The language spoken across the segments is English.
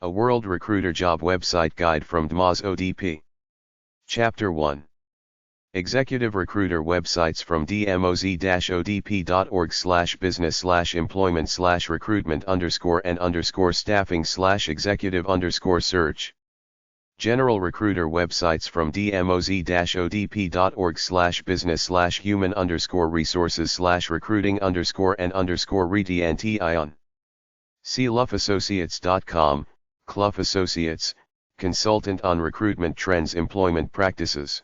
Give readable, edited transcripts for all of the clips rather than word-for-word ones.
A World Recruiter Job Website Guide from Dmoz-Odp. Chapter 1. Executive Recruiter Websites from dmoz-odp.org/business/employment/recruitment_and_staffing/executive_search. General Recruiter Websites from dmoz-odp.org/business/human_resources/recruiting_and_retntion. See CloughAssociates.com, Clough Associates, Consultant on Recruitment Trends Employment Practices.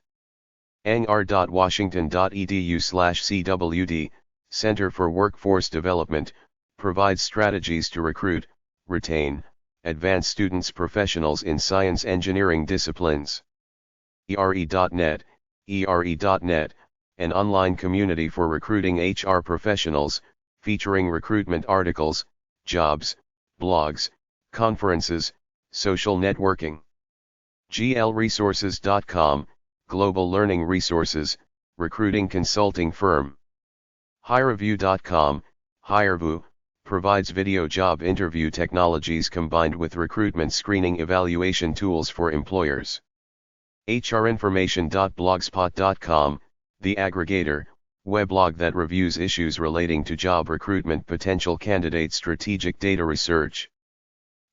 angr.washington.edu/CWD, Center for Workforce Development, provides strategies to recruit, retain, advance students professionals in science engineering disciplines. ere.net, ere.net, an online community for recruiting HR professionals, featuring recruitment articles, jobs, blogs, conferences, social networking. glresources.com, global learning resources, recruiting consulting firm. hireview.com, Hireview, provides video job interview technologies combined with recruitment screening evaluation tools for employers. hrinformation.blogspot.com, the aggregator, weblog that reviews issues relating to job recruitment potential candidate strategic data research.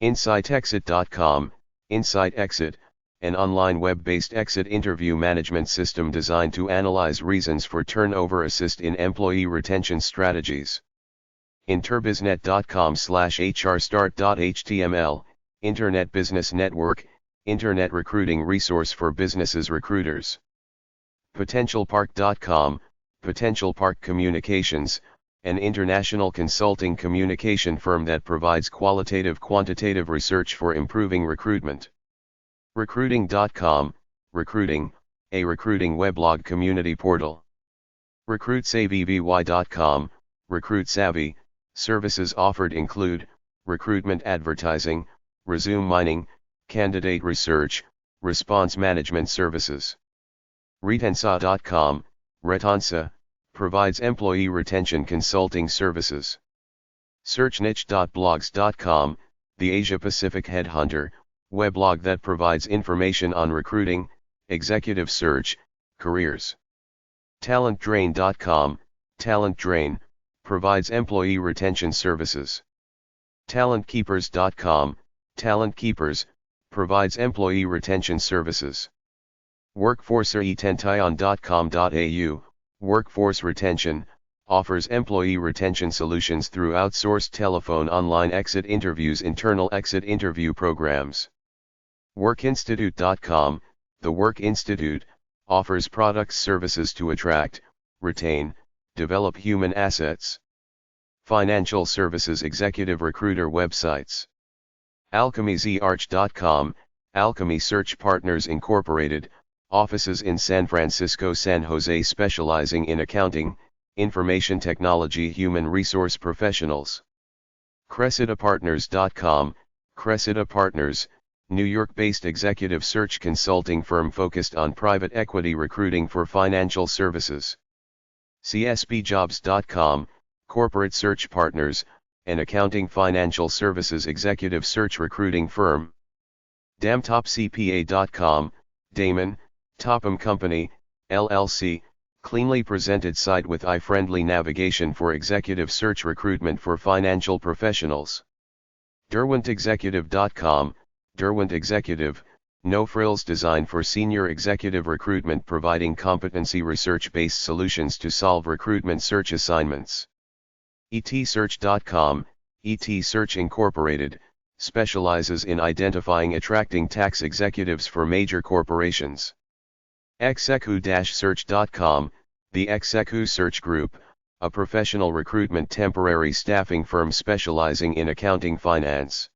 insightexit.com, InsightExit, an online web-based exit interview management system designed to analyze reasons for turnover, assist in employee retention strategies. interbiznet.com/hrstart.html, Internet Business Network, Internet recruiting resource for businesses recruiters. potentialpark.com, Potential Park Communications, an international consulting communication firm that provides qualitative-quantitative research for improving recruitment. recruiting.com, Recruiting, a recruiting weblog community portal. recruitsavvy.com, Recruit Savvy, services offered include, recruitment advertising, resume mining, candidate research, response management services. retensa.com, Retensa, provides employee retention consulting services. searchniche.blogs.com, the Asia-Pacific headhunter, weblog that provides information on recruiting, executive search, careers. talentdrain.com, Talent Drain, provides employee retention services. talentkeepers.com, Talent Keepers, provides employee retention services. workforceretention.com.au, Workforce Retention, offers employee retention solutions through outsourced telephone online exit interviews, internal exit interview programs. workinstitute.com, the Work Institute, offers products services to attract, retain, develop human assets. Financial services executive recruiter websites. alchemyzarch.com, Alchemy Search Partners Incorporated, offices in San Francisco, San Jose, specializing in accounting, information technology, human resource professionals. cressidapartners.com, Cressida Partners, New York-based executive search consulting firm focused on private equity recruiting for financial services. csbjobs.com, Corporate Search Partners, an accounting financial services executive search recruiting firm. damtopcpa.com, Damon, Topham Company, LLC, cleanly presented site with eye-friendly navigation for executive search recruitment for financial professionals. derwentexecutive.com, Derwent Executive, no-frills design for senior executive recruitment, providing competency research-based solutions to solve recruitment search assignments. etsearch.com, ET Search Incorporated, specializes in identifying attracting tax executives for major corporations. execu-search.com, the Execu Search Group, a professional recruitment temporary staffing firm specializing in accounting finance.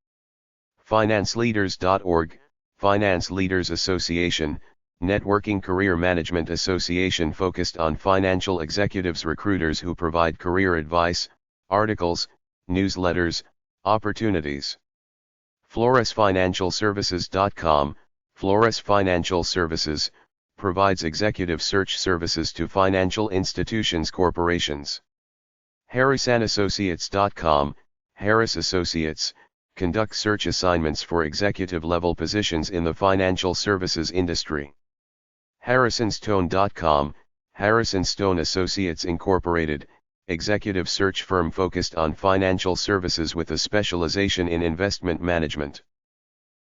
financeleaders.org, Finance Leaders Association, networking career management association focused on financial executives recruiters who provide career advice, articles, newsletters, opportunities. floresfinancialservices.com, Flores Financial Services, provides executive search services to financial institutions corporations. harrisandassociates.com, Harris Associates, conduct search assignments for executive-level positions in the financial services industry. HarrisonStone.com, Harrison Stone Associates Incorporated, executive search firm focused on financial services with a specialization in investment management.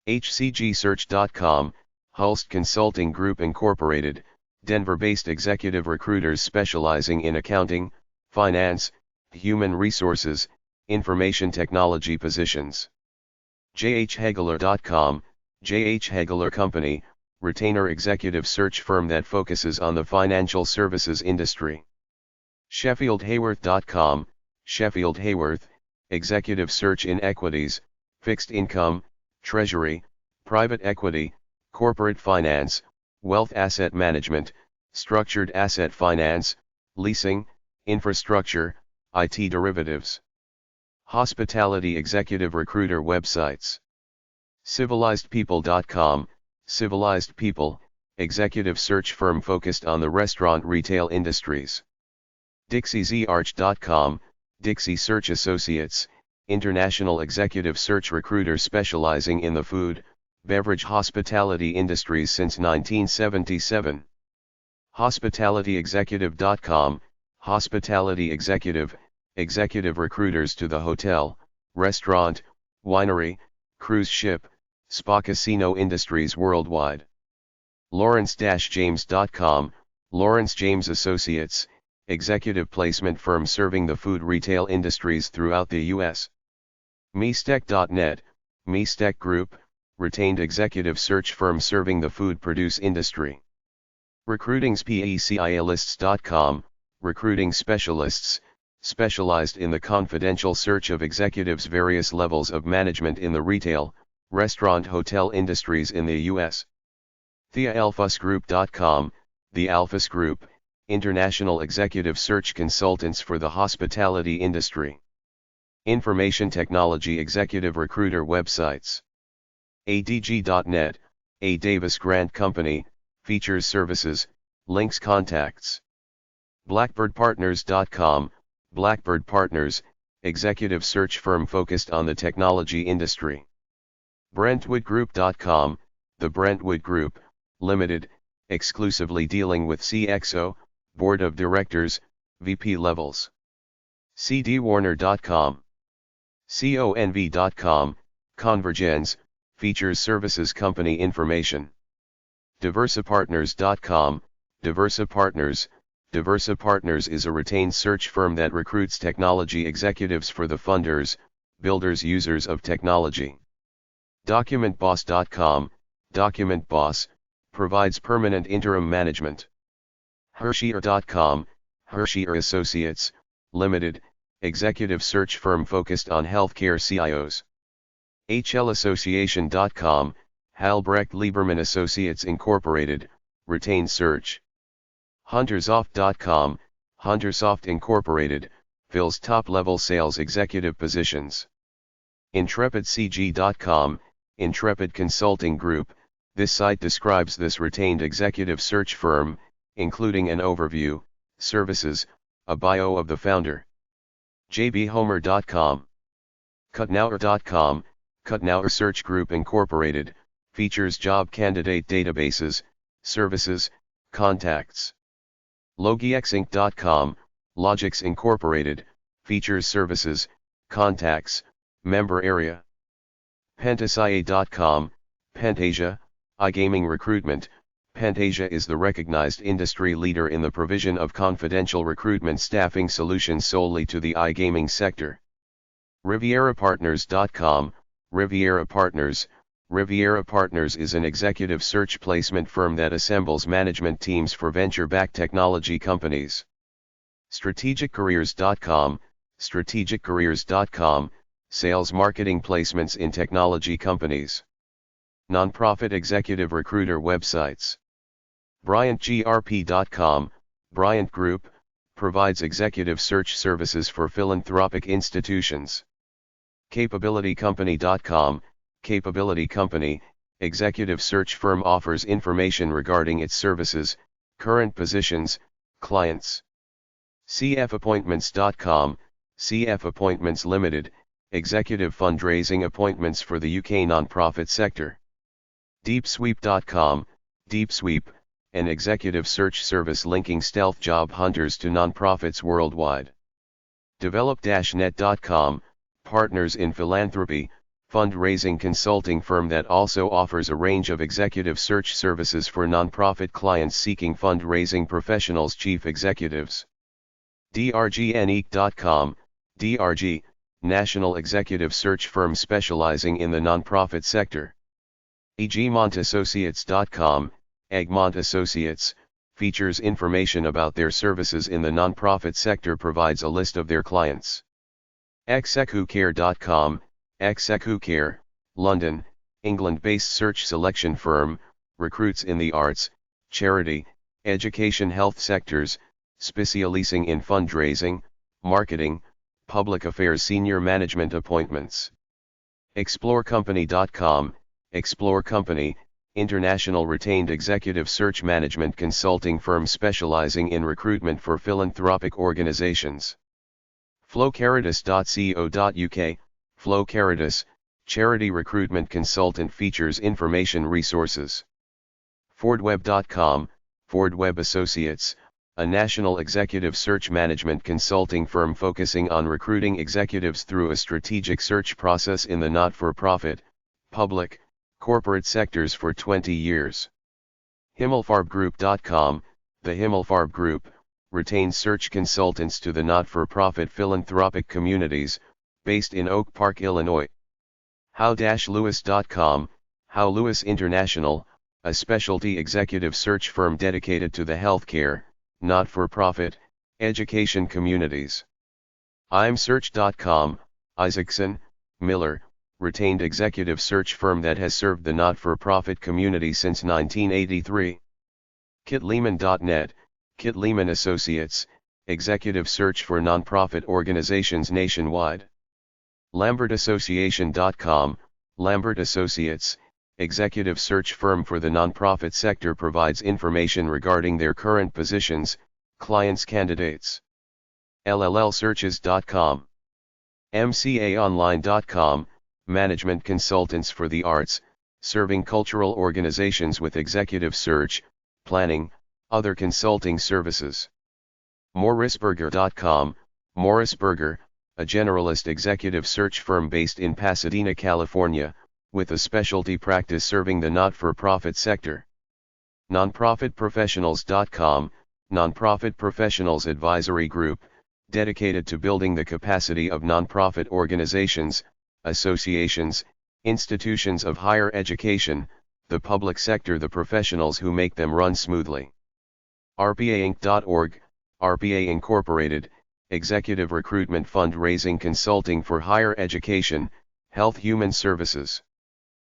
HCGSearch.com, Hulst Consulting Group Incorporated, Denver-based executive recruiters specializing in accounting, finance, human resources, information technology positions. JHHegler.com, J.H. Hegler Company, retainer executive search firm that focuses on the financial services industry. SheffieldHayworth.com, Sheffield Hayworth, executive search in equities, fixed income, treasury, private equity, corporate finance, wealth asset management, structured asset finance, leasing, infrastructure, IT derivatives. Hospitality executive recruiter websites. CivilizedPeople.com, Civilized People, executive search firm focused on the restaurant retail industries. DixieZarch.com, Dixie Search Associates, international executive search recruiter specializing in the food, beverage hospitality industries since 1977. HospitalityExecutive.com, Hospitality Executive, executive recruiters to the hotel, restaurant, winery, cruise ship, spa casino industries worldwide. Lawrence-James.com, Lawrence James Associates, executive placement firm serving the food retail industries throughout the U.S. Mestec.net, Mestec Group, retained executive search firm serving the food produce industry. Recruitingspecialists.com, recruiting specialists, specialized in the confidential search of executives various levels of management in the retail, restaurant hotel industries in the U.S. TheAlphasGroup.com, The Alphas Group, international executive search consultants for the hospitality industry. Information technology executive recruiter websites. ADG.net, A. Davis Grant Company, features services, links contacts. Blackbirdpartners.com, Blackbird Partners, executive search firm focused on the technology industry. Brentwoodgroup.com, The Brentwood Group, Limited, exclusively dealing with CXO, Board of Directors, VP levels. CDWarner.com. CONV.com, Convergens, features services company information. Diversapartners.com, Diversapartners, Diversapartners is a retained search firm that recruits technology executives for the funders, builders users of technology. DocumentBoss.com, Document Boss, provides permanent interim management. Hershier.com, Hershier Associates, Limited, executive search firm focused on healthcare CIOs. HLAssociation.com, Halbrecht Lieberman Associates Incorporated, retained search. Huntersoft.com, Huntersoft Incorporated, fills top-level sales executive positions. IntrepidCG.com, Intrepid Consulting Group, this site describes this retained executive search firm, including an overview, services, a bio of the founder. JBHomer.com. Kutnauer.com, Kutnauer Search Group Incorporated, features job candidate databases, services, contacts. LogixInc.com, Logix Incorporated, features services, contacts, member area. Pentasia.com, Pentasia, iGaming recruitment. Pentasia is the recognized industry leader in the provision of confidential recruitment staffing solutions solely to the iGaming sector. RivieraPartners.com, Riviera Partners. Riviera Partners is an executive search placement firm that assembles management teams for venture-backed technology companies. StrategicCareers.com, StrategicCareers.com, sales marketing placements in technology companies. Nonprofit executive recruiter websites. BryantGRP.com, Bryant Group, provides executive search services for philanthropic institutions. CapabilityCompany.com, Capability Company, executive search firm offers information regarding its services, current positions, clients. CFappointments.com, CF Appointments Limited, executive fundraising appointments for the UK non-profit sector. Deepsweep.com, Deepsweep, an executive search service linking stealth job hunters to nonprofits worldwide. Develop-net.com, partners in philanthropy, fundraising consulting firm that also offers a range of executive search services for nonprofit clients seeking fundraising professionals. Chief executives. drgneek.com, DRG, national executive search firm specializing in the nonprofit sector. egmontassociates.com, Egmont Associates, features information about their services in the nonprofit sector, provides a list of their clients. execucare.com, Execucare, London, England-based search selection firm, recruits in the arts, charity, education, health sectors, specialising in fundraising, marketing, public affairs, senior management appointments. explorecompany.com, Explore Company, international retained executive search management consulting firm specializing in recruitment for philanthropic organizations. flowcaritas.co.uk, Flow Caritas, charity recruitment consultant, features information resources. fordweb.com, Fordweb Associates, a national executive search management consulting firm focusing on recruiting executives through a strategic search process in the not-for-profit, public, corporate sectors for 20 years. Himmelfarbgroup.com, the Himmelfarb Group, retains search consultants to the not-for-profit philanthropic communities, based in Oak Park, Illinois. How-Lewis.com, How Lewis International, a specialty executive search firm dedicated to the healthcare, not-for-profit, education communities. I'mSearch.com, Isaacson, Miller, retained executive search firm that has served the not-for-profit community since 1983. KitLehman.net, Kit Lehman Associates, executive search for nonprofit organizations nationwide. LambertAssociation.com, Lambert Associates, executive search firm for the nonprofit sector, provides information regarding their current positions, clients, candidates. LLLsearches.com, MCAOnline.com, management consultants for the arts, serving cultural organizations with executive search, planning, other consulting services. Morrisberger.com, Morrisberger, a generalist executive search firm based in Pasadena, California, with a specialty practice serving the not-for-profit sector. Nonprofitprofessionals.com, Nonprofit Professionals Advisory Group, dedicated to building the capacity of nonprofit organizations, associations, institutions of higher education, the public sector, the professionals who make them run smoothly. RPAinc.org, RPA Incorporated, executive recruitment fundraising consulting for higher education, health, human services.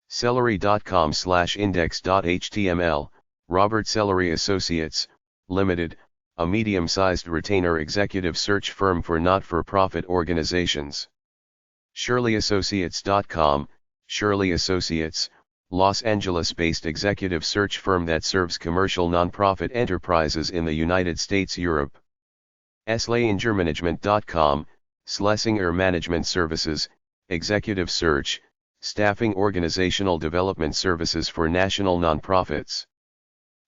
Celery.com/index.html, Robert Celery Associates, Limited, a medium-sized retainer executive search firm for not-for-profit organizations. ShirleyAssociates.com, Shirley Associates, Los Angeles-based executive search firm that serves commercial nonprofit enterprises in the United States, Europe. SchlesingerManagement.com, Schlesinger Management Services, executive search, staffing, organizational development services for national nonprofits.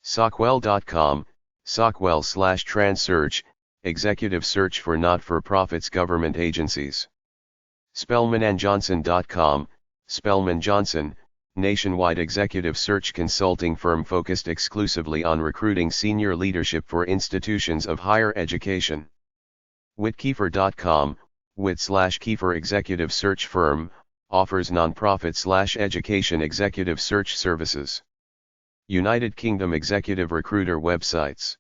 Sockwell.com, Sockwell/Transearch, executive search for not-for-profits, government agencies. SpellmanandJohnson.com, Spellman Johnson, nationwide executive search consulting firm focused exclusively on recruiting senior leadership for institutions of higher education. Whitkiefer.com, Whit/Kiefer executive search firm, offers nonprofit/education executive search services. United Kingdom executive recruiter websites.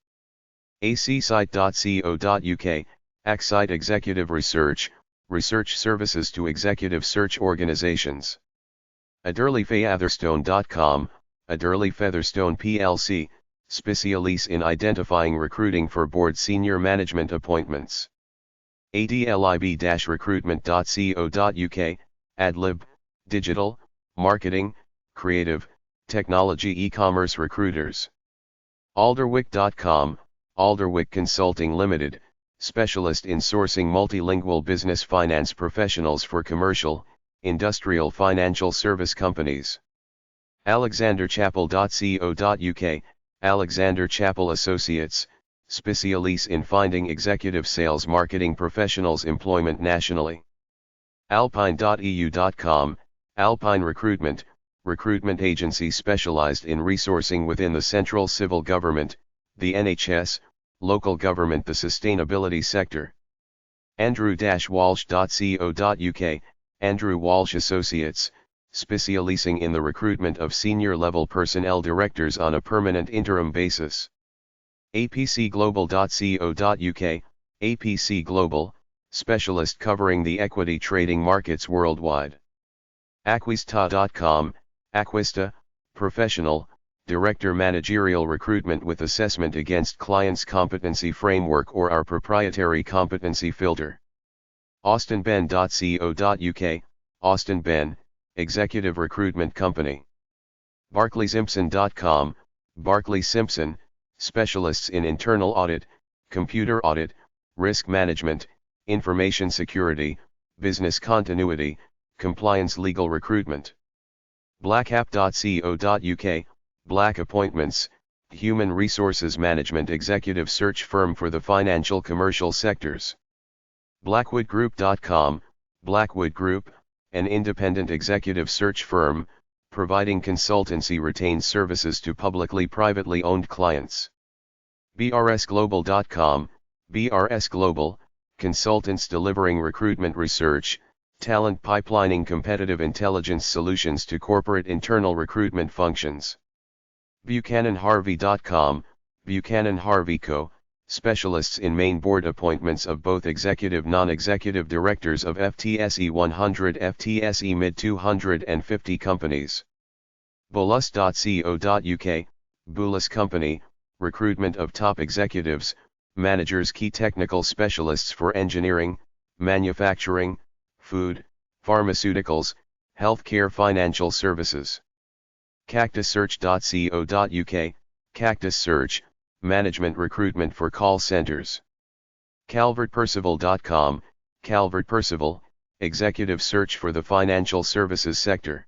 acsite.co.uk, Acsite executive research services to executive search organizations. AdderleyFeatherstone.com, Adderley Featherstone plc, specialise in identifying recruiting for board senior management appointments. adlib-recruitment.co.uk, Adlib, digital, marketing, creative, technology, e-commerce recruiters. Alderwick.com, Alderwick Consulting Limited, specialist in sourcing multilingual business finance professionals for commercial, industrial financial service companies. alexanderchapel.co.uk, Alexander Chapel Associates, specialists in finding executive sales marketing professionals employment nationally. alpine.eu.com, Alpine Recruitment, recruitment agency specialized in resourcing within the central civil government, the NHS, local government, the sustainability sector. andrew-walsh.co.uk, Andrew Walsh Associates, specializing in the recruitment of senior-level personnel directors on a permanent interim basis. apcglobal.co.uk, APC Global, specialist covering the equity trading markets worldwide. Aquista.com, Aquista, professional, director managerial recruitment with assessment against client's competency framework or our proprietary competency filter. austinben.co.uk, Austin Ben, executive recruitment company. barclaysimpson.com, Barclay Simpson, specialists in internal audit, computer audit, risk management, information security, business continuity, compliance legal recruitment. blackapp.co.uk, Black Appointments, human resources management executive search firm for the financial commercial sectors. blackwoodgroup.com, Blackwood Group, an independent executive search firm, providing consultancy retained services to publicly privately owned clients. brsglobal.com, BRS Global, consultants delivering recruitment research, talent pipelining competitive intelligence solutions to corporate internal recruitment functions. buchananharvey.com, Buchanan Harvey Co., specialists in main board appointments of both executive non-executive directors of FTSE 100 FTSE mid 250 companies. bulus.co.uk, Bulus Company, recruitment of top executives, managers, key technical specialists for engineering, manufacturing, food, pharmaceuticals, healthcare financial services. cactussearch.co.uk, Cactus Search, management recruitment for call centers. calvertpercival.com, Calvert Percival, executive search for the financial services sector.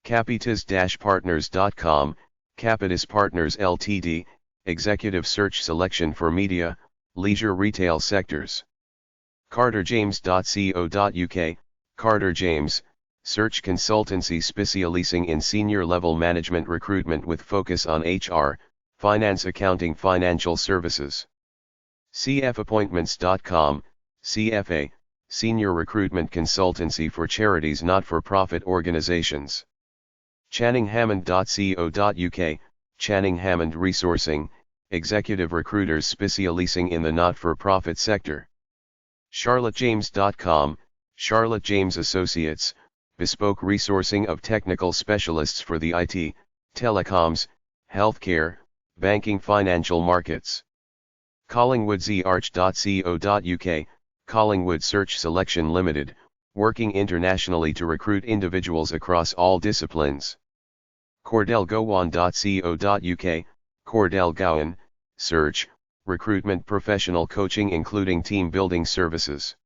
capitas-partners.com, Capitas Partners Ltd, executive search selection for media, leisure retail sectors. carterjames.co.uk, Carter James, search consultancy specializing in senior-level management recruitment with focus on HR, finance, accounting, financial services. cfappointments.com, CFA, senior recruitment consultancy for charities, not-for-profit organizations. channinghammond.co.uk, Channing Hammond Resourcing, executive recruiters specializing in the not-for-profit sector. charlottejames.com, Charlotte James Associates, bespoke resourcing of technical specialists for the IT, telecoms, healthcare, banking, financial markets. collingwoodsearch.co.uk, Collingwood Search Selection Limited, working internationally to recruit individuals across all disciplines. cordellgowan.co.uk, Cordell Gowan, search, recruitment professional coaching including team building services.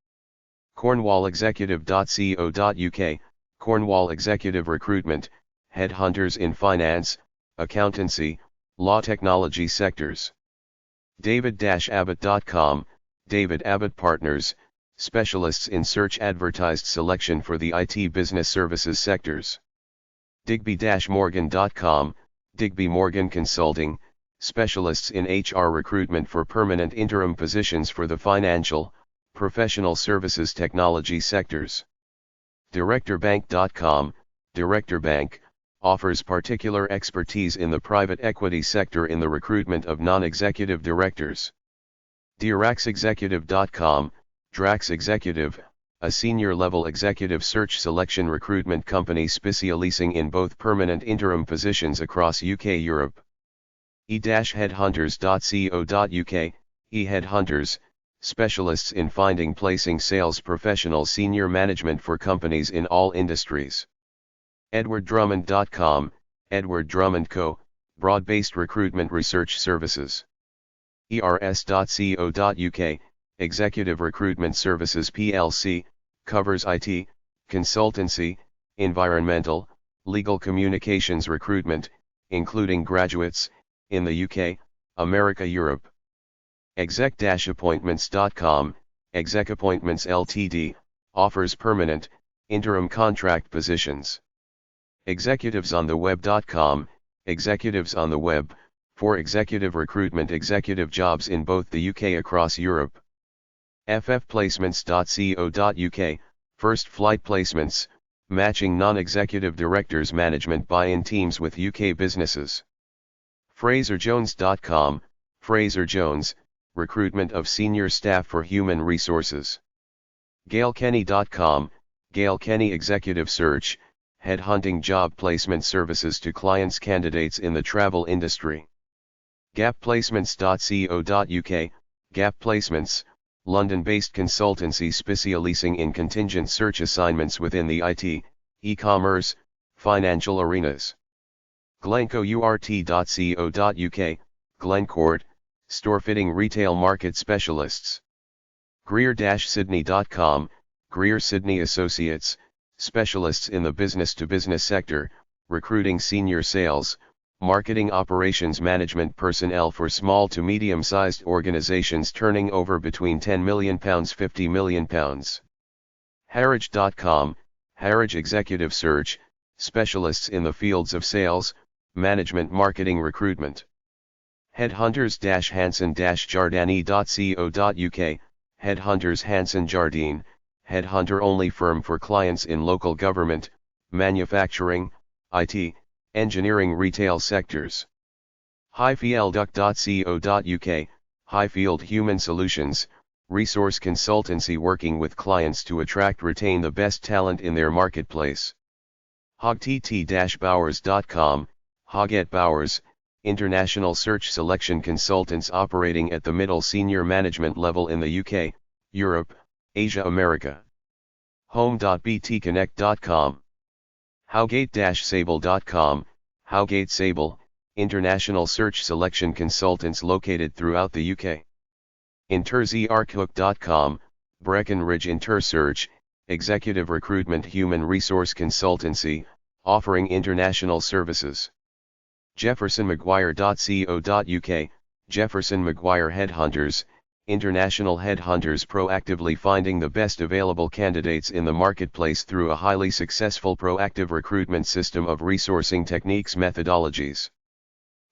cornwallexecutive.co.uk, Cornwall Executive Recruitment, headhunters in finance, accountancy, law, technology sectors. david-abbott.com, David Abbott Partners, specialists in search advertised selection for the IT business services sectors. digby-morgan.com, Digby Morgan Consulting, specialists in HR recruitment for permanent interim positions for the financial, professional services technology sectors. directorbank.com, Director Bank, offers particular expertise in the private equity sector in the recruitment of non-executive directors. draxexecutive.com, Drax Executive, a senior-level executive search selection recruitment company specializing in both permanent interim positions across UK Europe. e-headhunters.co.uk, e-headhunters, specialists in finding placing sales professional senior management for companies in all industries. edwarddrummond.com, Edward Drummond Co., broad-based recruitment research services. ers.co.uk, Executive Recruitment Services plc, covers IT, consultancy, environmental, legal communications recruitment, including graduates, in the UK, America, Europe. Exec-appointments.com, Exec Appointments Ltd, offers permanent, interim contract positions. Executivesontheweb.com, Executives on the Web, for executive recruitment, executive jobs in both the UK across Europe. ffplacements.co.uk, first flight placements, matching non-executive directors management buy-in teams with UK businesses. FraserJones.com, Fraser Jones, recruitment of senior staff for human resources. GailKenny.com, Gail Kenny executive search, headhunting job placement services to clients candidates in the travel industry. GapPlacements.co.uk, Gap Placements, London-based consultancy specialising in contingent search assignments within the IT, e-commerce, financial arenas. GlencoeURT.co.uk, Glencourt, store-fitting retail market specialists. Greer-Sydney.com, Greer Sydney Associates, specialists in the business-to-business sector, recruiting senior sales, marketing operations management personnel for small to medium-sized organizations turning over between £10 million and £50 million. Harridge.com, Harridge Executive Search, specialists in the fields of sales, management, marketing, recruitment. Headhunters-Hanson-Jardani.co.uk, Headhunters Hanson Jardine, headhunter-only firm for clients in local government, manufacturing, IT, engineering, retail sectors. Highfieldduck.co.uk, Highfield Human Solutions, resource consultancy working with clients to attract, retain the best talent in their marketplace. Hogtt-Bowers.com, Hoggett-Bowers, international search selection consultants operating at the middle senior management level in the UK, Europe, Asia, America. Home.btconnect.com. Howgate-Sable.com, Howgate Sable, international search selection consultants located throughout the UK. Interzarkhook.com, Breckenridge Intersearch, executive recruitment human resource consultancy, offering international services. JeffersonMaguire.co.uk, Jefferson Maguire Headhunters, international headhunters proactively finding the best available candidates in the marketplace through a highly successful proactive recruitment system of resourcing techniques methodologies.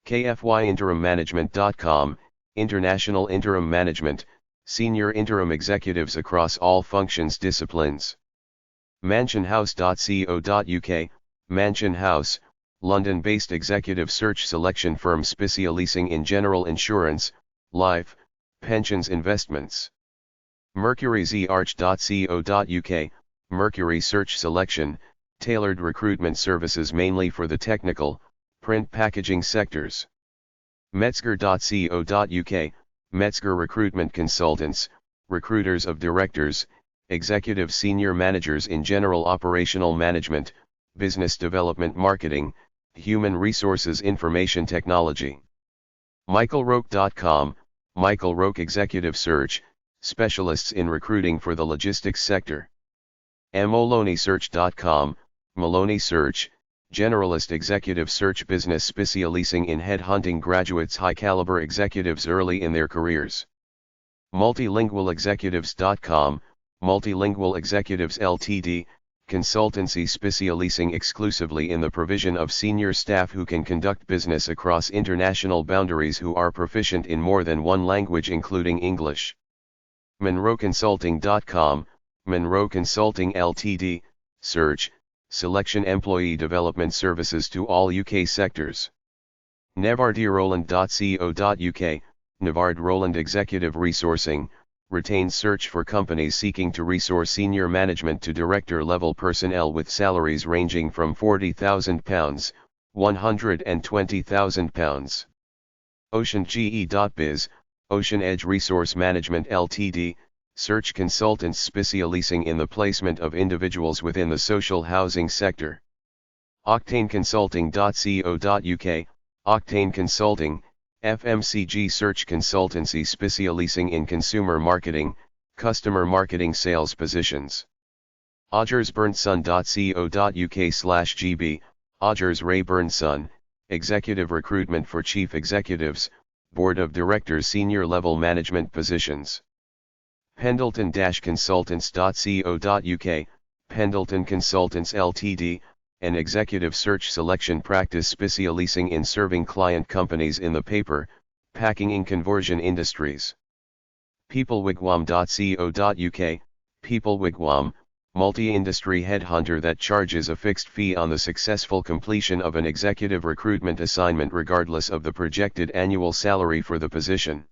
KFYInterimManagement.com, international interim management, senior interim executives across all functions disciplines. Mansionhouse.co.uk, Mansion House, London-based executive search selection firm specialising in general insurance, life, pensions, investments. MercuryZarch.co.uk, Mercury Search Selection, tailored recruitment services mainly for the technical, print packaging sectors. Metzger.co.uk, Metzger Recruitment Consultants, recruiters of directors, executive senior managers in general operational management, business development, marketing, human resources, information technology. MichaelRoque.com, Michael Roque Executive Search, specialists in recruiting for the logistics sector. MMoloneySearch.com, Maloney Search, generalist executive search business specialising in headhunting graduates, high-caliber executives early in their careers. Multilingualexecutives.com, Multilingual Executives Ltd, consultancy specialising exclusively in the provision of senior staff who can conduct business across international boundaries, who are proficient in more than one language including English. MonroeConsulting.com, Monroe Consulting Ltd, search, selection, employee development services to all UK sectors. Nevardiroland.co.uk, Nevard Roland Executive Resourcing, retains search for companies seeking to resource senior management to director level personnel with salaries ranging from £40,000, £120,000. OceanGE.biz, Ocean Edge Resource Management Ltd, search consultants specialising in the placement of individuals within the social housing sector. OctaneConsulting.co.uk, Octane Consulting, FMCG search consultancy specializing in consumer marketing, customer marketing sales positions. odgersburnson.co.uk/gb, Odgers Ray Burnson, Executive Recruitment for Chief Executives, Board of Directors Senior Level Management Positions. Pendleton-consultants.co.uk, Pendleton Consultants Ltd, an executive search selection practice specializing in serving client companies in the paper, packing and conversion industries. Peoplewigwam.co.uk, Peoplewigwam, multi-industry headhunter that charges a fixed fee on the successful completion of an executive recruitment assignment regardless of the projected annual salary for the position.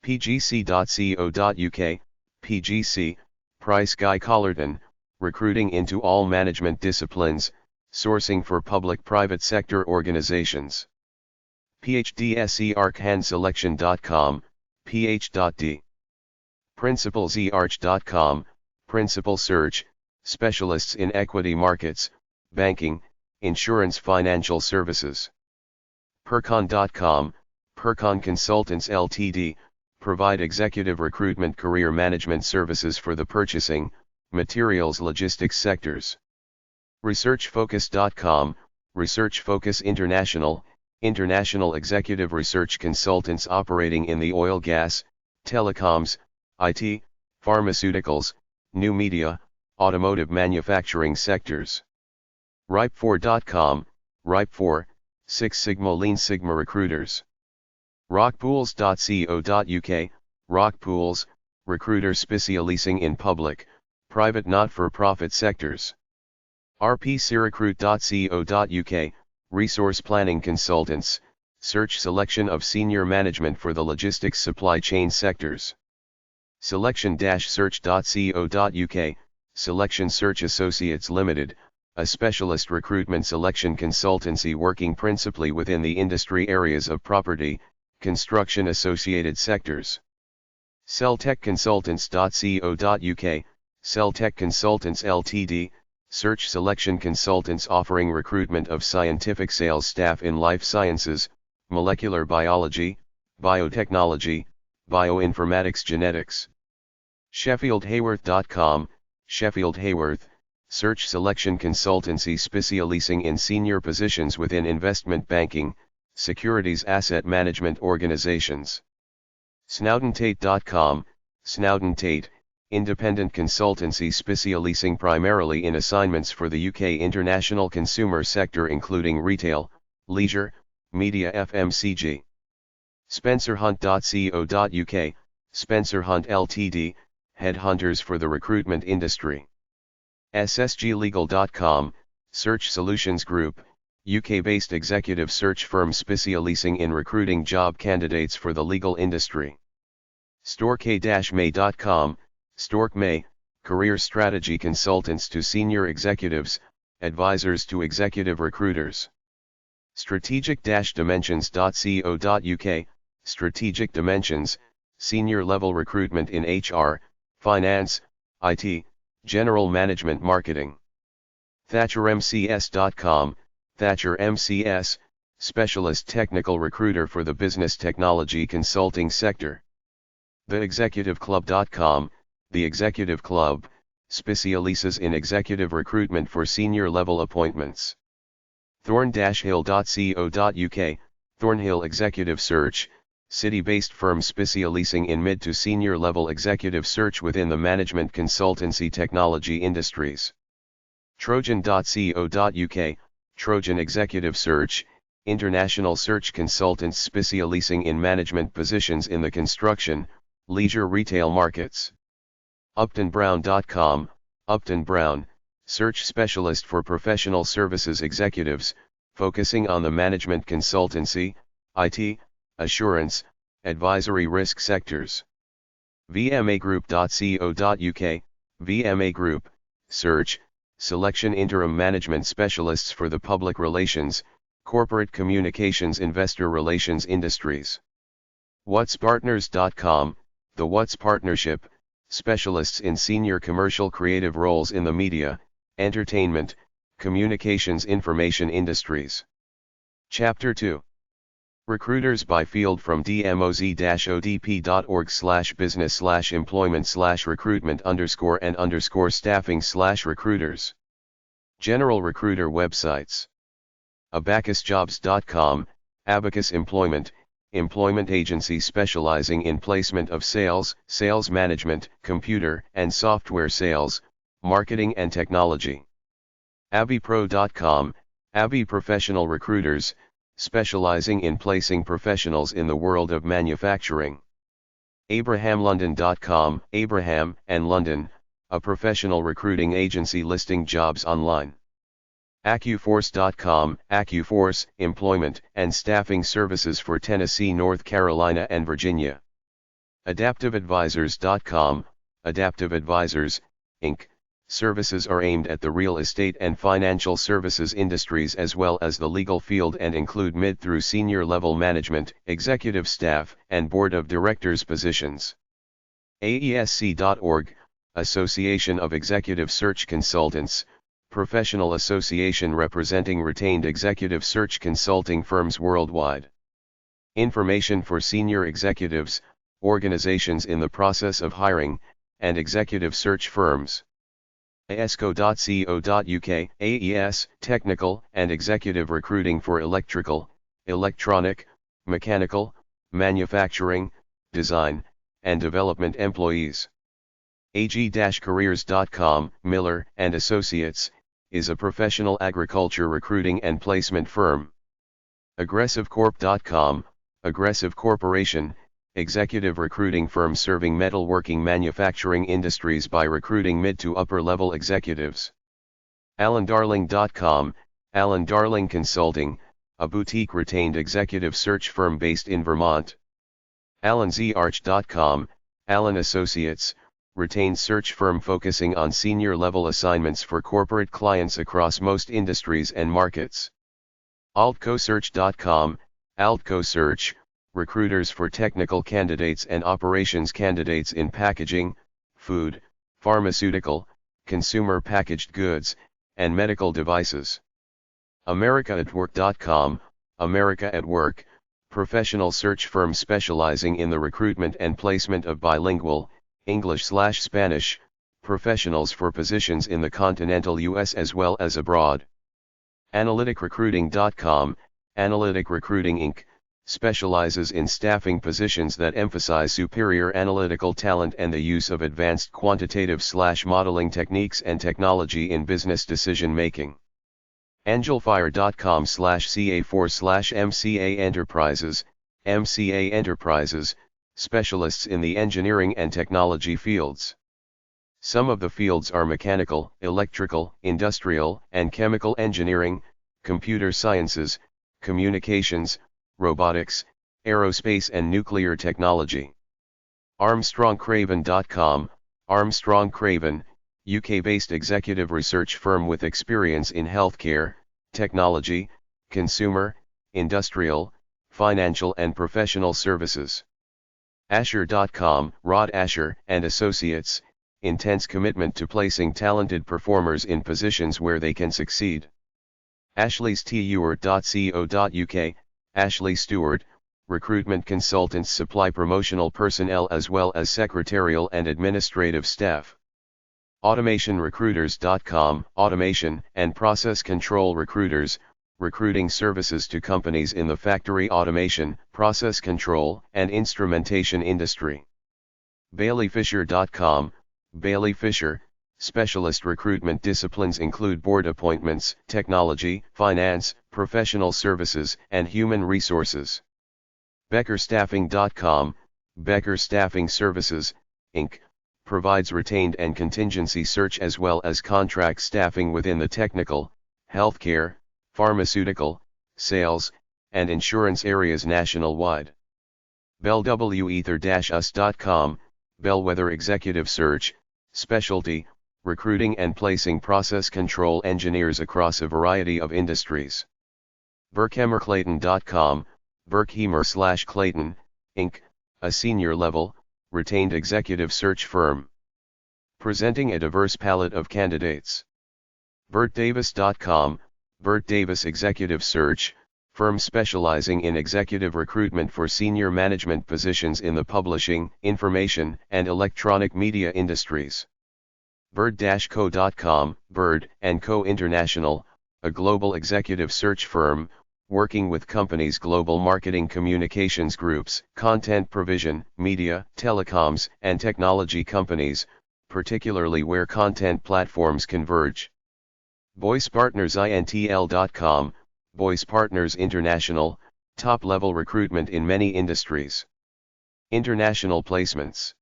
PGC.co.uk, PGC, Price Guy Collarton, recruiting into all management disciplines, sourcing for public-private sector organizations. PHDSEArchandselection.com, ph.d. Principalsarch.com, Principal Search, specialists in equity markets, banking, insurance, financial services. Percon.com, Percon Consultants Ltd, provide executive recruitment career management services for the purchasing, materials logistics sectors. ResearchFocus.com, Research Focus International, international executive research consultants operating in the oil gas, telecoms, IT, pharmaceuticals, new media, automotive manufacturing sectors. Ripe4.com, Ripe4, Six Sigma Lean Sigma recruiters. Rockpools.co.uk, Rockpools, recruiter specializing in public, private not-for-profit sectors. rpcrecruit.co.uk, resource planning consultants, search selection of senior management for the logistics supply chain sectors. Selection-search.co.uk, Selection Search Associates Limited, a specialist recruitment selection consultancy working principally within the industry areas of property, construction associated sectors. Celltechconsultants.co.uk, Celltech Consultants Ltd, search selection consultants offering recruitment of scientific sales staff in life sciences, molecular biology, biotechnology, bioinformatics, genetics. SheffieldHayworth.com, Sheffield Hayworth, search selection consultancy specializing in senior positions within investment banking, securities asset management organizations. Snowdentate.com, Snowden Tate, independent consultancy specializing primarily in assignments for the UK international consumer sector including retail, leisure, media, FMCG. SpencerHunt.co.uk, Spencer Hunt Ltd, headhunters for the recruitment industry. SSGlegal.com, Search Solutions Group, UK-based executive search firm specializing in recruiting job candidates for the legal industry. Stork-May.com, Stork May, career strategy consultants to senior executives, advisors to executive recruiters. Strategic-dimensions.co.uk, Strategic Dimensions, senior level recruitment in HR, finance, IT, general management marketing. ThatcherMCS.com, Thatcher MCS, specialist technical recruiter for the business technology consulting sector. TheExecutiveClub.com, The Executive Club, specializes in executive recruitment for senior level appointments. Thorn-hill.co.uk, Thornhill Executive Search, city-based firm specializing in mid to senior level executive search within the management consultancy technology industries. Trojan.co.uk, Trojan Executive Search, international search consultants specializing in management positions in the construction, leisure retail markets. UptonBrown.com, Upton Brown, search specialist for professional services executives, focusing on the management consultancy, IT, assurance, advisory risk sectors. VMAgroup.co.uk, VMA Group, search, selection interim management specialists for the public relations, corporate communications investor relations industries. What'sPartners.com, The What's Partnership, specialists in senior commercial creative roles in the media, entertainment, communications information industries. Chapter 2. Recruiters by field from dmoz-odp.org/business/employment/recruitment_and_staffing/recruiters. General recruiter websites. abacusjobs.com, Abacus Employment, employment agency specializing in placement of sales, sales management, computer and software sales, marketing and technology. abipro.com, Abi Professional Recruiters, specializing in placing professionals in the world of manufacturing. abrahamlondon.com, Abraham and London, a professional recruiting agency listing jobs online. accuforce.com, AccuForce, employment and staffing services for Tennessee, North Carolina and Virginia. adaptiveadvisors.com, Adaptive Advisors, Inc., services are aimed at the real estate and financial services industries as well as the legal field and include mid through senior level management, executive staff, and board of directors positions. aesc.org, Association of Executive Search Consultants, professional association representing retained executive search consulting firms worldwide. Information for senior executives, organizations in the process of hiring, and executive search firms. aesco.co.uk, AES, technical and executive recruiting for electrical, electronic, mechanical, manufacturing, design, and development employees. ag-careers.com, Miller and Associates, is a professional agriculture recruiting and placement firm. aggressivecorp.com, Aggressive Corporation, executive recruiting firm serving metalworking manufacturing industries by recruiting mid to upper level executives. allendarling.com, Allen Darling Consulting, a boutique retained executive search firm based in Vermont. allenzarch.com, Allen Associates, retained search firm focusing on senior level assignments for corporate clients across most industries and markets. altcosearch.com, Altco Search, recruiters for technical candidates and operations candidates in packaging, food, pharmaceutical, consumer packaged goods, and medical devices. americaatwork.com, America at Work, professional search firm specializing in the recruitment and placement of bilingual, English/Spanish, professionals for positions in the continental U.S. as well as abroad. analyticrecruiting.com, Analytic Recruiting Inc., specializes in staffing positions that emphasize superior analytical talent and the use of advanced quantitative/modeling techniques and technology in business decision-making. angelfire.com/ca4/MCA Enterprises, MCA Enterprises, specialists in the engineering and technology fields. Some of the fields are mechanical, electrical, industrial, and chemical engineering, computer sciences, communications, robotics, aerospace and nuclear technology. armstrongcraven.com, Armstrong Craven, UK-based executive research firm with experience in healthcare, technology, consumer, industrial, financial and professional services. Asher.com, Rod Asher and Associates, intense commitment to placing talented performers in positions where they can succeed. ashleystuart.co.uk, Ashley Stewart, recruitment consultants supply promotional personnel as well as secretarial and administrative staff. automationrecruiters.com, automation and process control recruiters, recruiting services to companies in the factory automation, process control, and instrumentation industry. baileyfisher.com, Bailey Fisher, specialist recruitment disciplines include board appointments, technology, finance, professional services, and human resources. beckerstaffing.com, Becker Staffing Services, Inc., provides retained and contingency search as well as contract staffing within the technical, healthcare, pharmaceutical, sales, and insurance areas nationwide. bellwether-us.com, Bellwether Executive Search, specialty, recruiting and placing process control engineers across a variety of industries. burkheimerclayton.com, Burkheimer/Clayton, Inc., a senior level, retained executive search firm. Presenting a diverse palette of candidates. bertdavis.com, Bert Davis Executive Search, firm specializing in executive recruitment for senior management positions in the publishing, information, and electronic media industries. Bird-co.com, Bird & Co. International, a global executive search firm, working with companies' global marketing communications groups, content provision, media, telecoms, and technology companies, particularly where content platforms converge. BoycePartnersIntl.com, Boyce Partners International, top-level recruitment in many industries. International placements.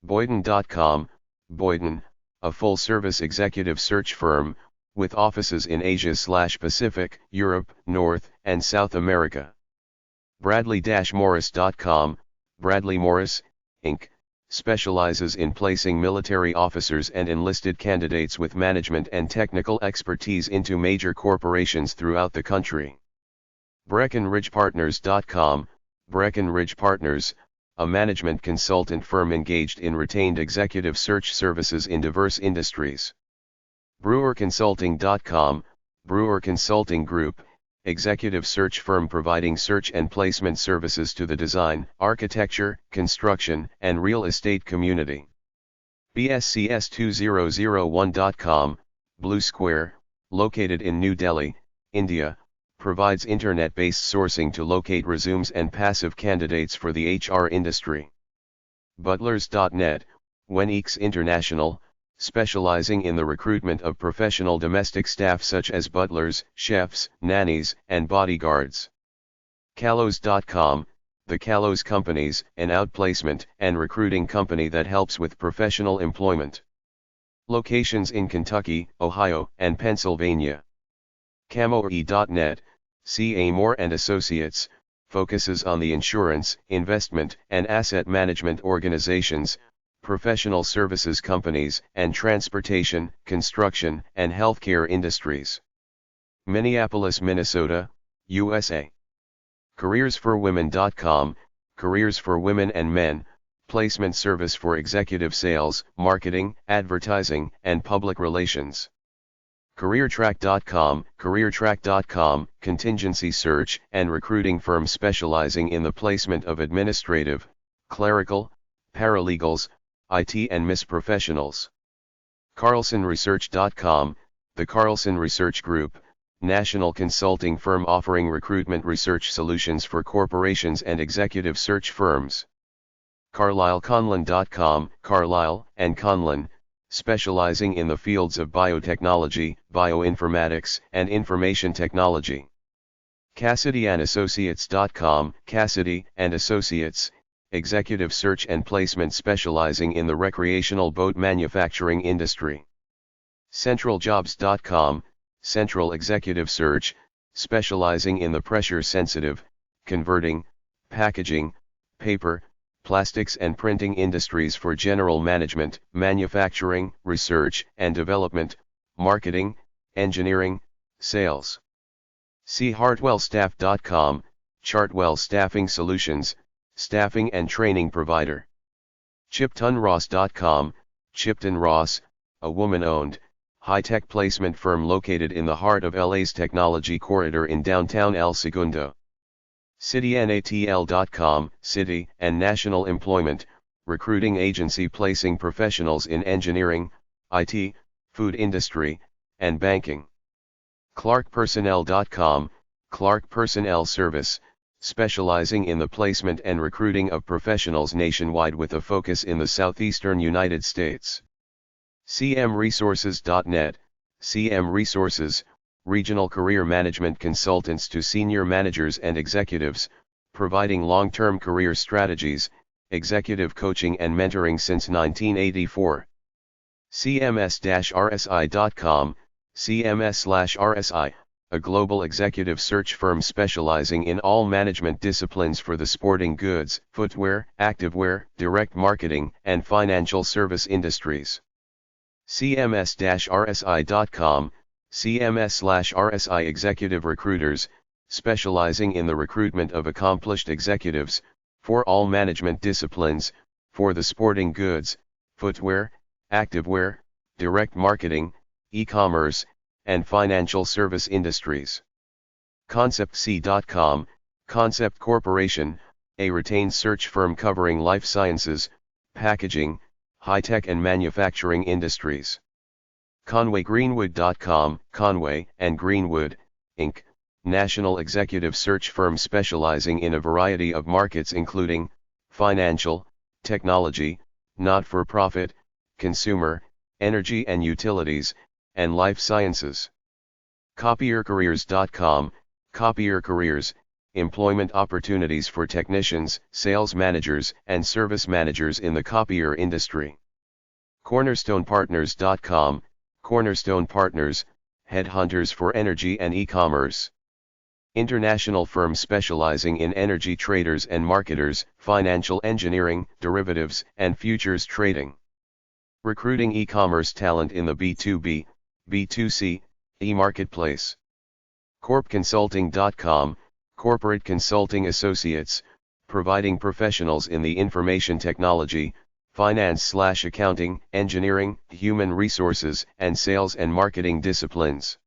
Boyden.com, Boyden, a full-service executive search firm, with offices in Asia/Pacific, Europe, North and South America. Bradley-Morris.com, Bradley Morris, Inc., specializes in placing military officers and enlisted candidates with management and technical expertise into major corporations throughout the country. Breckenridgepartners.com, Breckenridge Partners, a management consultant firm engaged in retained executive search services in diverse industries. BrewerConsulting.com, Brewer Consulting Group, executive search firm providing search and placement services to the design, architecture, construction, and real estate community. BSCS2001.com, Blue Square, located in New Delhi, India, provides internet-based sourcing to locate resumes and passive candidates for the HR industry. Butlers.net, Weneeks International, specializing in the recruitment of professional domestic staff such as butlers, chefs, nannies, and bodyguards. Callows.com, the Callows Companies, an outplacement and recruiting company that helps with professional employment. Locations in Kentucky, Ohio, and Pennsylvania. Camore.net, C.A. Moore & Associates, focuses on the insurance, investment, and asset management organizations, professional services companies, and transportation, construction, and healthcare industries. Minneapolis, Minnesota, USA. CareersForWomen.com, Careers for Women and Men, placement service for executive sales, marketing, advertising, and public relations. CareerTrack.com, CareerTrack.com, contingency search and recruiting firm specializing in the placement of administrative, clerical, paralegals, IT and MIS professionals. CarlsonResearch.com, the Carlson Research Group, national consulting firm offering recruitment research solutions for corporations and executive search firms. CarlisleConlin.com, Carlisle and Conlin, specializing in the fields of biotechnology, bioinformatics, and information technology. CassidyAndAssociates.com, Cassidy and Associates, executive search and placement specializing in the recreational boat manufacturing industry. CentralJobs.com, Central Executive Search, specializing in the pressure-sensitive, converting, packaging, paper, plastics and printing industries for general management, manufacturing, research and development, marketing, engineering, sales. See HartwellStaff.com, Chartwell Staffing Solutions, staffing and training provider. ChiptonRoss.com, Chipton Ross, a woman-owned, high-tech placement firm located in the heart of LA's technology corridor in downtown El Segundo. CityNATL.com, City and National Employment, recruiting agency placing professionals in engineering, IT, food industry, and banking. ClarkPersonnel.com, Clark Personnel Service, specializing in the placement and recruiting of professionals nationwide with a focus in the southeastern United States. CMResources.net, CM Resources, regional career management consultants to senior managers and executives, providing long-term career strategies, executive coaching and mentoring since 1984. CMS-RSI.com, CMS/RSI, a global executive search firm specializing in all management disciplines for the sporting goods, footwear, activewear, direct marketing, and financial service industries. CMS-RSI.com, CMS/RSI executive recruiters, specializing in the recruitment of accomplished executives, for all management disciplines, for the sporting goods, footwear, activewear, direct marketing, e-commerce, and financial service industries. ConceptC.com, Concept Corporation, a retained search firm covering life sciences, packaging, high-tech and manufacturing industries. ConwayGreenwood.com, Conway and Greenwood, Inc., national executive search firm specializing in a variety of markets including financial, technology, not-for-profit, consumer, energy and utilities, and life sciences. CopierCareers.com, Copier Careers, employment opportunities for technicians, sales managers, and service managers in the copier industry. CornerstonePartners.com, Cornerstone Partners, headhunters for energy and e-commerce. International firm specializing in energy traders and marketers, financial engineering, derivatives, and futures trading. Recruiting e-commerce talent in the B2B, B2C, e-marketplace. CorpConsulting.com, Corporate Consulting Associates, providing professionals in the information technology, finance/accounting, engineering, human resources, and sales and marketing disciplines.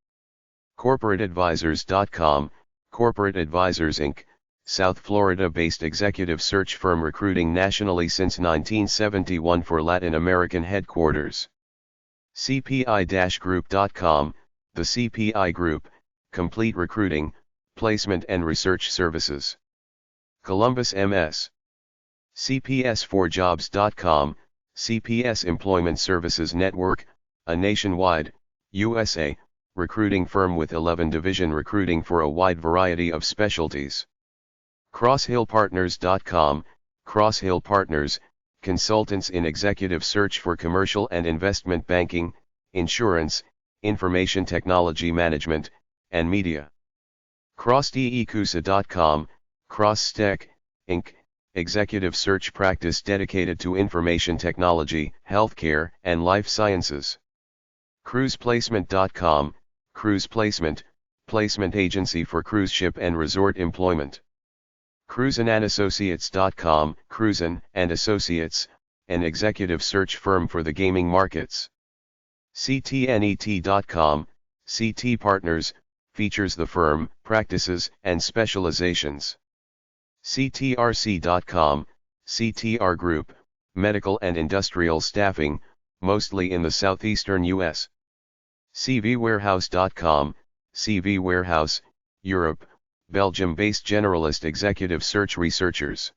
CorporateAdvisors.com, Corporate Advisors Inc., South Florida-based executive search firm recruiting nationally since 1971 for Latin American headquarters. CPI-Group.com, the CPI Group, complete recruiting, placement and research services. Columbus MS. CPS4Jobs.com, CPS Employment Services Network, a nationwide, USA, recruiting firm with 11 division recruiting for a wide variety of specialties. CrossHillPartners.com, Crosshill Partners, consultants in executive search for commercial and investment banking, insurance, information technology management, and media. CrossDECUSA.com, CrossTech, Inc., executive search practice dedicated to information technology, healthcare, and life sciences. CruisePlacement.com, Cruise Placement, placement agency for cruise ship and resort employment. CruisenAndAssociates.com, Cruisen and Associates, an executive search firm for the gaming markets. CTNET.com, CT Partners, features the firm, practices, and specializations. CTRC.com, CTR Group, medical and industrial staffing, mostly in the southeastern U.S. CVWarehouse.com, CV Warehouse, Europe, Belgium-based generalist executive search researchers.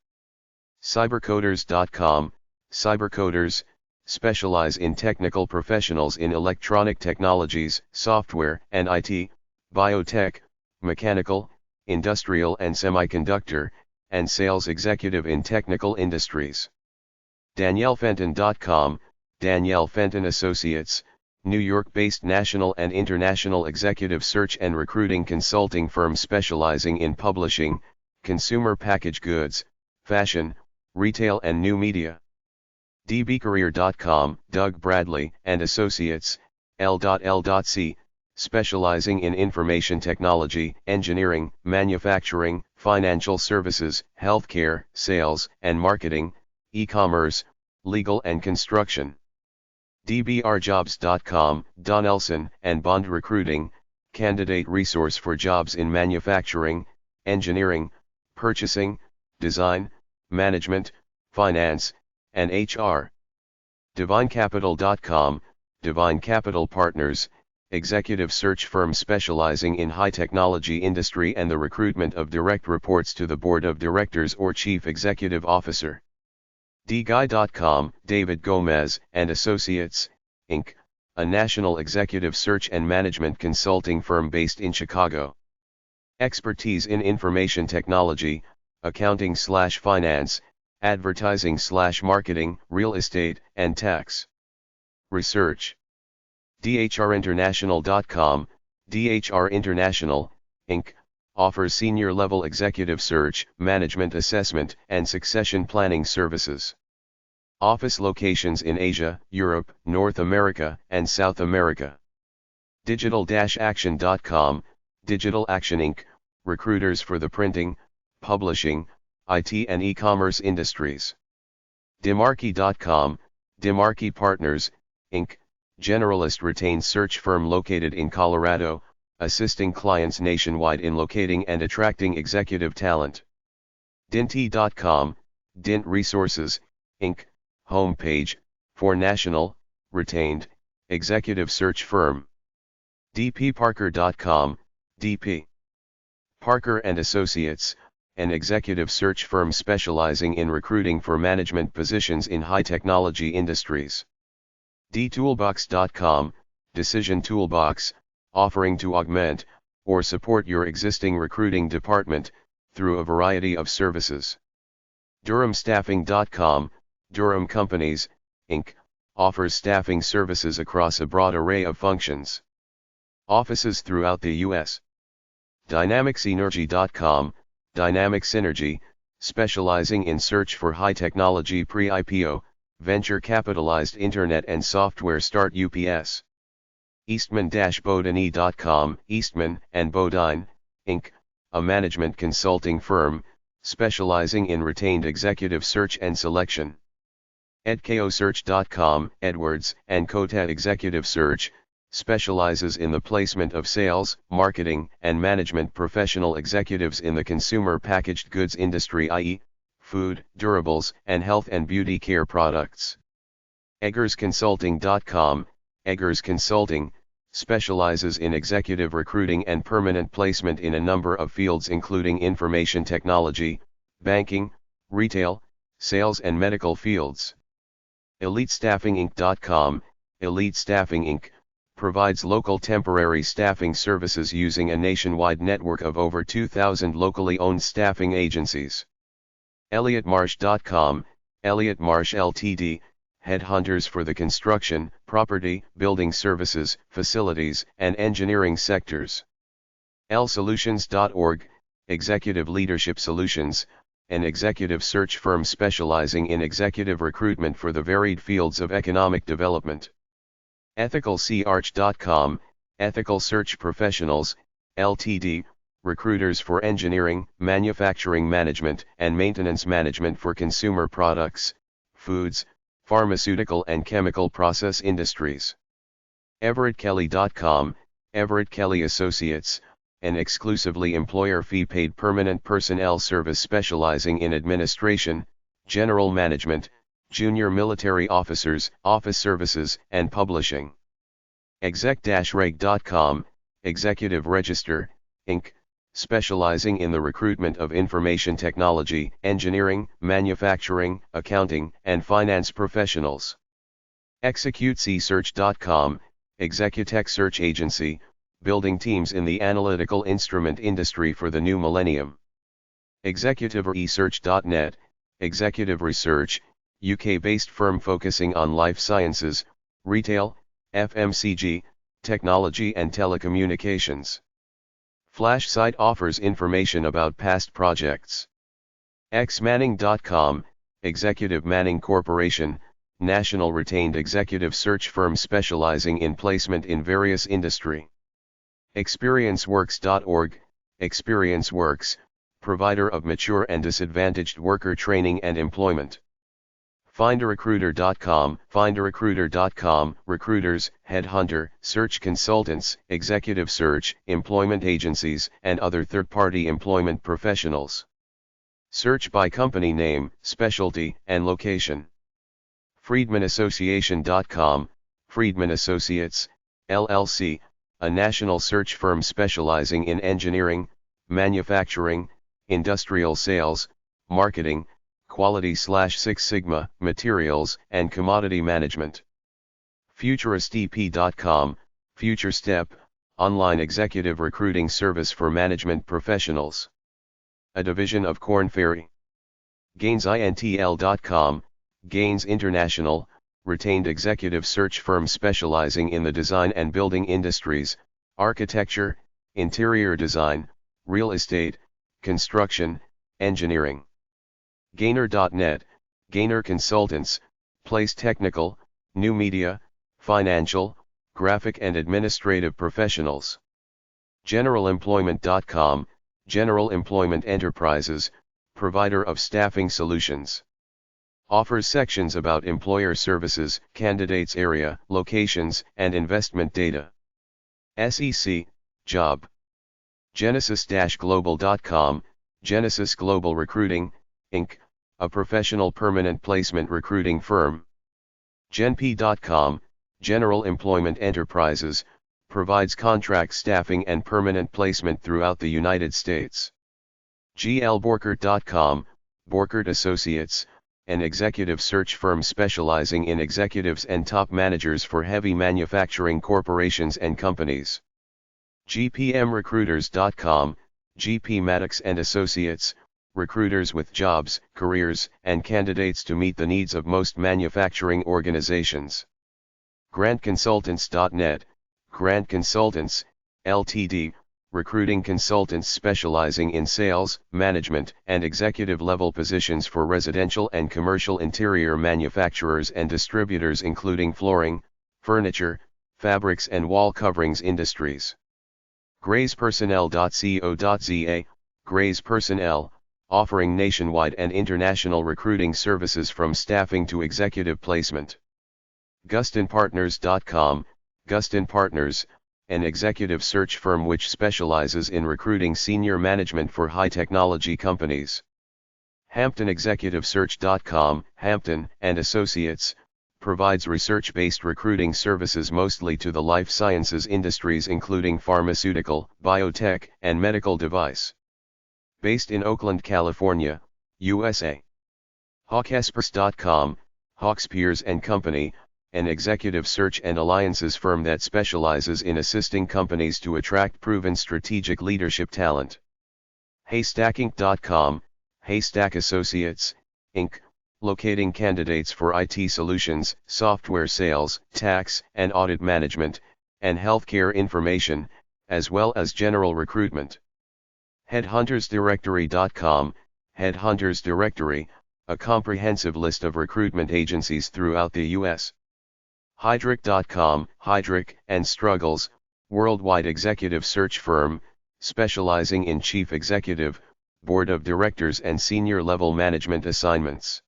Cybercoders.com, Cybercoders, specialize in technical professionals in electronic technologies, software and IT, biotech, mechanical, industrial and semiconductor, and sales executive in technical industries. DanielleFenton.com, Danielle Fenton Associates, New York-based national and international executive search and recruiting consulting firm specializing in publishing, consumer packaged goods, fashion, retail and new media. DBCareer.com, Doug Bradley and Associates, L.L.C., specializing in information technology, engineering, manufacturing, financial services, healthcare, sales and marketing, e-commerce, legal and construction. DBRjobs.com, Donelson and Bond Recruiting, candidate resource for jobs in manufacturing, engineering, purchasing, design, management, finance, and HR. DivineCapital.com, Divine Capital Partners, executive search firm specializing in high technology industry and the recruitment of direct reports to the board of directors or chief executive officer. DGuy.com, David Gomez and Associates, Inc., a national executive search and management consulting firm based in Chicago. Expertise in information technology, accounting/finance, advertising/marketing, real estate, and tax. Research. DHRInternational.com, DHR International, Inc., offers senior-level executive search, management assessment, and succession planning services. Office locations in Asia, Europe, North America, and South America. Digital-Action.com, Digital Action Inc., recruiters for the printing, publishing, IT and e-commerce industries. Demarchy.com, Demarchy Partners, Inc., generalist retained search firm located in Colorado, assisting clients nationwide in locating and attracting executive talent. Dinty.com, Dint Resources, Inc., homepage, for national, retained, executive search firm. dpparker.com, DP. Parker & Associates, an executive search firm specializing in recruiting for management positions in high-technology industries. dtoolbox.com, Decision Toolbox, offering to augment, or support your existing recruiting department, through a variety of services. durhamstaffing.com, Durham Companies, Inc., offers staffing services across a broad array of functions. Offices throughout the U.S. dynamicsenergy.com, Dynamics Energy, specializing in search for high-technology pre-IPO, venture-capitalized internet and software start UPS. Eastman-Bodine.com, Eastman & Bodine, Inc., a management consulting firm, specializing in retained executive search and selection. edkosearch.com, Edwards & Kota Executive Search, specializes in the placement of sales, marketing, and management professional executives in the consumer packaged goods industry, i.e., food, durables, and health and beauty care products. eggersconsulting.com, Eggers Consulting, specializes in executive recruiting and permanent placement in a number of fields including information technology, banking, retail, sales and medical fields. EliteStaffingInc.com, Elite Staffing Inc., provides local temporary staffing services using a nationwide network of over 2,000 locally owned staffing agencies. ElliottMarsh.com, Elliott Marsh Ltd., headhunters for the construction, property, building services, facilities, and engineering sectors. lsolutions.org, Executive Leadership Solutions, an executive search firm specializing in executive recruitment for the varied fields of economic development. ethicalsearch.com, Ethical Search Professionals, Ltd., recruiters for engineering, manufacturing management, and maintenance management for consumer products, foods, pharmaceutical and chemical process industries. everettkelly.com, Everett Kelly Associates, an exclusively employer fee-paid permanent personnel service specializing in administration, general management, junior military officers, office services, and publishing. exec-reg.com, Executive Register, Inc., specializing in the recruitment of information technology, engineering, manufacturing, accounting, and finance professionals. executesesearch.com, Executech Search Agency, building teams in the analytical instrument industry for the new millennium. executiveresearch.net, Executive Research, UK-based firm focusing on life sciences, retail, FMCG, technology and telecommunications. Flash site offers information about past projects. xmanning.com, Executive Manning Corporation, national retained executive search firm specializing in placement in various industry. experienceworks.org, ExperienceWorks, provider of mature and disadvantaged worker training and employment. findarecruiter.com, recruiters, headhunter, search consultants, executive search, employment agencies, and other third-party employment professionals. Search by company name, specialty, and location. friedmanassociation.com, Friedman Associates, LLC, a national search firm specializing in engineering, manufacturing, industrial sales, marketing, Quality/Six Sigma, materials, and commodity management. futuristep.com, FutureStep, online executive recruiting service for management professionals. A division of Korn Ferry. GainsIntl.com, Gains International, retained executive search firm specializing in the design and building industries, architecture, interior design, real estate, construction, engineering. Gainer.net, Gainer Consultants, place technical, new media, financial, graphic and administrative professionals. GeneralEmployment.com, General Employment Enterprises, provider of staffing solutions. Offers sections about employer services, candidates area, locations, and investment data. SEC, job. Genesis-global.com, Genesis Global Recruiting, Inc., a professional permanent placement recruiting firm. Genp.com, General Employment Enterprises, provides contract staffing and permanent placement throughout the United States. glborkert.com, Borkert Associates, an executive search firm specializing in executives and top managers for heavy manufacturing corporations and companies. gpmrecruiters.com, GP Maddox and Associates, recruiters with jobs, careers, and candidates to meet the needs of most manufacturing organizations. grantconsultants.net, Grant Consultants, Ltd., recruiting consultants specializing in sales, management, and executive-level positions for residential and commercial interior manufacturers and distributors including flooring, furniture, fabrics and wall coverings industries. grayspersonnel.co.za, Grays Personnel, offering nationwide and international recruiting services from staffing to executive placement. gustonpartners.com, Guston Partners, an executive search firm which specializes in recruiting senior management for high-technology companies. hamptonexecutivesearch.com, Hampton and Associates, provides research-based recruiting services mostly to the life sciences industries including pharmaceutical, biotech, and medical device. Based in Oakland, California, USA. Hawkespers.com, Hawkspears & Company, an executive search and alliances firm that specializes in assisting companies to attract proven strategic leadership talent. Haystackinc.com, Haystack Associates, Inc., locating candidates for IT solutions, software sales, tax and audit management, and healthcare information, as well as general recruitment. Headhuntersdirectory.com, Headhunters Directory, a comprehensive list of recruitment agencies throughout the U.S. Heidrick.com, Heidrick & Struggles, worldwide executive search firm, specializing in chief executive, board of directors and senior level management assignments.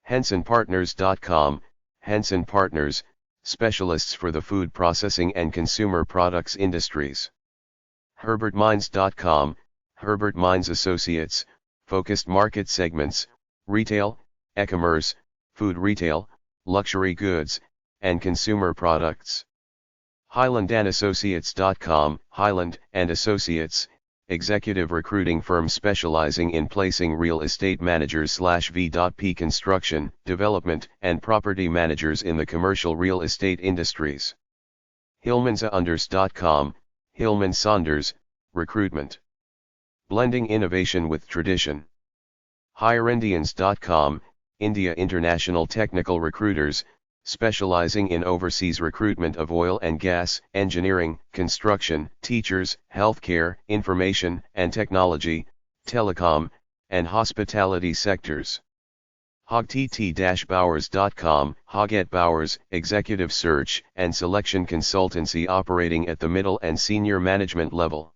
HensonPartners.com, Henson Partners, specialists for the food processing and consumer products industries. HerbertMinds.com, Herbert Minds Associates, focused market segments, retail, e-commerce, food retail, luxury goods, and consumer products. HighlandAssociates.com, Highland & Associates, executive recruiting firm specializing in placing real estate managers/V.P construction, development, and property managers in the commercial real estate industries. HillmanSaunders.com, Hillman Saunders, recruitment. Blending innovation with tradition. HireIndians.com, India International Technical Recruiters, specializing in overseas recruitment of oil and gas, engineering, construction, teachers, healthcare, information and technology, telecom, and hospitality sectors. HogTT-Bowers.com, Hoggett Bowers, executive search and selection consultancy operating at the middle and senior management level.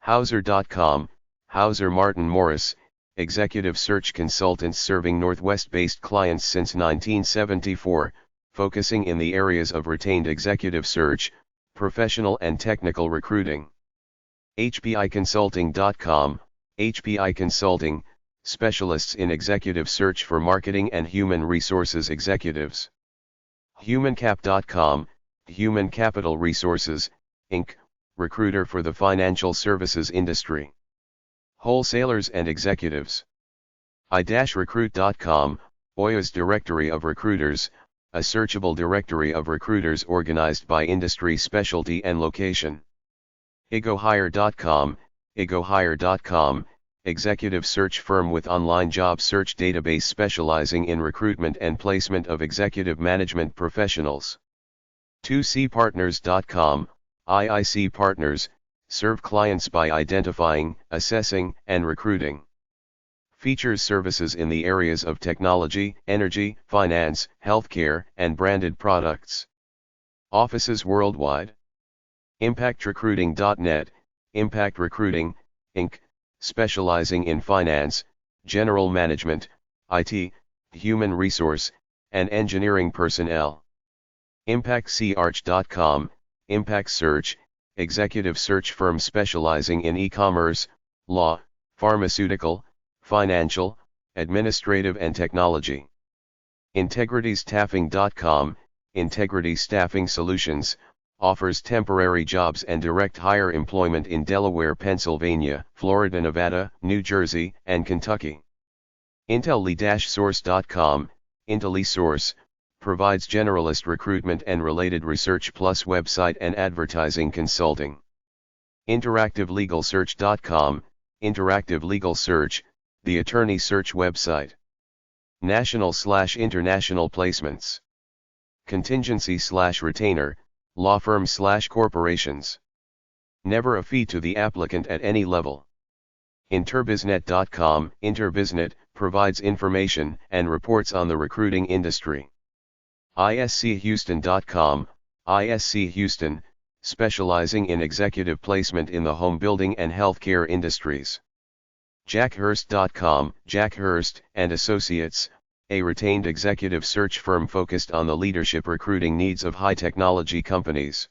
Hauser.com, Hauser Martin Morris, executive search consultants serving Northwest-based clients since 1974, focusing in the areas of retained executive search, professional and technical recruiting. HPIconsulting.com, HPI Consulting, specialists in executive search for marketing and human resources executives. HumanCap.com, Human Capital Resources, Inc., recruiter for the financial services industry. Wholesalers and executives. I-recruit.com, OYA's directory of recruiters, a searchable directory of recruiters organized by industry specialty and location. IGOHire.com, IGOHire.com, executive search firm with online job search database specializing in recruitment and placement of executive management professionals. 2cpartners.com, IIC Partners, serve clients by identifying, assessing, and recruiting. Features services in the areas of technology, energy, finance, healthcare, and branded products. Offices worldwide. ImpactRecruiting.net, Impact Recruiting, Inc., specializing in finance, general management, IT, human resource, and engineering personnel. ImpactSearch.com, Impact Search, executive search firm specializing in e-commerce, law, pharmaceutical, financial, administrative and technology. IntegrityStaffing.com, Integrity Staffing Solutions, offers temporary jobs and direct hire employment in Delaware, Pennsylvania, Florida, Nevada, New Jersey, and Kentucky. Intelli-source.com, IntelliSource, provides generalist recruitment and related research plus website and advertising consulting. InteractiveLegalSearch.com, Interactive Legal Search, the attorney search website. National/international placements. Contingency/retainer, law firms/corporations. Never a fee to the applicant at any level. Interbiznet.com, Interbiznet, provides information and reports on the recruiting industry. ISCHouston.com, ISC Houston, specializing in executive placement in the home building and healthcare industries. JackHurst.com, Jack Hurst and Associates, a retained executive search firm focused on the leadership recruiting needs of high-technology companies.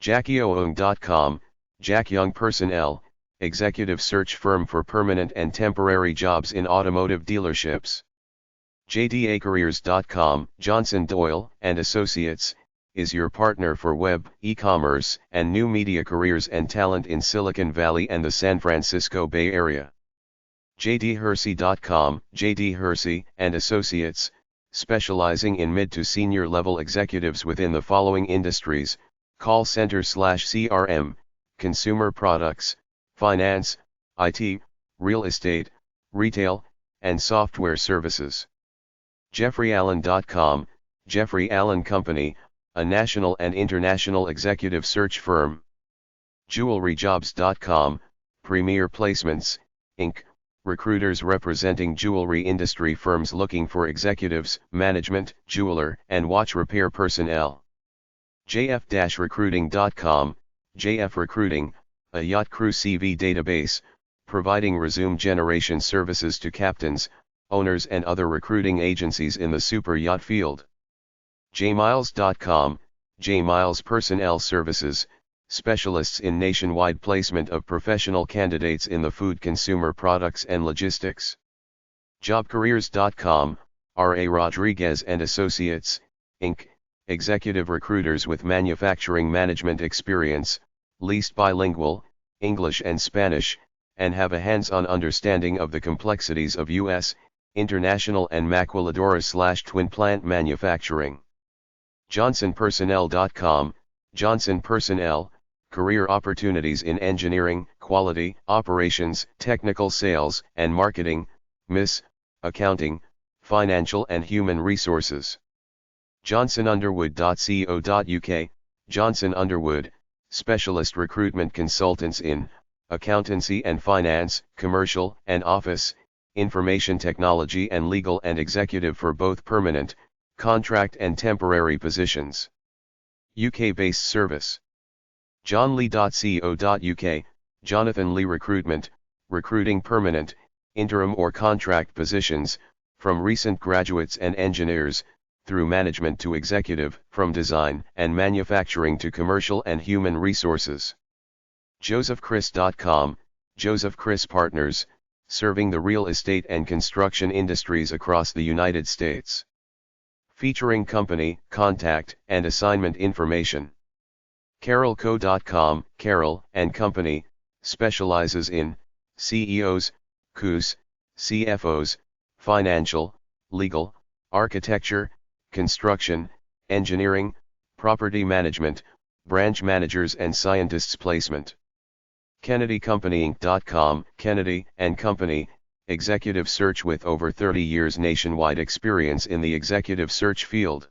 JackYoung.com, Jack Young Personnel, executive search firm for permanent and temporary jobs in automotive dealerships. JDAcareers.com, Johnson Doyle and Associates, is your partner for web, e-commerce, and new media careers and talent in Silicon Valley and the San Francisco Bay Area. JDHersey.com, JD Hersey and Associates, specializing in mid to senior level executives within the following industries: call center/CRM, consumer products, finance, IT, real estate, retail, and software services. JeffreyAllen.com, Jeffrey Allen Company, a national and international executive search firm. JewelryJobs.com, Premier Placements, Inc., recruiters representing jewelry industry firms looking for executives, management, jeweler, and watch repair personnel. JF-recruiting.com, JF Recruiting, a yacht crew CV database, providing resume generation services to captains, owners and other recruiting agencies in the super yacht field. JMiles.com, JMiles Personnel Services, specialists in nationwide placement of professional candidates in the food, consumer products and logistics. JobCareers.com, R.A. Rodriguez and Associates, Inc., executive recruiters with manufacturing management experience, least bilingual, English and Spanish, and have a hands-on understanding of the complexities of U.S., international and maquiladora/twin plant manufacturing. JohnsonPersonnel.com, Johnson Personnel, career opportunities in engineering, quality, operations, technical sales and marketing, accounting, financial and human resources. JohnsonUnderwood.co.uk, Johnson Underwood, specialist recruitment consultants in accountancy and finance, commercial and office, information technology and legal and executive for both permanent, contract and temporary positions. UK-based service. JohnLee.co.uk, Jonathan Lee Recruitment, recruiting permanent, interim or contract positions, from recent graduates and engineers, through management to executive, from design and manufacturing to commercial and human resources. JosephChris.com, Joseph Chris Partners, serving the real estate and construction industries across the United States. Featuring company, contact, and assignment information. CarolCo.com, Carol and Company, specializes in CEOs, CUs, CFOs, financial, legal, architecture, construction, engineering, property management, branch managers and scientists placement. KennedyCompanyInc.com, Kennedy and Company, executive search with over 30 years nationwide experience in the executive search field.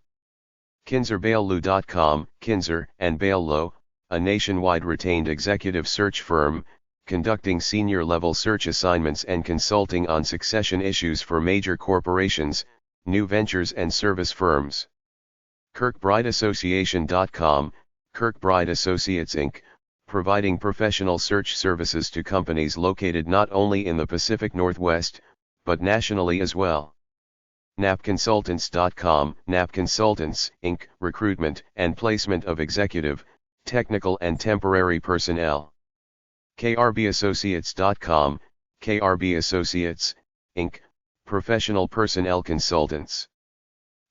KinzerBailLo.com, Kinzer and Baillo, a nationwide retained executive search firm, conducting senior-level search assignments and consulting on succession issues for major corporations, new ventures and service firms. KirkBrideAssociation.com, Kirkbride Associates Inc., providing professional search services to companies located not only in the Pacific Northwest, but nationally as well. NapConsultants.com, Nap Consultants, Inc., recruitment and placement of executive, technical and temporary personnel. KRBassociates.com, KRB Associates, Inc., professional personnel consultants.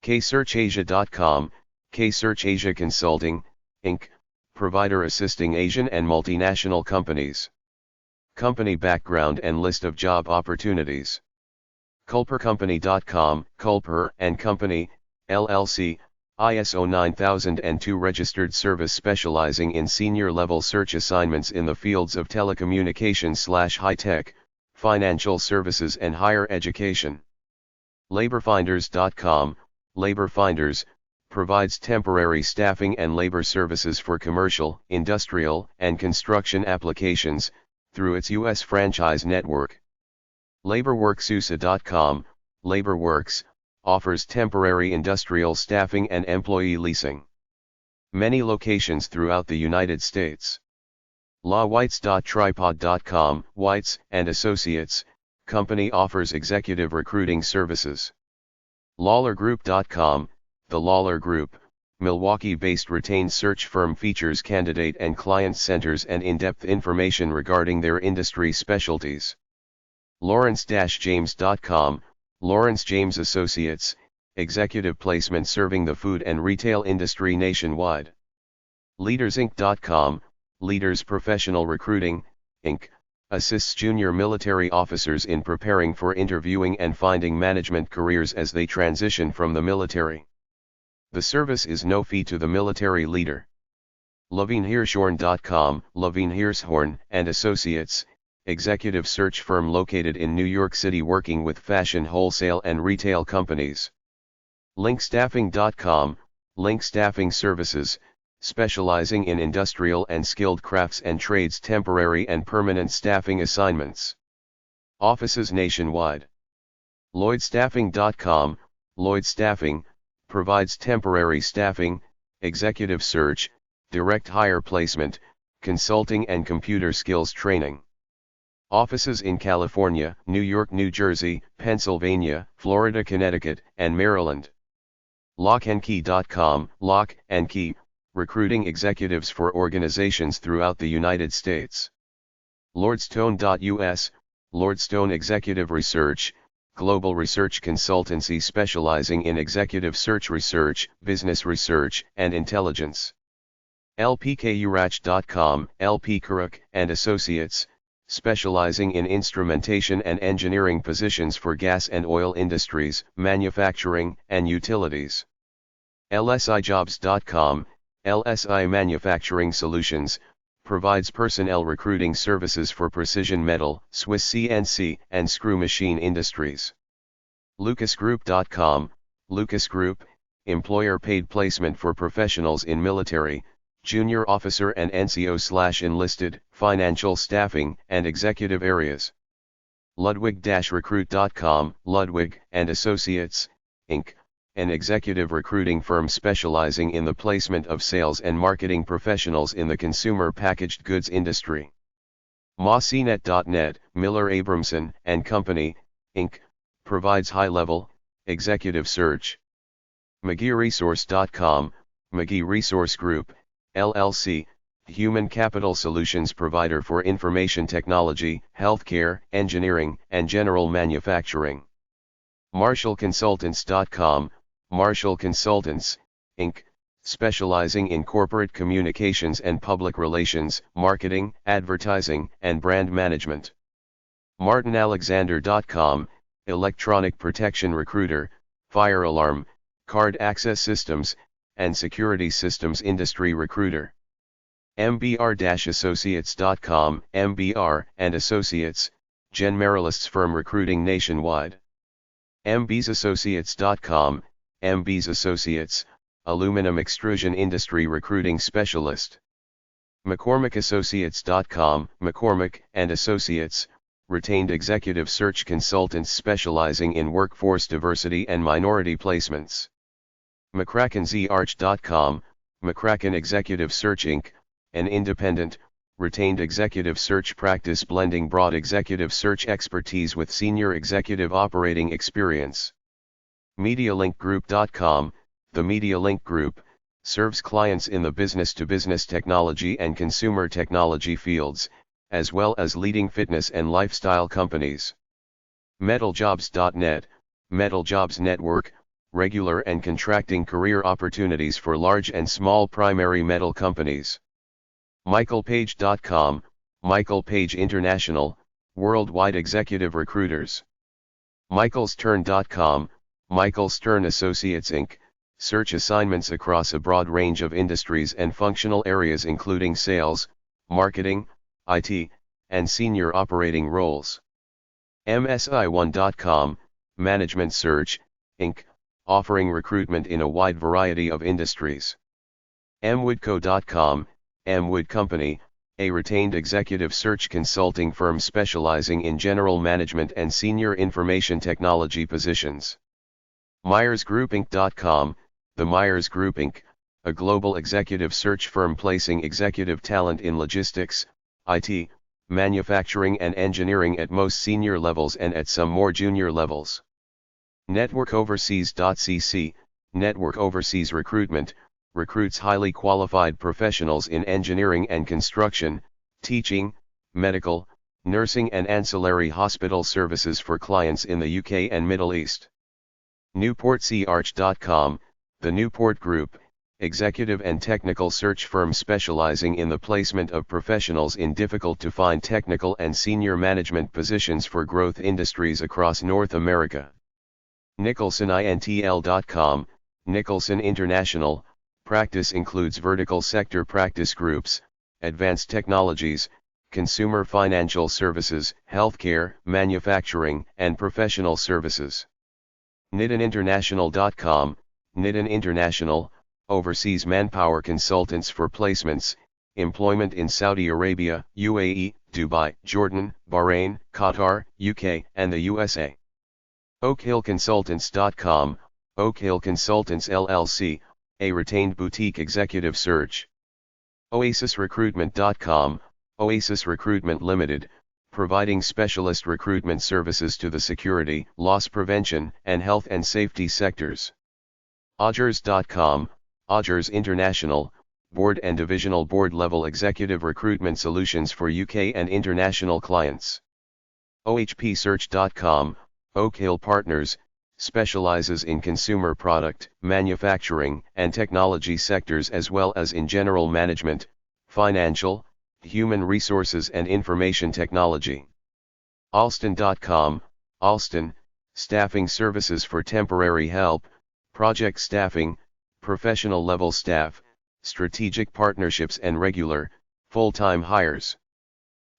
KSearchAsia.com, KSearch Asia Consulting, Inc., provider assisting Asian and multinational companies. Company background and list of job opportunities. Culpercompany.com, Culper & Company, LLC, ISO 9002 registered service specializing in senior-level search assignments in the fields of telecommunications/high-tech, financial services and higher education. LaborFinders.com, LaborFinders, provides temporary staffing and labor services for commercial, industrial, and construction applications, through its U.S. franchise network. LaborWorksUSA.com, LaborWorks, offers temporary industrial staffing and employee leasing. Many locations throughout the United States. LawWhites.tripod.com, Whites & Associates, company offers executive recruiting services. LawlerGroup.com, the Lawler Group, Milwaukee-based retained search firm features candidate and client centers and in-depth information regarding their industry specialties. Lawrence-James.com, Lawrence James Associates, executive placement serving the food and retail industry nationwide. LeadersInc.com, Leaders Professional Recruiting, Inc., assists junior military officers in preparing for interviewing and finding management careers as they transition from the military. The service is no fee to the military leader. LevineHirschhorn.com, Levine Hirschhorn & Associates, executive search firm located in New York City working with fashion wholesale and retail companies. LinkStaffing.com, Link Staffing Services, specializing in industrial and skilled crafts and trades temporary and permanent staffing assignments. Offices nationwide. LloydStaffing.com, Lloyd Staffing, provides temporary staffing, executive search, direct hire placement, consulting and computer skills training. Offices in California, New York, New Jersey, Pennsylvania, Florida, Connecticut, and Maryland. LockandKey.com, Lock and Key, recruiting executives for organizations throughout the United States. Lordstone.us, Lordstone Executive Research, global research consultancy specializing in executive search research, business research, and intelligence. LPKURACH.com, LP Kuruk & Associates, specializing in instrumentation and engineering positions for gas and oil industries, manufacturing, and utilities. LSIJobs.com, LSI Manufacturing Solutions, provides personnel recruiting services for precision metal, Swiss CNC, and screw machine industries. LucasGroup.com, Lucas Group, employer paid placement for professionals in military, junior officer and NCO/enlisted, financial staffing, and executive areas. Ludwig-recruit.com, Ludwig & Associates, Inc., an executive recruiting firm specializing in the placement of sales and marketing professionals in the consumer packaged goods industry. Mossinet.net, Miller Abramson & Company, Inc., provides high-level, executive search. McGeeResource.com, McGee Resource Group, LLC, human capital solutions provider for information technology, healthcare, engineering, and general manufacturing. MarshallConsultants.com, Marshall Consultants, Inc., specializing in corporate communications and public relations, marketing, advertising, and brand management. MartinAlexander.com, electronic protection recruiter, fire alarm, card access systems, and security systems industry recruiter. MBR-Associates.com, MBR & Associates, generalists firm recruiting nationwide. MBSassociates.com, MB's Associates, aluminum extrusion industry recruiting specialist. McCormickassociates.com, McCormick & Associates, retained executive search consultants specializing in workforce diversity and minority placements. McCrackenZarch.com, McCracken Executive Search Inc., an independent, retained executive search practice blending broad executive search expertise with senior executive operating experience. MediaLinkGroup.com, the MediaLink Group, serves clients in the business-to-business technology and consumer technology fields, as well as leading fitness and lifestyle companies. Metaljobs.net, Metal Jobs Network, regular and contracting career opportunities for large and small primary metal companies. MichaelPage.com, Michael Page International, worldwide executive recruiters. MichaelStern.com, Michael Stern Associates Inc., search assignments across a broad range of industries and functional areas including sales, marketing, IT, and senior operating roles. MSI1.com, Management Search, Inc., offering recruitment in a wide variety of industries. MWoodco.com, Wood Company, a retained executive search consulting firm specializing in general management and senior information technology positions. MyersGroupInc.com, The Myers Group Inc., a global executive search firm placing executive talent in logistics, IT, manufacturing and engineering at most senior levels and at some more junior levels. NetworkOverseas.cc, Network Overseas Recruitment, recruits highly qualified professionals in engineering and construction, teaching, medical, nursing and ancillary hospital services for clients in the UK and Middle East. NewportSearch.com, The Newport Group, executive and technical search firm specializing in the placement of professionals in difficult-to-find technical and senior management positions for growth industries across North America. NicholsonIntl.com, Nicholson International, practice includes vertical sector practice groups, advanced technologies, consumer financial services, healthcare, manufacturing, and professional services. NiddenInternational.com, Nidden International, overseas manpower consultants for placements, employment in Saudi Arabia, UAE, Dubai, Jordan, Bahrain, Qatar, UK, and the USA. OakHillConsultants.com, Oak Hill Consultants LLC, a retained boutique executive search. OasisRecruitment.com, Oasis Recruitment Limited, providing specialist recruitment services to the security, loss prevention, and health and safety sectors. Odgers.com, Odgers International, board and divisional board level executive recruitment solutions for UK and international clients. OHPSearch.com, Oak Hill Partners, specializes in consumer product, manufacturing, and technology sectors as well as in general management, financial, human resources and information technology. Alston.com, Alston, staffing services for temporary help, project staffing, professional level staff, strategic partnerships and regular, full-time hires.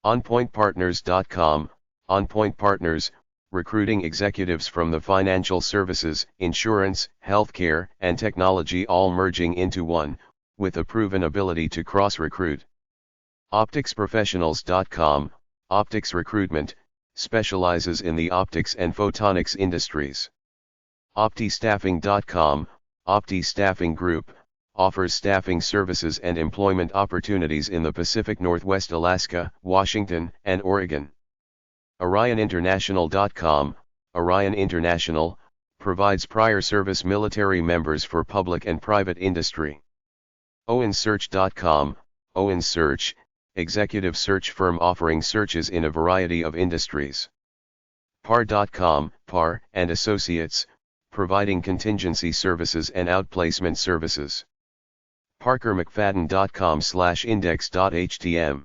OnPointPartners.com, OnPoint Partners, recruiting executives from the financial services, insurance, healthcare, and technology all merging into one, with a proven ability to cross-recruit. OpticsProfessionals.com, Optics Recruitment, specializes in the optics and photonics industries. OptiStaffing.com, Opti Staffing Group, offers staffing services and employment opportunities in the Pacific Northwest, Alaska, Washington, and Oregon. OrionInternational.com, Orion International, provides prior service military members for public and private industry. OwenSearch.com, Owen Search, executive search firm offering searches in a variety of industries. Par.com, Par and Associates, providing contingency services and outplacement services. ParkerMcFadden.com/index.htm.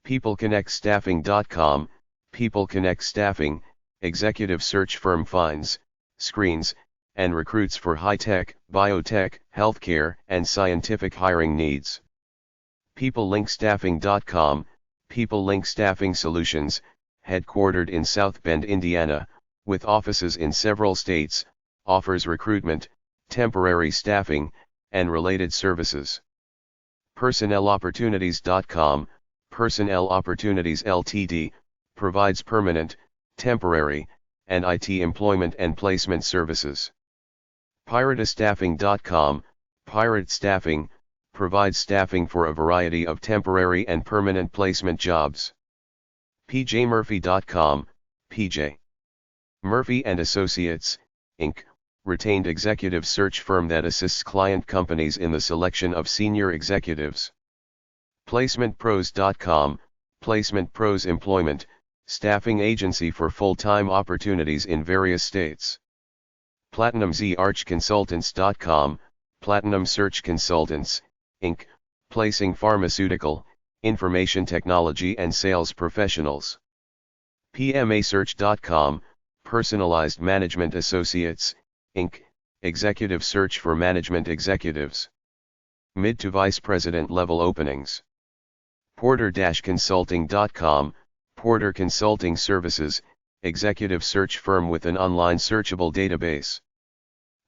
PeopleConnectStaffing.com, People Connect Staffing, executive search firm finds, screens, and recruits for high-tech, biotech, healthcare, and scientific hiring needs. PeopleLinkStaffing.com, PeopleLink Staffing Solutions, headquartered in South Bend, Indiana, with offices in several states, offers recruitment, temporary staffing, and related services. PersonnelOpportunities.com, Personnel Opportunities Ltd., provides permanent, temporary, and IT employment and placement services. PirateStaffing.com, Pirate Staffing, provides staffing for a variety of temporary and permanent placement jobs. PJMurphy.com, PJ Murphy and Associates, Inc., retained executive search firm that assists client companies in the selection of senior executives. PlacementPros.com, Placement Pros employment, staffing agency for full-time opportunities in various states. PlatinumZArchConsultants.com, Platinum Search Consultants, Inc., placing pharmaceutical, information technology and sales professionals. PMASearch.com, Personalized Management Associates, Inc., executive search for management executives. Mid to vice president level openings. Porter-Consulting.com, Porter Consulting Services, executive search firm with an online searchable database.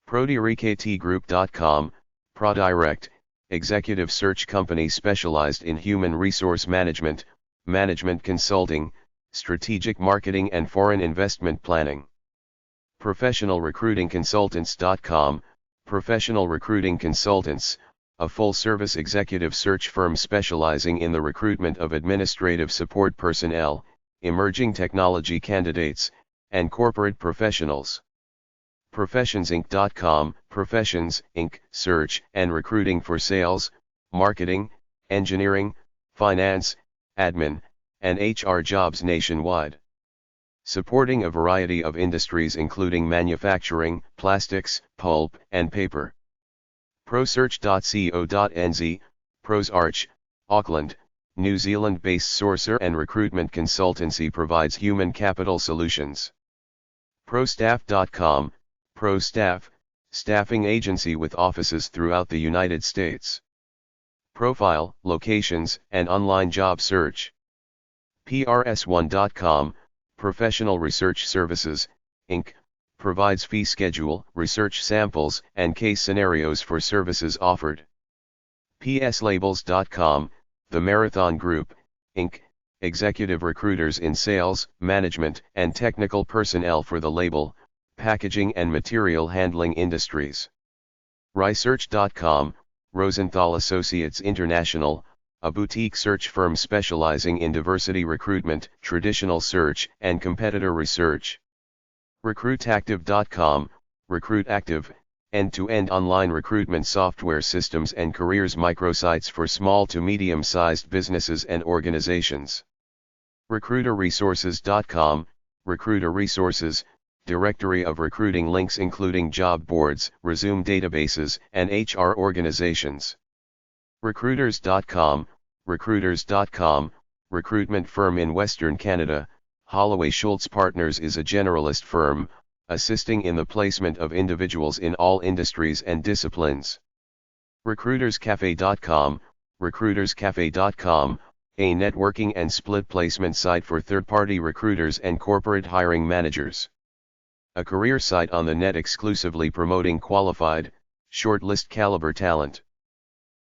ProDirectGroup.com, ProDirect, executive search company specialized in human resource management, management consulting, strategic marketing and foreign investment planning. ProfessionalRecruitingConsultants.com, Professional Recruiting Consultants, a full-service executive search firm specializing in the recruitment of administrative support personnel, emerging technology candidates, and corporate professionals. ProfessionsInc.com, Professions, Inc., search and recruiting for sales, marketing, engineering, finance, admin, and HR jobs nationwide. Supporting a variety of industries including manufacturing, plastics, pulp, and paper. ProSearch.co.nz, ProsArch, Auckland, New Zealand-based sourcer and recruitment consultancy provides human capital solutions. ProStaff.com, ProStaff, staffing agency with offices throughout the United States. Profile, locations, and online job search. PRS1.com, Professional Research Services, Inc., provides fee schedule, research samples, and case scenarios for services offered. PSLabels.com, The Marathon Group, Inc., executive recruiters in sales, management, and technical personnel for the label, packaging and material handling industries. Research.com, Rosenthal Associates International, a boutique search firm specializing in diversity recruitment, traditional search, and competitor research. RecruitActive.com, RecruitActive, end-to-end online recruitment software systems and careers microsites for small to medium-sized businesses and organizations. RecruiterResources.com, Recruiter Resources, directory of recruiting links including job boards, resume databases, and HR organizations. Recruiters.com, Recruiters.com, recruitment firm in Western Canada. Holloway Schultz Partners is a generalist firm, assisting in the placement of individuals in all industries and disciplines. RecruitersCafe.com, RecruitersCafe.com, a networking and split placement site for third-party recruiters and corporate hiring managers. A career site on the net exclusively promoting qualified, shortlist caliber talent.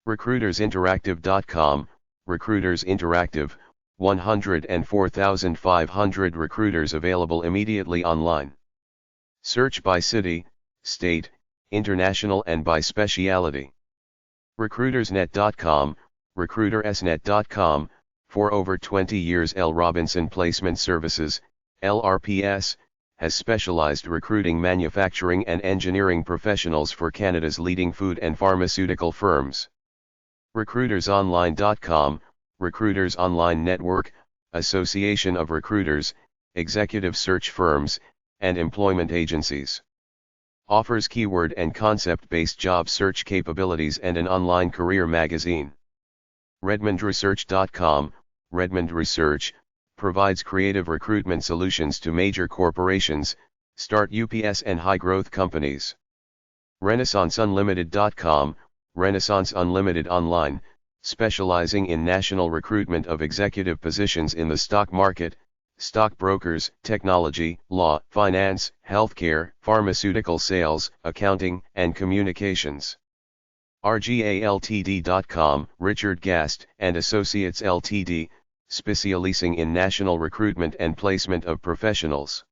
RecruitersInteractive.com, Recruiters Interactive, 104,500 recruiters available immediately online. Search by city, state, international and by speciality. RecruitersNet.com, RecruitersNet.com, for over 20 years L. Robinson Placement Services, LRPS, has specialized recruiting manufacturing and engineering professionals for Canada's leading food and pharmaceutical firms. RecruitersOnline.com, Recruiters Online Network, association of recruiters, executive search firms, and employment agencies. Offers keyword and concept-based job search capabilities and an online career magazine. RedmondResearch.com, Redmond Research, provides creative recruitment solutions to major corporations, start-ups and high-growth companies. RenaissanceUnlimited.com, Renaissance Unlimited Online, specializing in national recruitment of executive positions in the stock market, stockbrokers, technology, law, finance, healthcare, pharmaceutical sales, accounting, and communications. RGALTD.com, Richard Gast and Associates Ltd., specializing in national recruitment and placement of professionals.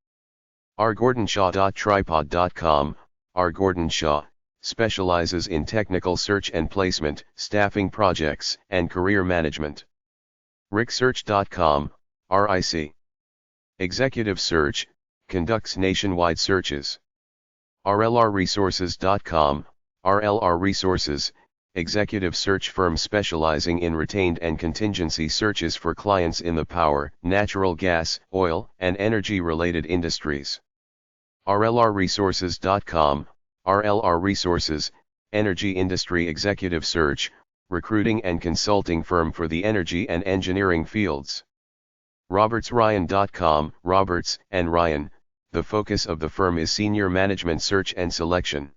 RGordonshaw.tripod.com, R. Gordon Shaw, specializes in technical search and placement, staffing projects, and career management. RicSearch.com, RIC. Executive Search, conducts nationwide searches. rlrresources.com, RLR Resources, executive search firm specializing in retained and contingency searches for clients in the power, natural gas, oil, and energy-related industries. rlrresources.com, RLR Resources, energy industry executive search, recruiting and consulting firm for the energy and engineering fields. robertsryan.com, Roberts and Ryan, the focus of the firm is senior management search and selection.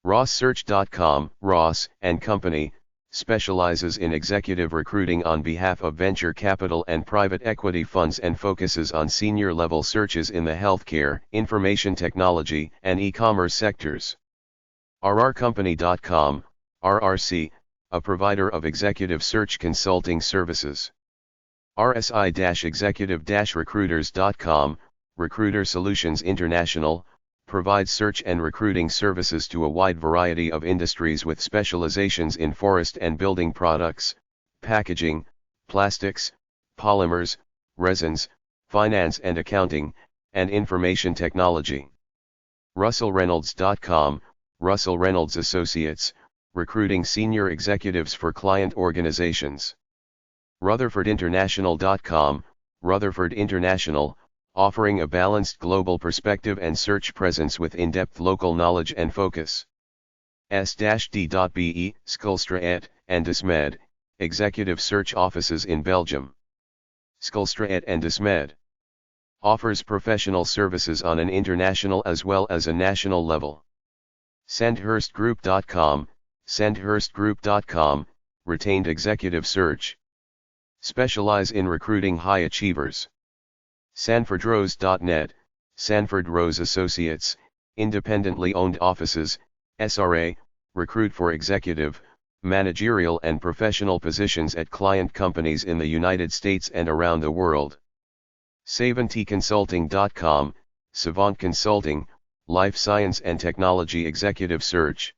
rosssearch.com, Ross and Company, specializes in executive recruiting on behalf of venture capital and private equity funds and focuses on senior-level searches in the healthcare, information technology, and e-commerce sectors. rrcompany.com, RRC, a provider of executive search consulting services. rsi-executive-recruiters.com, Recruiter Solutions International, provides search and recruiting services to a wide variety of industries with specializations in forest and building products, packaging, plastics, polymers, resins, finance and accounting, and information technology. russellreynolds.com, Russell Reynolds Associates, recruiting senior executives for client organizations. rutherfordinternational.com, Rutherford International, offering a balanced global perspective and search presence with in-depth local knowledge and focus. S-D.be, Skulstra and Desmed, executive search offices in Belgium. Skulstra and Desmed offers professional services on an international as well as a national level. Sendhurstgroup.com, Sendhurstgroup.com, retained executive search. Specialize in recruiting high achievers. SanfordRose.net, Sanford Rose Associates, independently owned offices, SRA, recruit for executive, managerial and professional positions at client companies in the United States and around the world. SavantConsulting.com, Savant Consulting, life science and technology executive search.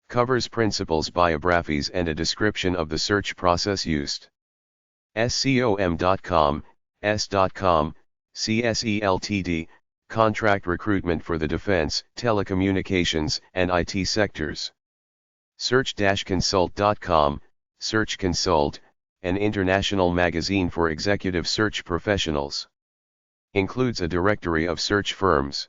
Covers principles, biographies and a description of the search process used. SCOM.com, S.com, CSE Ltd, contract recruitment for the defense, telecommunications, and IT sectors. Search-consult.com, Search Consult, an international magazine for executive search professionals. Includes a directory of search firms.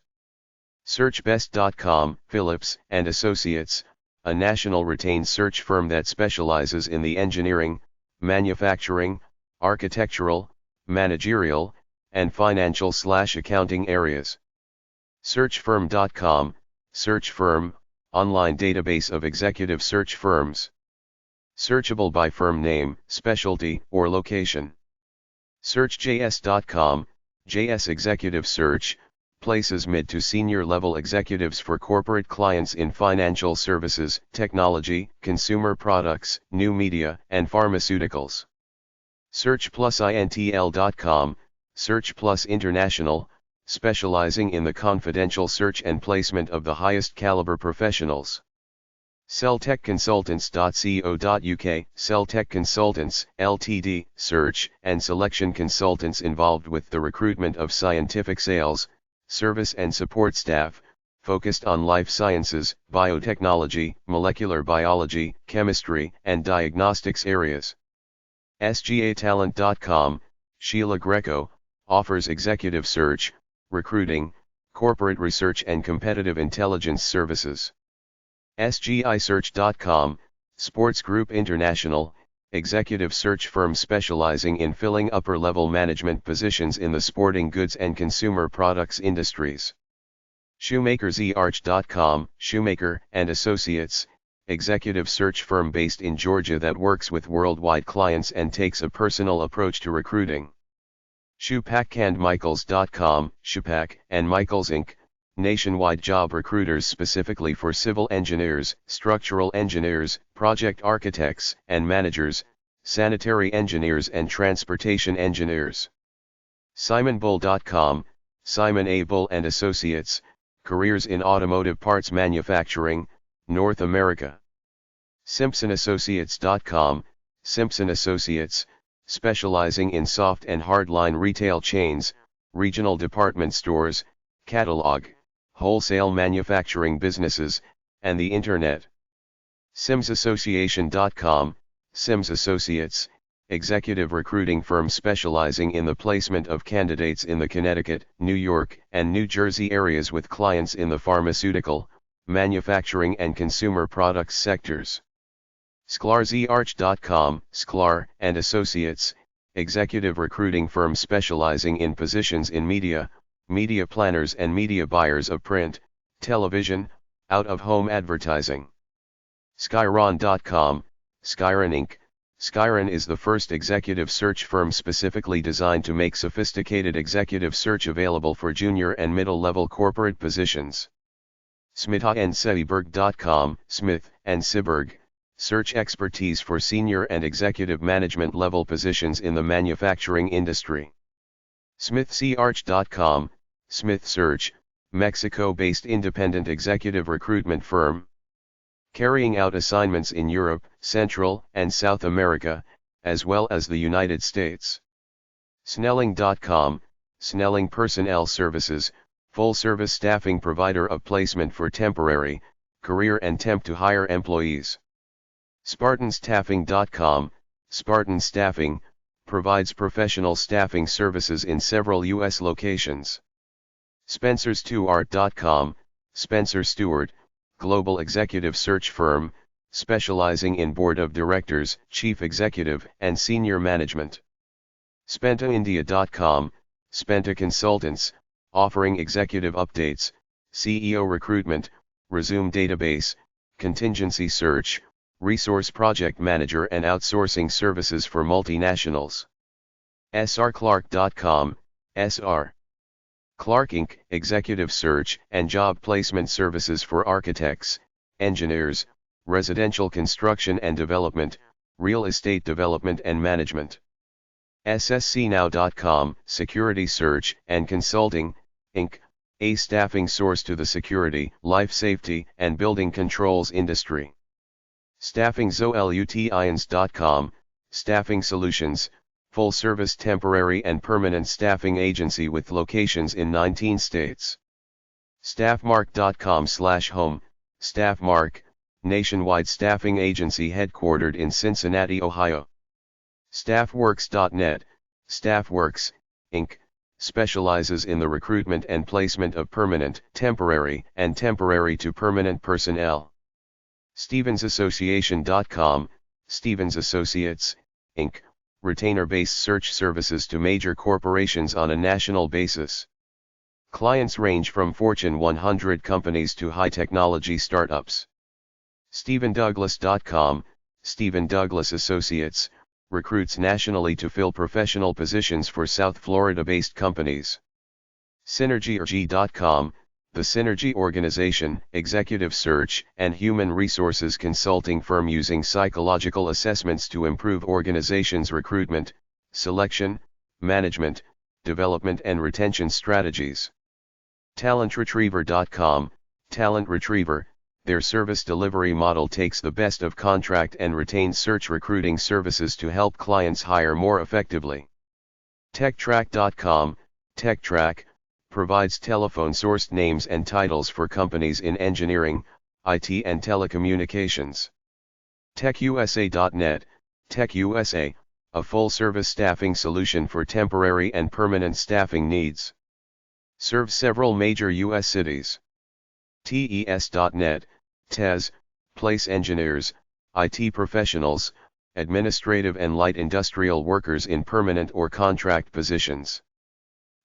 Searchbest.com, Phillips and Associates, a national retained search firm that specializes in the engineering, manufacturing, architectural, managerial, and financial/accounting areas. Searchfirm.com, Search Firm, online database of executive search firms. Searchable by firm name, specialty, or location. Searchjs.com, JS Executive Search, places mid to senior level executives for corporate clients in financial services, technology, consumer products, new media, and pharmaceuticals. SearchPlusIntl.com, Search Plus International, specializing in the confidential search and placement of the highest caliber professionals. CellTechConsultants.co.uk, CellTech Consultants, Ltd, search and selection consultants involved with the recruitment of scientific sales, service and support staff, focused on life sciences, biotechnology, molecular biology, chemistry, and diagnostics areas. SGAtalent.com, Sheila Greco, offers executive search, recruiting, corporate research and competitive intelligence services. SGIsearch.com, Sports Group International, executive search firm specializing in filling upper-level management positions in the sporting goods and consumer products industries. ShoemakerZarch.com, Shoemaker and Associates, executive search firm based in Georgia that works with worldwide clients and takes a personal approach to recruiting. ShupackandMichaels.com, Shupack and Michaels Inc., nationwide job recruiters specifically for civil engineers, structural engineers, project architects and managers, sanitary engineers and transportation engineers. SimonBull.com, Simon A. Bull and Associates, careers in automotive parts manufacturing, North America. SimpsonAssociates.com, Simpson Associates, specializing in soft and hardline retail chains, regional department stores, catalog, wholesale manufacturing businesses, and the Internet. SimsAssociation.com, Sims Associates, executive recruiting firm specializing in the placement of candidates in the Connecticut, New York, and New Jersey areas with clients in the pharmaceutical, manufacturing and consumer products sectors. SclarZarch.com, Sklar and Associates, executive recruiting firm specializing in positions in media, media planners and media buyers of print, television, out-of-home advertising. Skyron.com, Skyron Inc. Skyron is the first executive search firm specifically designed to make sophisticated executive search available for junior and middle-level corporate positions. SmithAndSeberg.com, Smith and Seberg, search expertise for senior and executive management level positions in the manufacturing industry. SmithSearch.com, Smith Search, Mexico-based independent executive recruitment firm, carrying out assignments in Europe, Central and South America, as well as the United States. Snelling.com, Snelling Personnel Services, full-service staffing provider of placement for temporary, career and temp-to-hire employees. SpartanStaffing.com, Spartan Staffing, provides professional staffing services in several U.S. locations. SpencerStewart.com, Spencer Stewart, global executive search firm, specializing in board of directors, chief executive, and senior management. SpentaIndia.com, Spenta Consultants, offering executive updates, CEO recruitment, resume database, contingency search, resource project manager and outsourcing services for multinationals. SRClark.com, SR. Clark Inc., executive search and job placement services for architects, engineers, residential construction and development, real estate development and management. SSCnow.com, security search and consulting, Inc., a staffing source to the security, life safety and building controls industry. StaffingSolutions.com, staffing solutions, full-service temporary and permanent staffing agency with locations in 19 states. Staffmark.com/home, Staffmark, nationwide staffing agency headquartered in Cincinnati, Ohio. Staffworks.net, Staffworks, Inc., specializes in the recruitment and placement of permanent, temporary, and temporary to permanent personnel. StevensAssociation.com, Stevens Associates, Inc., retainer-based search services to major corporations on a national basis. Clients range from Fortune 100 companies to high-technology startups. StephenDouglas.com, Stephen Douglas Associates, recruits nationally to fill professional positions for South Florida-based companies. Synergy.com, the Synergy Organization, executive search and human resources consulting firm using psychological assessments to improve organizations' recruitment, selection, management, development and retention strategies. TalentRetriever.com, Talent Retriever, their service delivery model takes the best of contract and retained search recruiting services to help clients hire more effectively. TechTrack.com, TechTrack, provides telephone-sourced names and titles for companies in engineering, IT and telecommunications. TechUSA.net, TechUSA, a full-service staffing solution for temporary and permanent staffing needs. Serves several major U.S. cities. TES.net, TES, place engineers, IT professionals, administrative and light industrial workers in permanent or contract positions.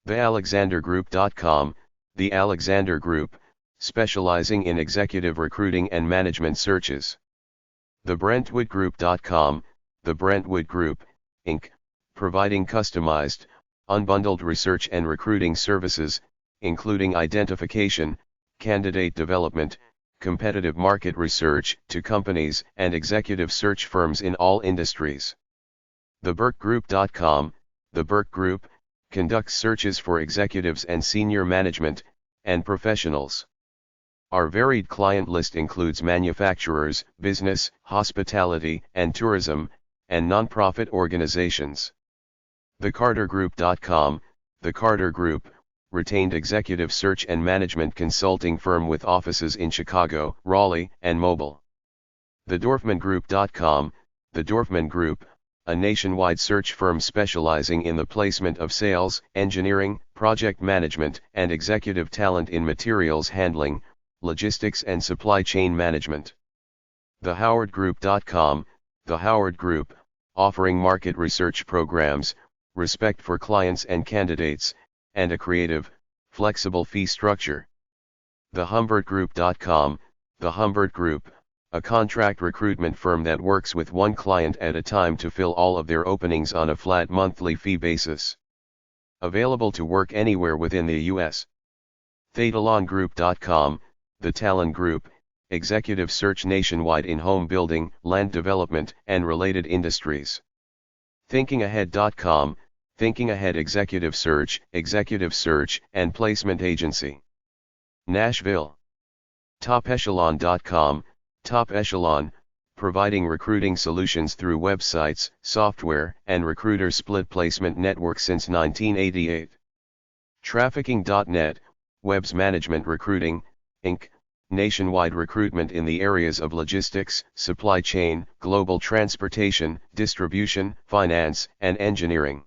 TheAlexanderGroup.com, The Alexander Group, specializing in executive recruiting and management searches. TheBrentwoodGroup.com, The Brentwood Group, Inc., providing customized, unbundled research and recruiting services, including identification, candidate development, competitive market research to companies and executive search firms in all industries. TheBurkeGroup.com, The Burke Group, conducts searches for executives and senior management, and professionals. Our varied client list includes manufacturers, business, hospitality, and tourism, and nonprofit organizations. TheCarterGroup.com, The Carter Group, retained executive search and management consulting firm with offices in Chicago, Raleigh, and Mobile. TheDorfmanGroup.com, The Dorfman Group, a nationwide search firm specializing in the placement of sales, engineering, project management, and executive talent in materials handling, logistics and supply chain management. TheHowardGroup.com, The Howard Group, offering market research programs, respect for clients and candidates, and a creative, flexible fee structure. TheHumbertGroup.com, The Humbert Group, a contract recruitment firm that works with one client at a time to fill all of their openings on a flat monthly fee basis. Available to work anywhere within the U.S. TheTalonGroup.com, The Talon Group, executive search nationwide in home building, land development, and related industries. ThinkingAhead.com, Thinking Ahead executive search, and placement agency. Nashville. TopEchelon.com, Top Echelon, providing recruiting solutions through websites, software, and recruiter split placement network since 1988. Trafficking.net, Webs Management Recruiting, Inc., nationwide recruitment in the areas of logistics, supply chain, global transportation, distribution, finance, and engineering.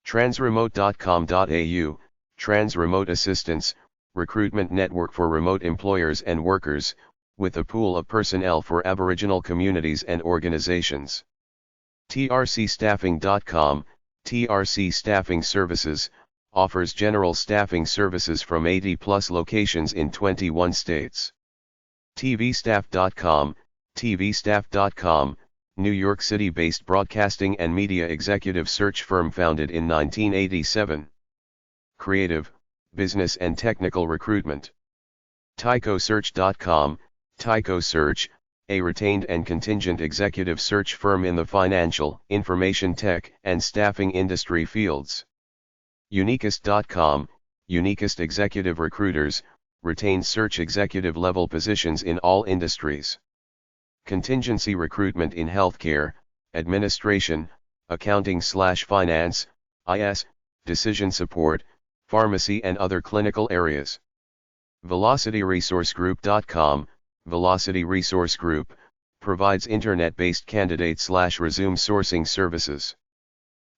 Transremote.com.au, Transremote Assistance, recruitment network for remote employers and workers, with a pool of personnel for Aboriginal communities and organizations. TRCstaffing.com, TRC Staffing Services, offers general staffing services from 80+ locations in 21 states. TVstaff.com, TVstaff.com, New York City-based broadcasting and media executive search firm founded in 1987. Creative, business and technical recruitment. TycoSearch.com, Tyco Search, a retained and contingent executive search firm in the financial, information tech, and staffing industry fields. Uniquest.com, Uniquest executive recruiters, retained search executive level positions in all industries. Contingency recruitment in healthcare, administration, accounting/finance, IS, decision support, pharmacy and other clinical areas. VelocityResourceGroup.com, Velocity Resource Group, provides internet-based candidate/resume sourcing services.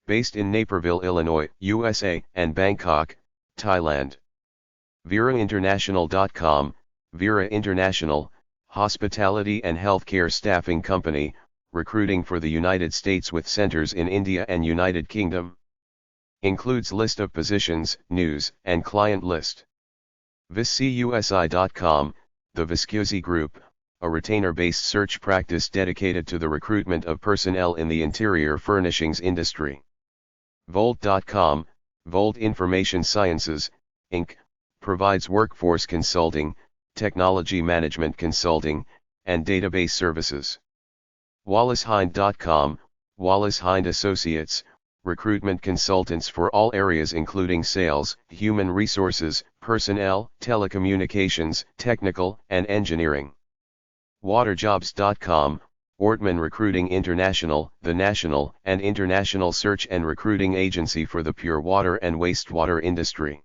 Based in Naperville, Illinois, USA, and Bangkok, Thailand. VeraInternational.com, Vera International, hospitality and healthcare staffing company, recruiting for the United States with centers in India and United Kingdom. Includes list of positions, news, and client list. VisCusi.com, The Viscusi Group, a retainer-based search practice dedicated to the recruitment of personnel in the interior furnishings industry. Volt.com, Volt Information Sciences, Inc., provides workforce consulting, technology management consulting, and database services. WallaceHind.com, Wallace Hind Associates, recruitment consultants for all areas including sales, human resources, personnel, telecommunications, technical, and engineering. Waterjobs.com, Ortman Recruiting International, the national and international search and recruiting agency for the pure water and wastewater industry.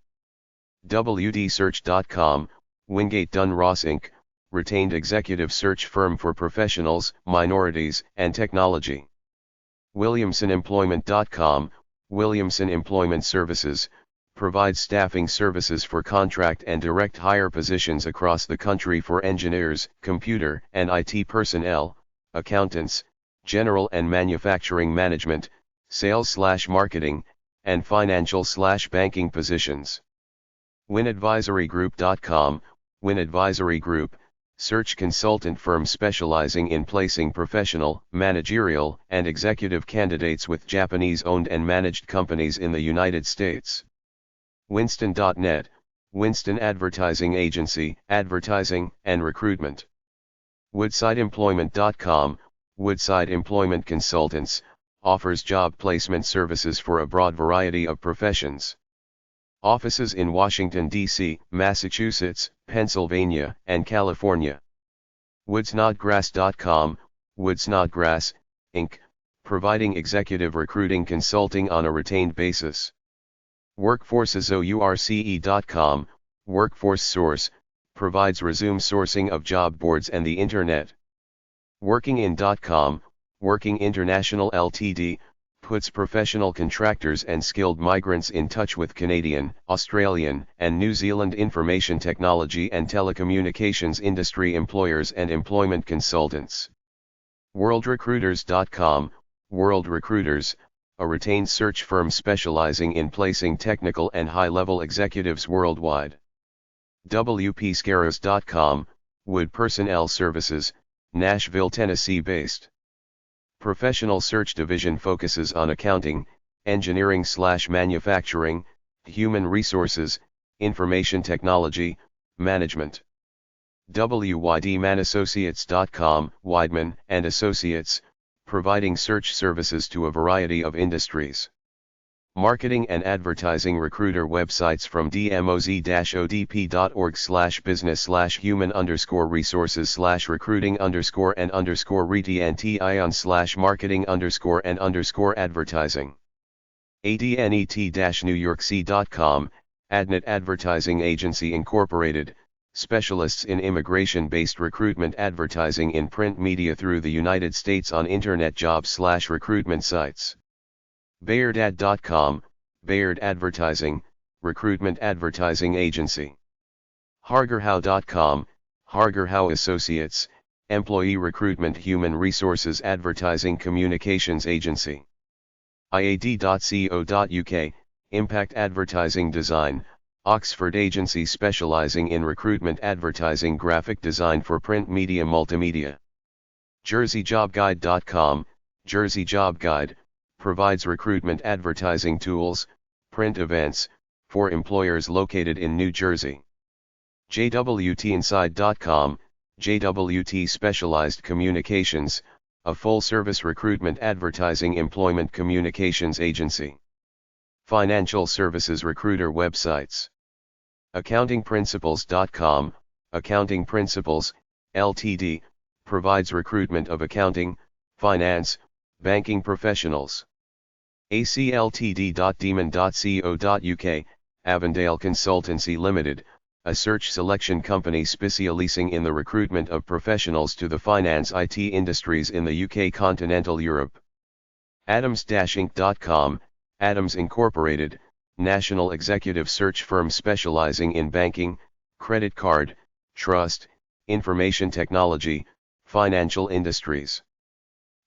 WDSearch.com, Wingate Dunn Ross Inc., retained executive search firm for professionals, minorities, and technology. WilliamsonEmployment.com, Williamson Employment Services, provides staffing services for contract and direct hire positions across the country for engineers, computer and IT personnel, accountants, general and manufacturing management, sales/marketing, and financial/banking positions. WinAdvisoryGroup.com, Win Advisory Group, search consultant firm specializing in placing professional, managerial, and executive candidates with Japanese-owned and managed companies in the United States. Winston.net, Winston Advertising Agency, advertising and recruitment. WoodsideEmployment.com, Woodside Employment Consultants, offers job placement services for a broad variety of professions. Offices in Washington, D.C., Massachusetts, Pennsylvania, and California. WoodsNodgrass.com, Woodsnodgrass, Inc., providing executive recruiting consulting on a retained basis. Workforcesource.com, Workforce Source, provides resume sourcing of job boards and the Internet. WorkingIn.com, Working International Ltd, puts professional contractors and skilled migrants in touch with Canadian, Australian, and New Zealand information technology and telecommunications industry employers and employment consultants. WorldRecruiters.com, World Recruiters, a retained search firm specializing in placing technical and high-level executives worldwide. WPScaros.com, Wood Personnel Services, Nashville, Tennessee-based. Professional Search Division focuses on accounting, engineering/manufacturing, human resources, information technology, management. WYDManAssociates.com, Weidman and Associates, providing search services to a variety of industries. Marketing and advertising recruiter websites from dmoz-odp.org/business/human_resources/recruiting_and/marketing_and_advertising. adnet-newyorkc.com, Adnet Advertising Agency Incorporated, specialists in immigration-based recruitment advertising in print media through the United States on internet job/recruitment sites. Bayardad.com, Bayard Advertising, recruitment advertising agency. Hargerhow.com, Hargerhow Associates, employee recruitment human resources advertising communications agency. iad.co.uk, Impact Advertising Design, Oxford agency specializing in recruitment advertising graphic design for print media multimedia. JerseyJobGuide.com, Jersey Job Guide, provides recruitment advertising tools, print events, for employers located in New Jersey. JWTinside.com, JWT Specialized Communications, a full-service recruitment advertising employment communications agency. Financial services recruiter websites. AccountingPrinciples.com, Accounting Principles, Ltd, provides recruitment of accounting, finance, banking professionals. acltd.demon.co.uk, Avondale Consultancy Limited, a search selection company specialising in the recruitment of professionals to the finance IT industries in the UK continental Europe. Adams-Inc.com, Adams Incorporated, national executive search firm specializing in banking, credit card, trust, information technology, financial industries.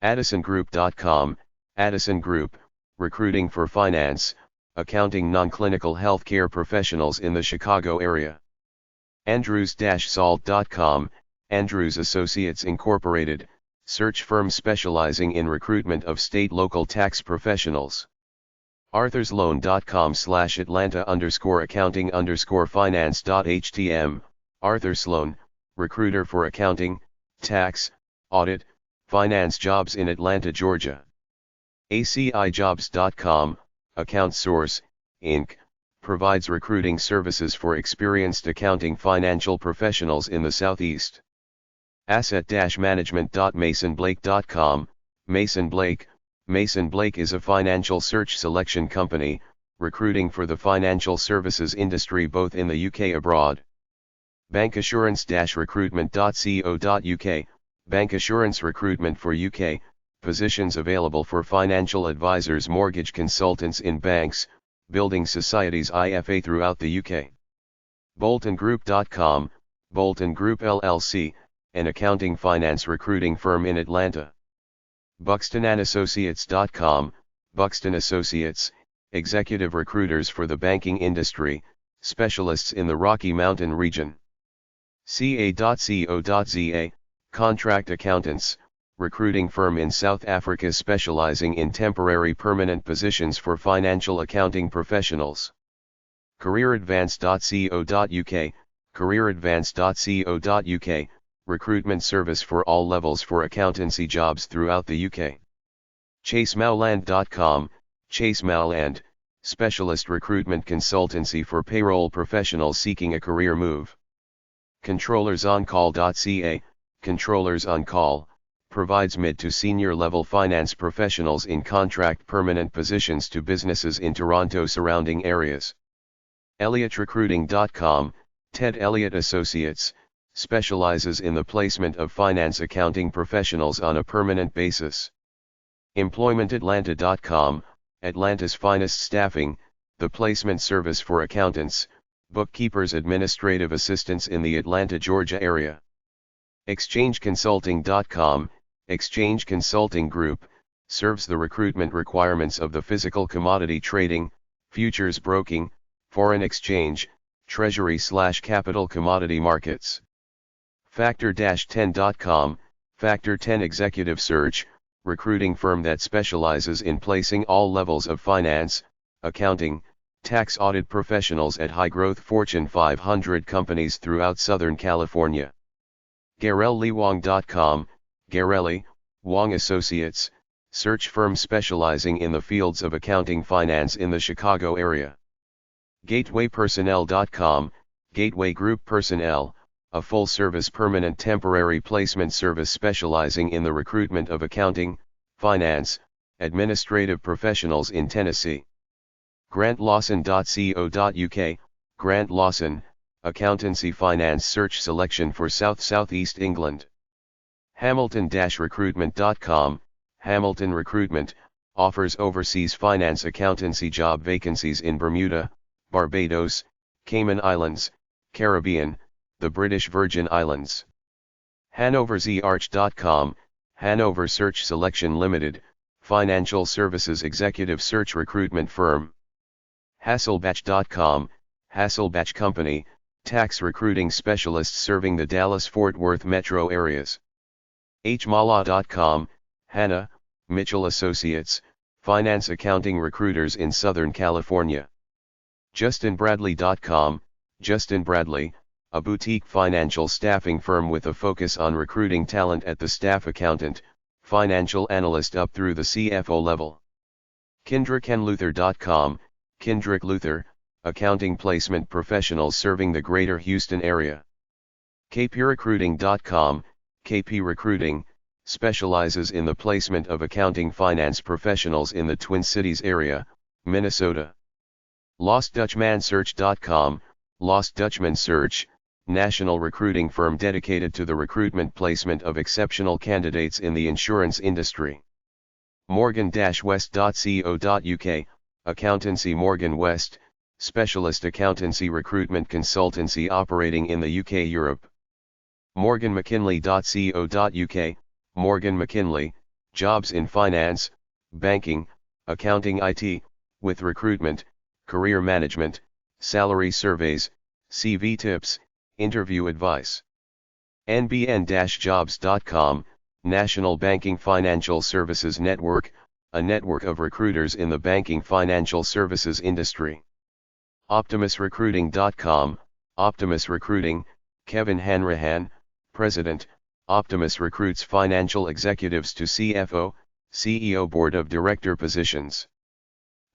AddisonGroup.com, Addison Group, recruiting for finance, accounting non-clinical healthcare professionals in the Chicago area. Andrews-Salt.com, Andrews Associates Incorporated, search firm specializing in recruitment of state-local tax professionals. ArthurSloan.com/Atlanta_accounting_finance.htm, Arthur Sloan, recruiter for accounting, tax, audit, finance jobs in Atlanta, Georgia. ACIJobs.com, Account Source, Inc., provides recruiting services for experienced accounting financial professionals in the Southeast. Asset-management.masonblake.com, Mason Blake, Mason Blake is a financial search selection company, recruiting for the financial services industry both in the UK and abroad. Bankassurance-recruitment.co.uk, Bankassurance recruitment for UK, positions available for financial advisors, mortgage consultants in banks, building societies IFA throughout the UK. BoltonGroup.com, Bolton Group LLC, an accounting finance recruiting firm in Atlanta. BuxtonAndAssociates.com, Buxton Associates, executive recruiters for the banking industry, specialists in the Rocky Mountain region. CA.co.za, contract accountants, recruiting firm in South Africa specializing in temporary permanent positions for financial accounting professionals. CareerAdvance.co.uk, CareerAdvance.co.uk, recruitment service for all levels for accountancy jobs throughout the UK. ChaseMowland.com, Chase Mowland, specialist recruitment consultancy for payroll professionals seeking a career move. ControllersOnCall.ca, Controllers on Call, provides mid to senior level finance professionals in contract permanent positions to businesses in Toronto surrounding areas. ElliottRecruiting.com, Ted Elliott Associates, specializes in the placement of finance accounting professionals on a permanent basis. EmploymentAtlanta.com, Atlanta's finest staffing, the placement service for accountants, bookkeepers, administrative assistants in the Atlanta, Georgia area. ExchangeConsulting.com, Exchange Consulting Group, serves the recruitment requirements of the physical commodity trading, futures broking, foreign exchange, treasury/capital commodity markets. Factor-10.com, Factor 10 Executive Search, recruiting firm that specializes in placing all levels of finance, accounting, tax audit professionals at high-growth Fortune 500 companies throughout Southern California. GarelliWong.com, Garelli, Wong Associates, search firm specializing in the fields of accounting finance in the Chicago area. GatewayPersonnel.com, Gateway Group Personnel, a full-service permanent temporary placement service specializing in the recruitment of accounting, finance, administrative professionals in Tennessee. GrantLawson.co.uk, Grant Lawson, accountancy finance search selection for South-Southeast England. Hamilton-recruitment.com, Hamilton Recruitment, offers overseas finance accountancy job vacancies in Bermuda, Barbados, Cayman Islands, Caribbean, the British Virgin Islands. HanoverZarch.com, Hanover Search Selection Limited, financial services executive search recruitment firm. Hasselbatch.com, Hasselbatch Company, tax recruiting specialists serving the Dallas-Fort Worth metro areas. HMala.com, Hannah, Mitchell Associates, finance accounting recruiters in Southern California. JustinBradley.com, Justin Bradley, a boutique financial staffing firm with a focus on recruiting talent at the staff accountant, financial analyst up through the CFO level. KendrickLuther.com, Kendrick Luther, accounting placement professionals serving the greater Houston area. KPRecruiting.com, KP Recruiting, specializes in the placement of accounting finance professionals in the Twin Cities area, Minnesota. LostDutchmanSearch.com, Lost Dutchman Search, national recruiting firm dedicated to the recruitment placement of exceptional candidates in the insurance industry. Morgan-West.co.uk, accountancy Morgan West, specialist accountancy recruitment consultancy operating in the UK, Europe. MorganMcKinley.co.uk, Morgan McKinley, jobs in finance, banking, accounting, IT, with recruitment, career management, salary surveys, CV tips, interview advice. NBN-jobs.com, National Banking Financial Services Network, a network of recruiters in the banking financial services industry. OptimusRecruiting.com, Optimus Recruiting, Kevin Hanrahan, President, Optimus recruits financial executives to CFO, CEO Board of Director positions.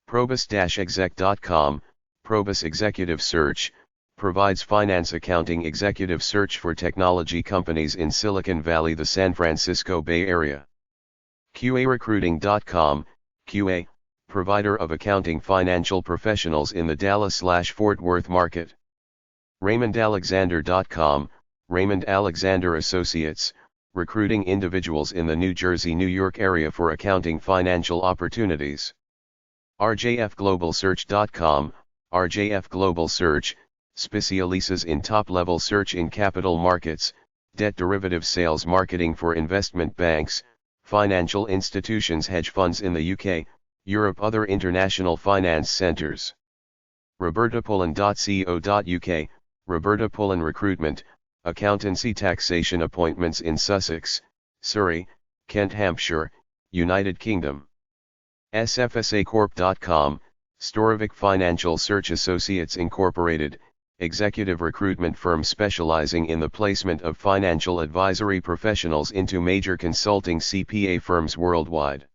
Probus-exec.com, Probus Executive Search, provides finance accounting executive search for technology companies in Silicon Valley, the San Francisco Bay Area. QARecruiting.com, QA, provider of accounting financial professionals in the Dallas/Fort Worth market. RaymondAlexander.com, Raymond Alexander Associates, recruiting individuals in the New Jersey-New York area for accounting financial opportunities. RJFGlobalSearch.com, RJF Global Search, specializes in top-level search in capital markets, debt derivative sales marketing for investment banks, financial institutions, hedge funds in the UK, Europe, other international finance centers. RobertaPullen.co.uk, Roberta Pullen Recruitment, accountancy taxation appointments in Sussex, Surrey, Kent, Hampshire, United Kingdom. SFSAcorp.com, Storovic Financial Search Associates Incorporated, executive recruitment firm specializing in the placement of financial advisory professionals into major consulting CPA firms worldwide.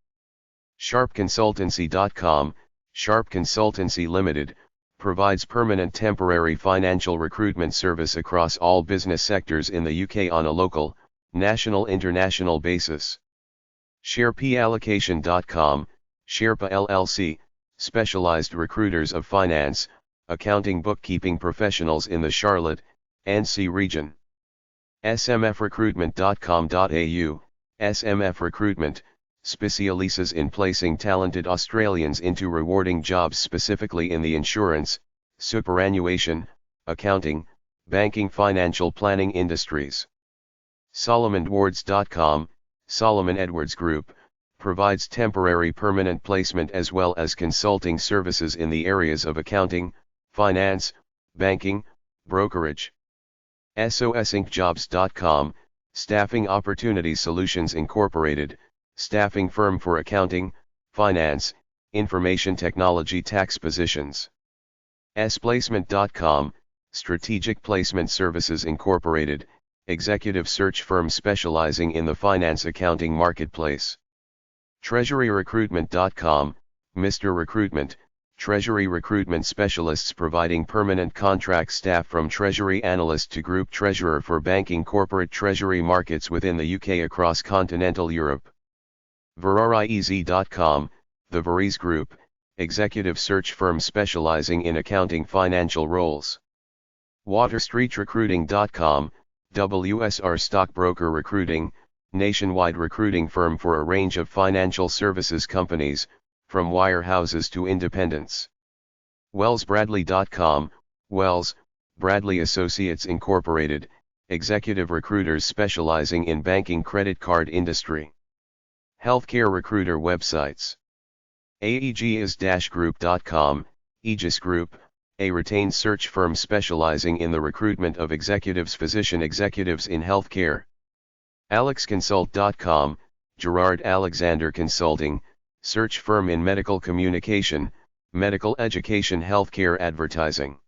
SharpConsultancy.com, Sharp Consultancy Limited, provides permanent temporary financial recruitment service across all business sectors in the UK on a local, national international basis. SharePallocation.com, Sherpa LLC, specialized recruiters of finance, accounting bookkeeping professionals in the Charlotte, NC region. smfrecruitment.com.au, SMF Recruitment, specializes in placing talented Australians into rewarding jobs specifically in the insurance, superannuation, accounting, banking financial planning industries. SolomonEdwards.com, Solomon Edwards Group, provides temporary permanent placement as well as consulting services in the areas of accounting, finance, banking, brokerage. SOSIncJobs.com, Staffing Opportunity Solutions Incorporated, staffing firm for accounting, finance, information technology tax positions. SPlacement.com, Strategic Placement Services Incorporated, executive search firm specializing in the finance accounting marketplace. TreasuryRecruitment.com, Mr. Recruitment, Treasury recruitment specialists providing permanent contract staff from Treasury Analyst to Group Treasurer for banking corporate treasury markets within the UK across continental Europe. VerariEZ.com, the Veriz Group, executive search firm specializing in accounting financial roles. WaterStreetRecruiting.com, WSR stockbroker recruiting, nationwide recruiting firm for a range of financial services companies, from wirehouses to independents. WellsBradley.com, Wells, Bradley Associates Incorporated, executive recruiters specializing in banking credit card industry. Healthcare recruiter websites. AEGIS-Group.com, Aegis Group, a retained search firm specializing in the recruitment of executives, physician executives in healthcare. AlexConsult.com, Gerard Alexander Consulting, search firm in medical communication, medical education, healthcare advertising.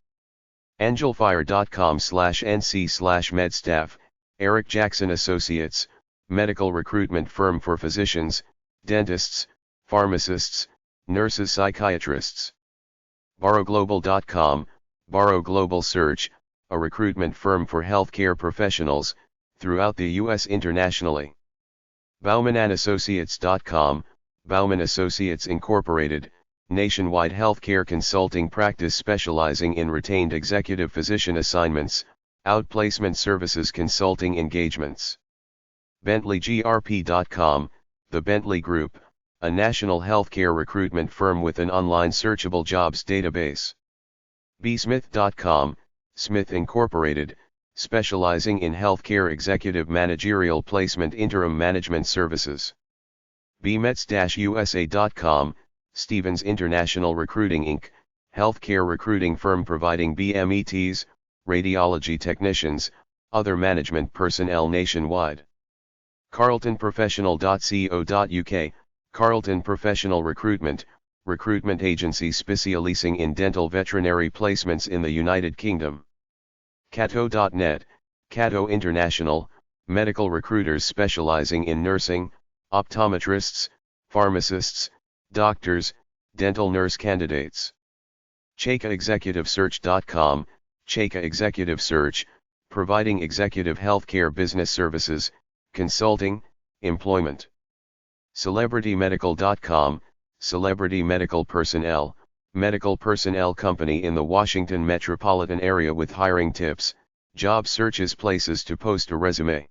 Angelfire.com/NC/medstaff, Eric Jackson Associates, medical recruitment firm for physicians, dentists, pharmacists, nurses, psychiatrists. BorrowGlobal.com, Borrow Global Search, a recruitment firm for healthcare professionals, throughout the U.S. internationally. BaumanAndAssociates.com, Bauman Associates Incorporated, nationwide healthcare consulting practice specializing in retained executive physician assignments, outplacement services, consulting engagements. BentleyGRP.com, the Bentley Group, a national healthcare recruitment firm with an online searchable jobs database. BSmith.com, Smith Incorporated, specializing in healthcare executive managerial placement interim management services. BMETS-USA.com, Stevens International Recruiting Inc., healthcare recruiting firm providing BMETs, radiology technicians, other management personnel nationwide. CarltonProfessional.co.uk, Carlton Professional Recruitment, recruitment agency specializing in dental veterinary placements in the United Kingdom. Cato.net, Cato International, medical recruiters specializing in nursing, optometrists, pharmacists, doctors, dental nurse candidates. ChekaExecutiveSearch.com, Cheka Executive Search, providing executive healthcare business services, consulting, employment. CelebrityMedical.com, Celebrity Medical Personnel, medical personnel company in the Washington metropolitan area with hiring tips, job searches, places to post a resume.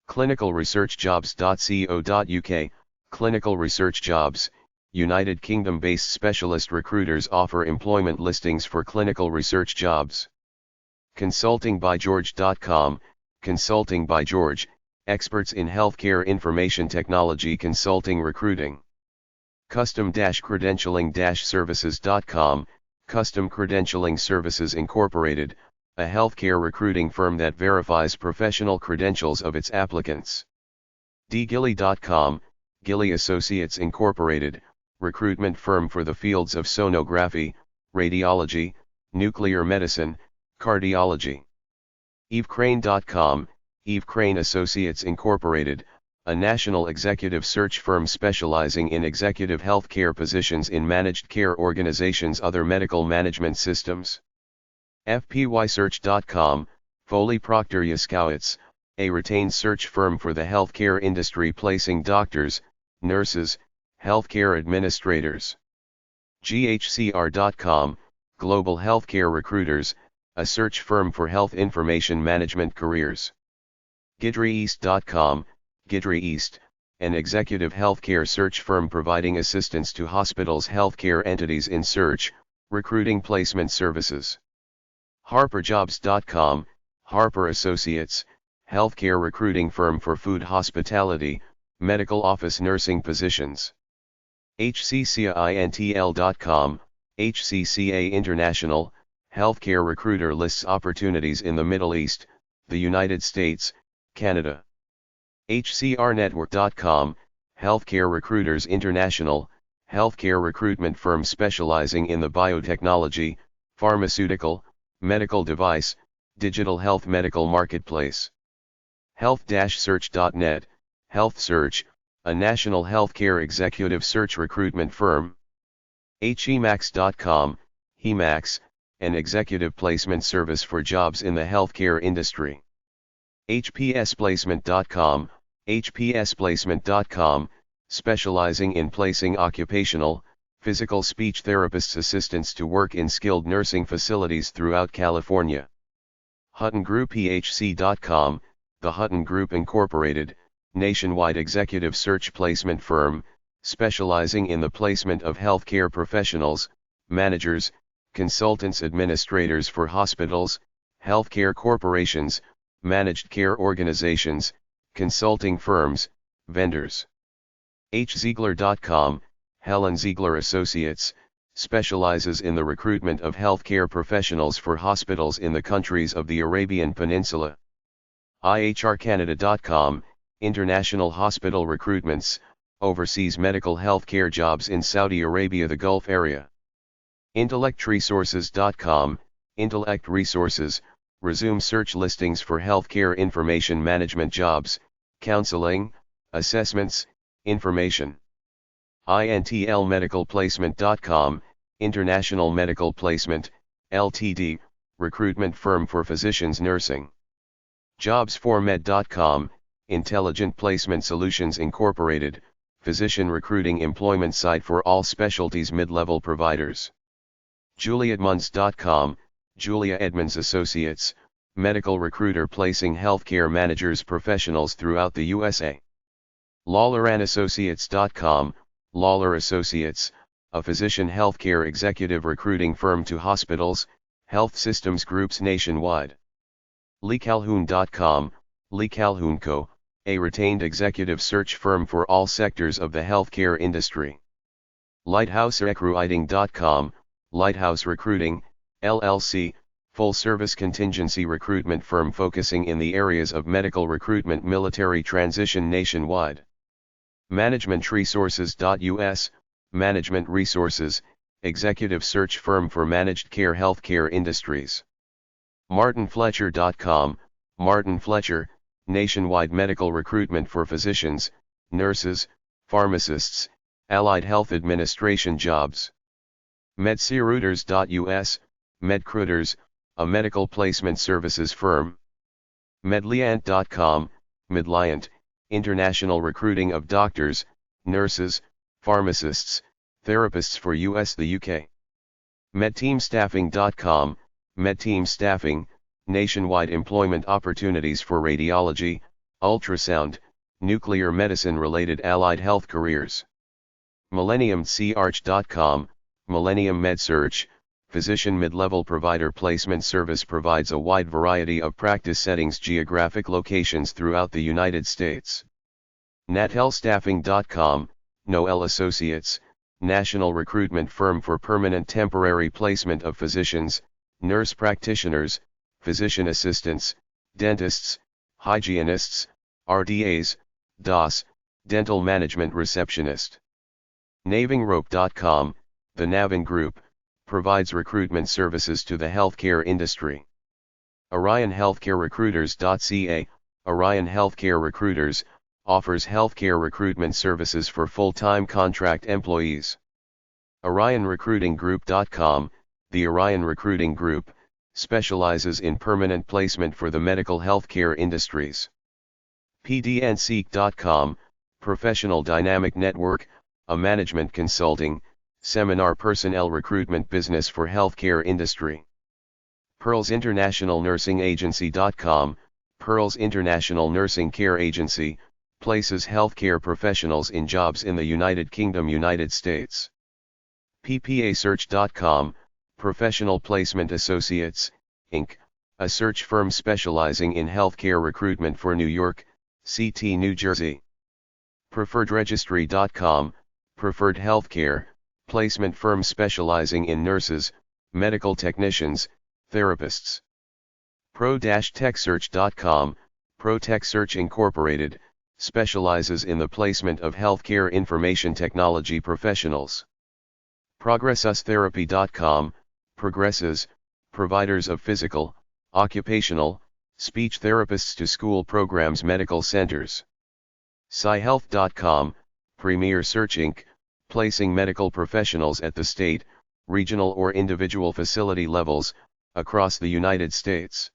ClinicalResearchJobs.co.uk, Clinical Research Jobs, United Kingdom-based specialist recruiters offer employment listings for clinical research jobs. ConsultingByGeorge.com, Consulting by George, experts in healthcare information technology consulting recruiting. Custom-Credentialing-Services.com, Custom Credentialing Services Incorporated, a healthcare recruiting firm that verifies professional credentials of its applicants. DGilly.com, Gilly Associates Incorporated, recruitment firm for the fields of sonography, radiology, nuclear medicine, cardiology. EveCrane.com, Eve Crane Associates Incorporated, a national executive search firm specializing in executive healthcare positions in managed care organizations, other medical management systems. FPYSearch.com, Foley Proctor Yaskowitz, a retained search firm for the healthcare industry placing doctors, nurses, healthcare administrators. GHCR.com, Global Healthcare Recruiters, a search firm for health information management careers. GidryEast.com, Gidry East, an executive healthcare search firm providing assistance to hospitals' healthcare entities in search, recruiting placement services. HarperJobs.com, Harper Associates, healthcare recruiting firm for food hospitality, medical office nursing positions. HCCAINTL.com, HCCA International, healthcare recruiter lists opportunities in the Middle East, the United States, Canada. HCRnetwork.com, Healthcare Recruiters International, healthcare recruitment firm specializing in the biotechnology, pharmaceutical, medical device, digital health medical marketplace. Health-search.net, Health Search, a national healthcare executive search recruitment firm. HEMAX.com, HEMAX, an executive placement service for jobs in the healthcare industry. HPSplacement.com, HPSplacement.com, specializing in placing occupational, physical speech therapists assistants to work in skilled nursing facilities throughout California. HuttonGroupPHC.com, the Hutton Group Incorporated, nationwide executive search placement firm, specializing in the placement of healthcare professionals, managers, consultants, administrators for hospitals, healthcare corporations, managed care organizations, consulting firms, vendors. HZiegler.com, Helen Ziegler Associates, specializes in the recruitment of healthcare professionals for hospitals in the countries of the Arabian Peninsula. IHRCanada.com, international hospital recruitments, overseas medical healthcare jobs in Saudi Arabia, the Gulf area. IntellectResources.com, Intellect Resources, resume search listings for healthcare information management jobs, counseling, assessments, information. INTLMedicalPlacement.com, International Medical Placement, Ltd., recruitment firm for physicians nursing. JobsForMed.com, Intelligent Placement Solutions Incorporated, physician recruiting employment site for all specialties mid-level providers. JuliaEdmonds.com, Julia Edmonds Associates, medical recruiter placing healthcare managers professionals throughout the USA. LawlerAndAssociates.com, Lawler Associates, a physician healthcare executive recruiting firm to hospitals, health systems groups nationwide. LeeCalhoun.com, Lee Calhoun Co., a retained executive search firm for all sectors of the healthcare industry. LighthouseRecruiting.com, Lighthouse Recruiting, LLC, full-service contingency recruitment firm focusing in the areas of medical recruitment, military transition nationwide. ManagementResources.us, Management Resources, executive search firm for managed care healthcare industries. MartinFletcher.com, Martin Fletcher, nationwide medical recruitment for physicians, nurses, pharmacists, allied health administration jobs. MedCRooters.us, MedCrooters, a medical placement services firm. Medliant.com, Medliant, international recruiting of doctors, nurses, pharmacists, therapists for US, the UK. MedTeamStaffing.com, MedTeam Staffing, nationwide employment opportunities for radiology, ultrasound, nuclear medicine-related allied health careers. MillenniumCarch.com, Millennium MedSearch, physician mid-level provider placement service provides a wide variety of practice settings, geographic locations throughout the United States. NatHealthStaffing.com, Noel Associates, national recruitment firm for permanent temporary placement of physicians, nurse practitioners, physician assistants, dentists, hygienists, RDAs, DOS, dental management receptionist. NavinGroup.com, the Navin Group, provides recruitment services to the healthcare industry. OrionHealthcareRecruiters.ca, Orion Healthcare Recruiters, offers healthcare recruitment services for full-time contract employees. OrionRecruitingGroup.com, the Orion Recruiting Group, specializes in permanent placement for the medical healthcare industries. pdnseek.com, Professional Dynamic Network, a management consulting, seminar personnel recruitment business for healthcare industry. Pearls International Nursing Agency.com, Pearls International Nursing Care Agency, places healthcare professionals in jobs in the United Kingdom, United States. PPAsearch.com, Professional Placement Associates, Inc., a search firm specializing in healthcare recruitment for New York, CT, New Jersey. PreferredRegistry.com, Preferred Healthcare, placement firm specializing in nurses, medical technicians, therapists. Pro-TechSearch.com, ProTechSearch Incorporated, specializes in the placement of healthcare information technology professionals. ProgressusTherapy.com, Progresses, providers of physical, occupational, speech therapists to school programs, medical centers. SciHealth.com, Premier Search Inc., placing medical professionals at the state, regional or individual facility levels, across the United States.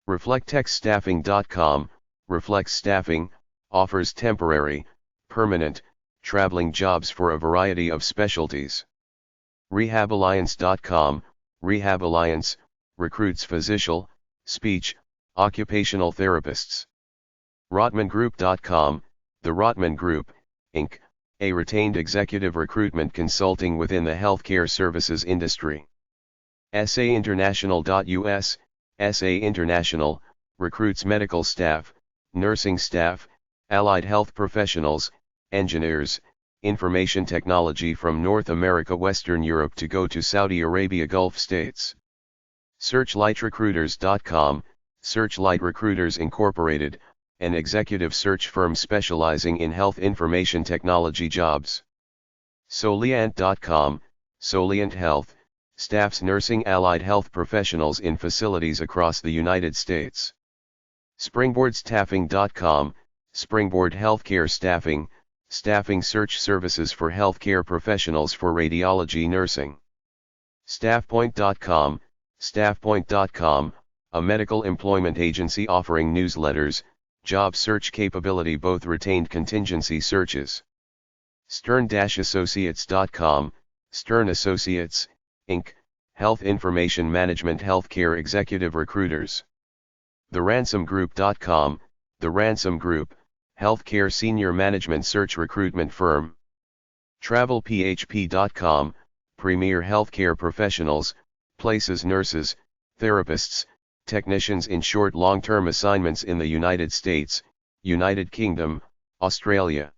ReflectTechStaffing.com, Reflex Staffing, offers temporary, permanent, traveling jobs for a variety of specialties. RehabAlliance.com, Rehab Alliance, recruits physical, speech, occupational therapists. RotmanGroup.com, the Rotman Group, Inc., a retained executive recruitment consulting within the healthcare services industry. SAInternational.us, SA International, recruits medical staff, nursing staff, allied health professionals, engineers, information technology from North America, Western Europe to go to Saudi Arabia, Gulf states. SearchlightRecruiters.com, Searchlight Recruiters Incorporated, an executive search firm specializing in health information technology jobs. Soliant.com, Soliant Health, staffs nursing allied health professionals in facilities across the United States. SpringboardStaffing.com, Springboard Healthcare Staffing, staffing search services for healthcare professionals for radiology nursing. StaffPoint.com, StaffPoint.com, a medical employment agency offering newsletters, job search capability, both retained contingency searches. Stern-Associates.com, Stern Associates, Inc., health information management healthcare executive recruiters. TheRansomGroup.com, The Ransom Group, healthcare senior management search recruitment firm. TravelPHP.com, premier healthcare professionals, places nurses, therapists, technicians in short long-term assignments in the United States, United Kingdom, Australia.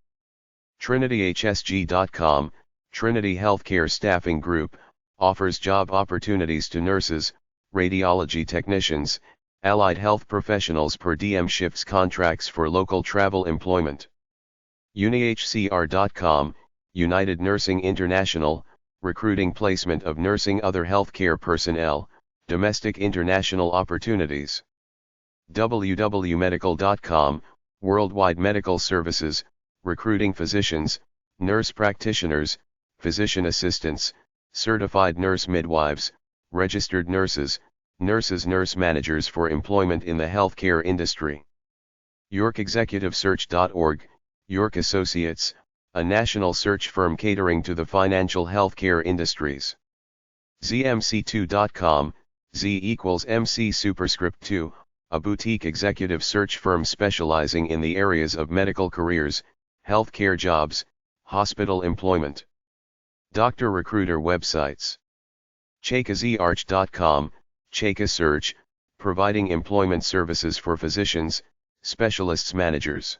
TrinityHSG.com, Trinity Healthcare Staffing Group, offers job opportunities to nurses, radiology technicians, allied health professionals per diem shifts, contracts for local travel employment. UniHCR.com, United Nursing International, recruiting placement of nursing other healthcare personnel, domestic international opportunities. www.medical.com, worldwide medical services, recruiting physicians, nurse practitioners, physician assistants, certified nurse midwives, registered nurses, nurse managers for employment in the healthcare industry. YorkExecutiveSearch.org, York Associates, a national search firm catering to the financial healthcare industries. ZMC2.com, Z equals MC superscript 2, a boutique executive search firm specializing in the areas of medical careers, healthcare jobs, hospital employment. Doctor recruiter websites. ChekaZarch.com, Cheka Search, providing employment services for physicians, specialists, managers.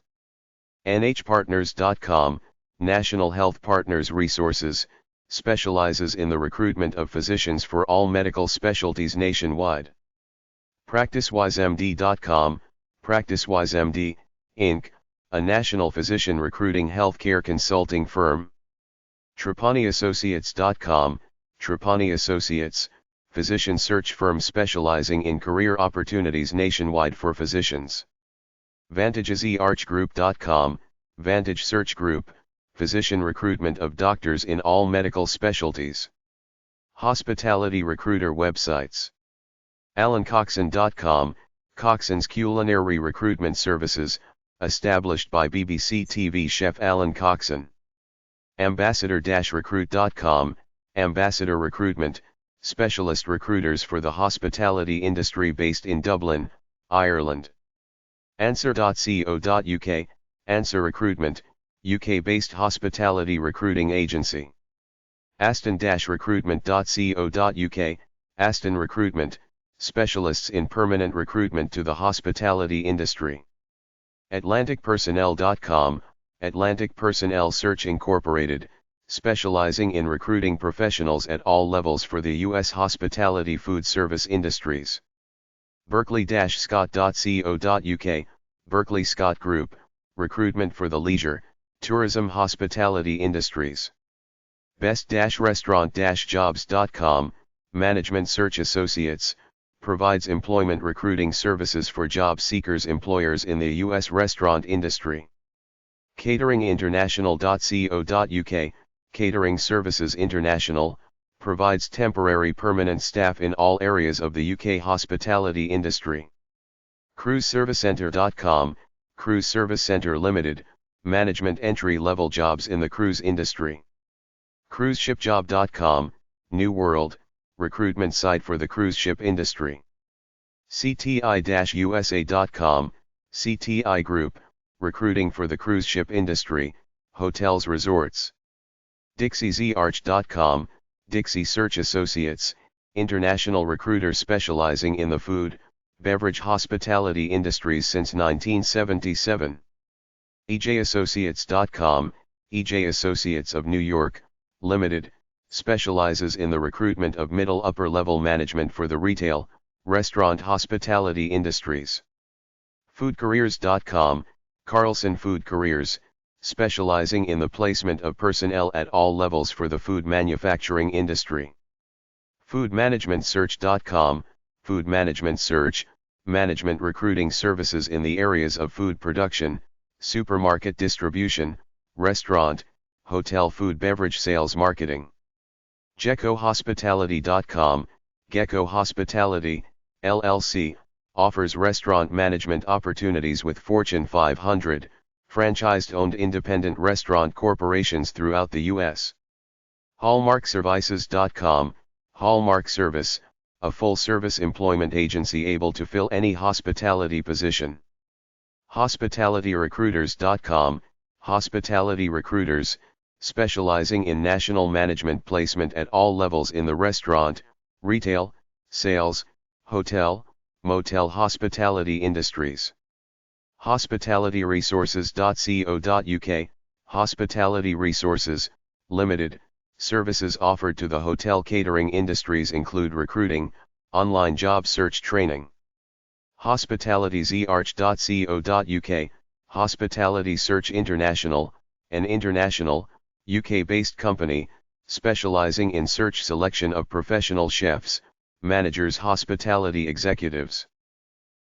NHPartners.com, National Health Partners Resources, specializes in the recruitment of physicians for all medical specialties nationwide. PracticeWiseMD.com, PracticeWiseMD, Inc., a national physician recruiting healthcare consulting firm. TrapaniAssociates.com, Trapani Associates, physician search firm specializing in career opportunities nationwide for physicians. VantageSearchGroup.com, Vantage Search Group, physician recruitment of doctors in all medical specialties. Hospitality recruiter websites. AlanCoxon.com, Coxon's Culinary Recruitment Services, established by BBC TV chef Alan Coxon. Ambassador-recruit.com, Ambassador Recruitment, specialist recruiters for the hospitality industry based in Dublin, Ireland. Answer.co.uk, Answer Recruitment, UK-based hospitality recruiting agency. Aston-recruitment.co.uk, Aston Recruitment, specialists in permanent recruitment to the hospitality industry. AtlanticPersonnel.com, Atlantic Personnel Search Incorporated, specializing in recruiting professionals at all levels for the U.S. hospitality food service industries. Berkeley-Scott.co.uk, Berkeley Scott Group, recruitment for the leisure, tourism hospitality industries. Best-restaurant-jobs.com, Management Search Associates, provides employment recruiting services for job seekers employers in the U.S. restaurant industry. CateringInternational.co.uk, Catering Services International, provides temporary permanent staff in all areas of the UK hospitality industry. CruiseServiceCenter.com, Cruise Service Centre Limited, management entry-level jobs in the cruise industry. CruiseShipJob.com, New World, recruitment site for the cruise ship industry. CTI-USA.com, CTI Group, recruiting for the cruise ship industry, hotels resorts. DixieZarch.com, Dixie Search Associates, international recruiter specializing in the food, beverage hospitality industries since 1977. EJAssociates.com, EJ Associates of New York, Limited, specializes in the recruitment of middle-upper level management for the retail, restaurant hospitality industries. Foodcareers.com, Carlson Food Careers, specializing in the placement of personnel at all levels for the food manufacturing industry. Foodmanagementsearch.com, Food Management Search, management recruiting services in the areas of food production, supermarket distribution, restaurant, hotel food beverage sales marketing. GeckoHospitality.com, Gecko Hospitality, LLC, offers restaurant management opportunities with Fortune 500, franchised-owned independent restaurant corporations throughout the U.S. HallmarkServices.com, Hallmark Service, a full-service employment agency able to fill any hospitality position. HospitalityRecruiters.com, Hospitality Recruiters, specializing in national management placement at all levels in the restaurant, retail, sales, hotel, motel hospitality industries. HospitalityResources.co.uk, Hospitality Resources, Limited, services offered to the hotel catering industries include recruiting, online job search training. HospitalityZarch.co.uk, Hospitality Search International, an international, UK-based company, specializing in search selection of professional chefs, managers, hospitality executives.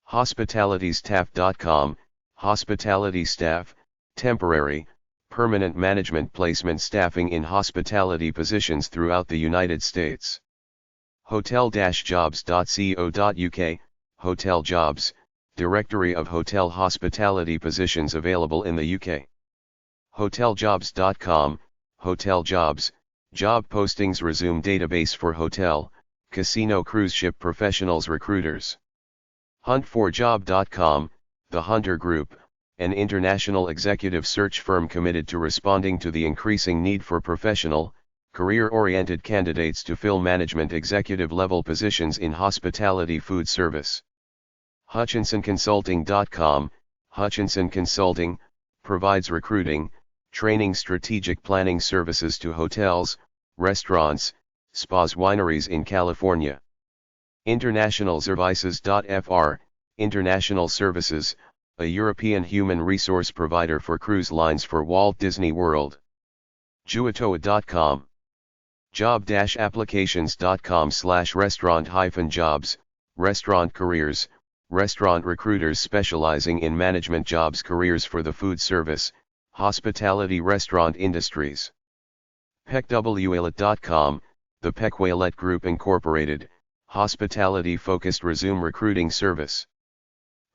HospitalityStaff.com, Hospitality Staff, temporary, permanent management placement staffing in hospitality positions throughout the United States. Hotel-jobs.co.uk, Hotel Jobs, directory of hotel hospitality positions available in the UK. Hoteljobs.com, Hotel Jobs, job postings resume database for hotel, casino cruise ship professionals recruiters. Huntforjob.com, The Hunter Group, an international executive search firm committed to responding to the increasing need for professional, career-oriented candidates to fill management executive-level positions in hospitality food service. HutchinsonConsulting.com, Hutchinson Consulting, provides recruiting, training, strategic planning services to hotels, restaurants, spas, wineries in California. InternationalServices.fr, International Services, a European human resource provider for cruise lines for Walt Disney World. Juatoa.com. Job-applications.com/restaurant-jobs, restaurant careers, restaurant recruiters specializing in management jobs careers for the food service, hospitality restaurant industries. PeckWalet.com, the Peckwalet Group Incorporated, hospitality-focused resume recruiting service.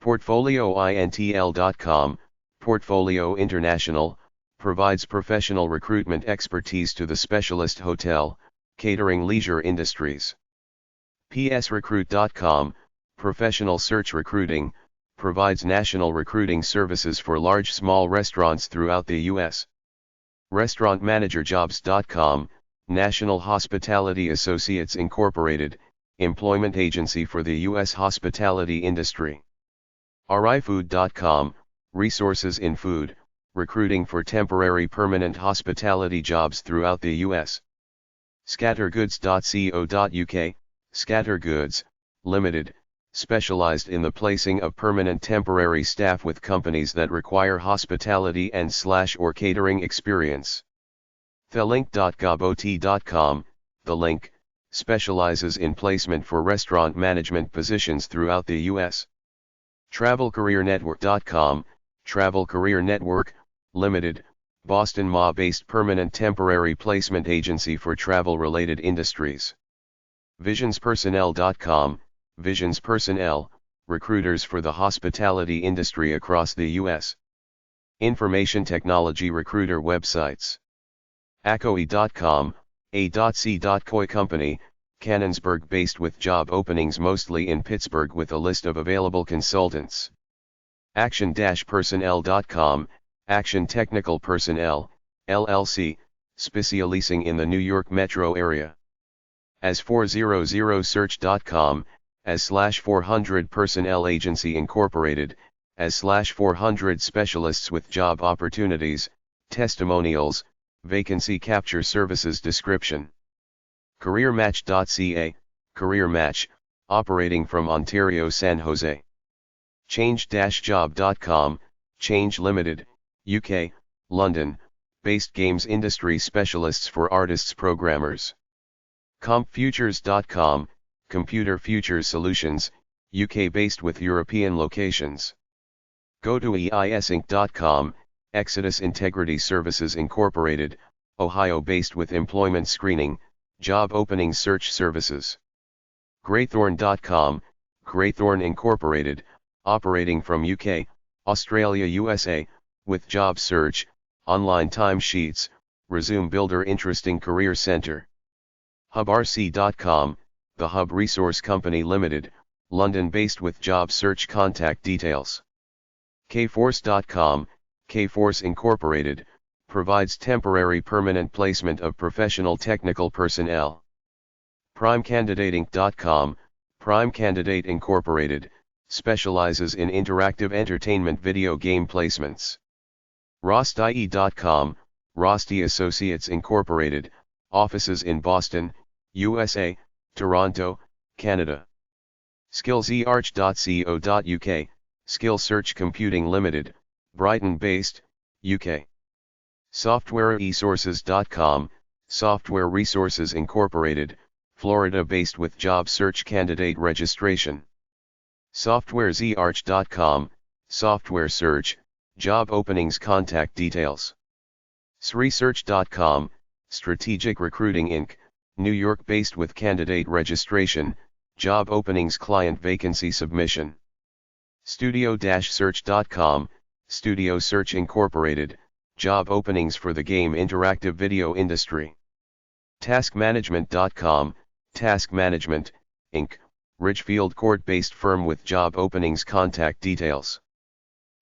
PortfolioIntl.com, Portfolio International, provides professional recruitment expertise to the specialist hotel, catering leisure industries. psrecruit.com, professional search recruiting, provides national recruiting services for large-small restaurants throughout the U.S. Restaurantmanagerjobs.com, National Hospitality Associates Incorporated, employment agency for the U.S. hospitality industry. rifood.com, resources in food, recruiting for temporary permanent hospitality jobs throughout the U.S. Scattergoods.co.uk, Scattergoods, Limited, specialized in the placing of permanent temporary staff with companies that require hospitality and/or catering experience. thelink.gov.ot.com, The Link, specializes in placement for restaurant management positions throughout the U.S. TravelCareerNetwork.com, Travel Career Network, Limited, Boston MA-based permanent temporary placement agency for travel-related industries. VisionsPersonnel.com, Visions Personnel, recruiters for the hospitality industry across the U.S. Information technology recruiter websites. Acoi.com, A.C.Coy Company, Canonsburg based with job openings mostly in Pittsburgh with a list of available consultants. Action-Personnel.com, Action Technical Personnel, LLC, specializing in the New York metro area. As400search.com, As/400 Personnel Agency Incorporated, As/400 specialists with job opportunities, testimonials, vacancy capture services description. CareerMatch.ca, Career Match, operating from Ontario, San Jose. Change-Job.com, Change Limited, UK, London, based games industry specialists for artists programmers. CompFutures.com, Computer Futures Solutions, UK based with European locations. GoToEISinc.com, Exodus Integrity Services Incorporated, Ohio based with employment screening, job opening search services. Greythorn.com, Greythorn Incorporated, operating from UK, Australia, USA, with job search, online timesheets, resume builder interesting career center. HubRC.com, The Hub Resource Company Limited, London based with job search contact details. Kforce.com, Kforce Incorporated, provides temporary permanent placement of professional technical personnel. PrimeCandidateInc.com, Prime Candidate Incorporated, specializes in interactive entertainment video game placements. Rosti.com, Rosti Associates Incorporated, offices in Boston, USA, Toronto, Canada. Skillserch.co.uk, Skill Search Computing Limited, Brighton based, UK. SoftwareResources.com, Software Resources Incorporated, Florida based with job search candidate registration. SoftwareZarch.com, Software Search, job openings contact details. SResearch.com, Strategic Recruiting Inc., New York based with candidate registration, job openings client vacancy submission. Studio-Search.com, Studio Search Incorporated, job openings for the game interactive video industry. TaskManagement.com, Task Management, Inc., Ridgefield Court-based firm with job openings contact details.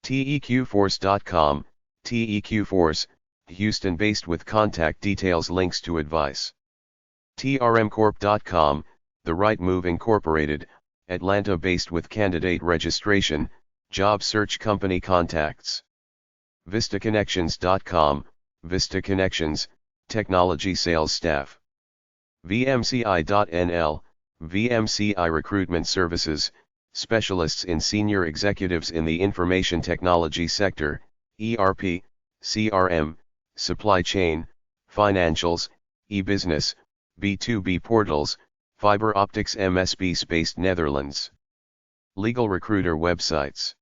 TEQForce.com, TEQForce, Houston-based with contact details links to advice. TRMCorp.com, The Right Move Incorporated, Atlanta-based with candidate registration, job search company contacts. VistaConnections.com, Vista Connections, technology sales staff. VMCI.nl, VMCI Recruitment Services, specialists in senior executives in the information technology sector, ERP, CRM, supply chain, financials, e-business, B2B portals, fiber optics MSPs based Netherlands. Legal recruiter websites.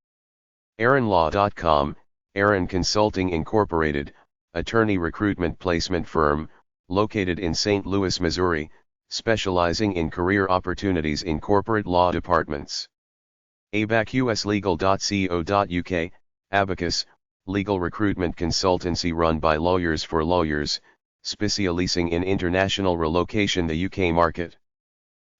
AaronLaw.com, Aaron Consulting Incorporated, attorney recruitment placement firm, located in St. Louis, Missouri, specializing in career opportunities in corporate law departments. ABACUSLegal.co.uk, Abacus, legal recruitment consultancy run by lawyers for lawyers, specialising in international relocation, the UK market.